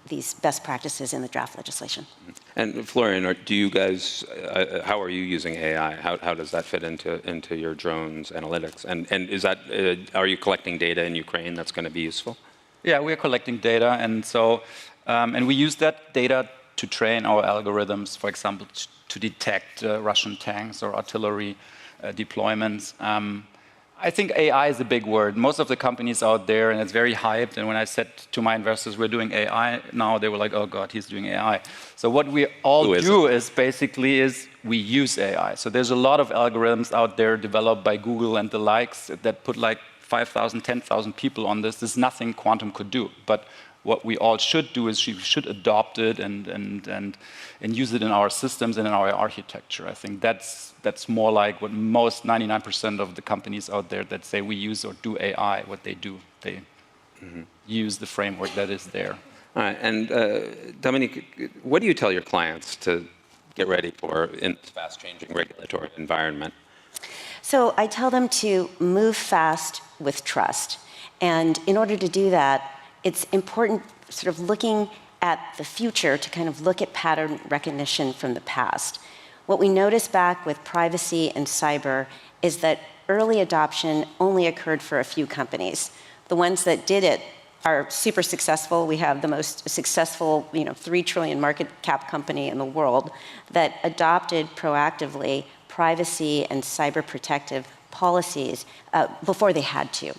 [SPEAKER 14] these best practices in the draft legislation.
[SPEAKER 11] And Florian, do you guys, how are you using AI? How does that fit into your drones analytics? And is that, are you collecting data in Ukraine that's going to be useful?
[SPEAKER 15] Yeah, we are collecting data, and so, and we use that data to train our algorithms, for example, to detect Russian tanks or artillery deployments. I think AI is a big word. Most of the companies out there, and it's very hyped, and when I said to my investors, we're doing AI now, they were like, oh God, he's doing AI. So what we all do is basically we use AI. So there's a lot of algorithms out there developed by Google and the likes that put like 5,000, 10,000 people on this. There's nothing quantum could do. But what we all should do is we should adopt it and use it in our systems and in our architecture. I think that's more like what most 99% of the companies out there that say we use or do AI, what they do. They use the framework that is there.
[SPEAKER 11] All right, and Dominique, what do you tell your clients to get ready for in this fast-changing regulatory environment?
[SPEAKER 14] So I tell them to move fast with trust. And in order to do that, it's important sort of looking at the future to kind of look at pattern recognition from the past. What we noticed back with privacy and cyber is that early adoption only occurred for a few companies. The ones that did it are super successful. We have the most successful, $3 trillion market cap company in the world that adopted proactively privacy and cyber protective policies before they had to.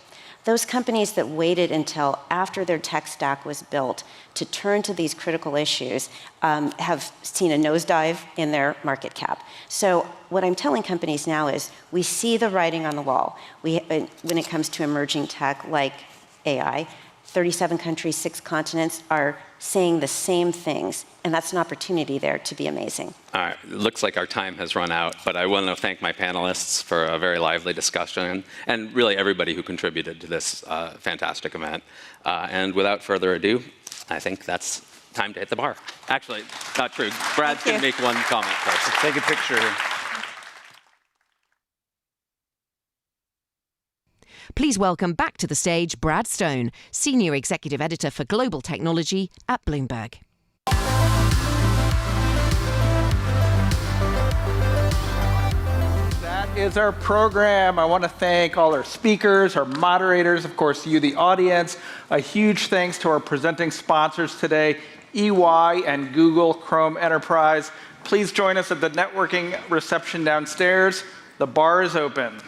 [SPEAKER 14] Those companies that waited until after their tech stack was built to turn to these critical issues have seen a nosedive in their market cap. So what I'm telling companies now is we see the writing on the wall. When it comes to emerging tech like AI, 37 countries, 6 continents are saying the same things, and that's an opportunity there to be amazing.
[SPEAKER 11] All right, it looks like our time has run out, but I want to thank my panelists for a very lively discussion, and really everybody who contributed to this fantastic event. And without further ado, I think that's time to hit the bar. Actually, not true. Brad's going to make one comment first.
[SPEAKER 15] Let's take a picture here.
[SPEAKER 12] Please welcome back to the stage Brad Stone, Senior Executive Editor for Global Technology at Bloomberg.
[SPEAKER 13] That is our program. I want to thank all our speakers, our moderators, of course, you, the audience. A huge thanks to our presenting sponsors today, EY and Google Chrome Enterprise. Please join us at the networking reception downstairs. The bar is open.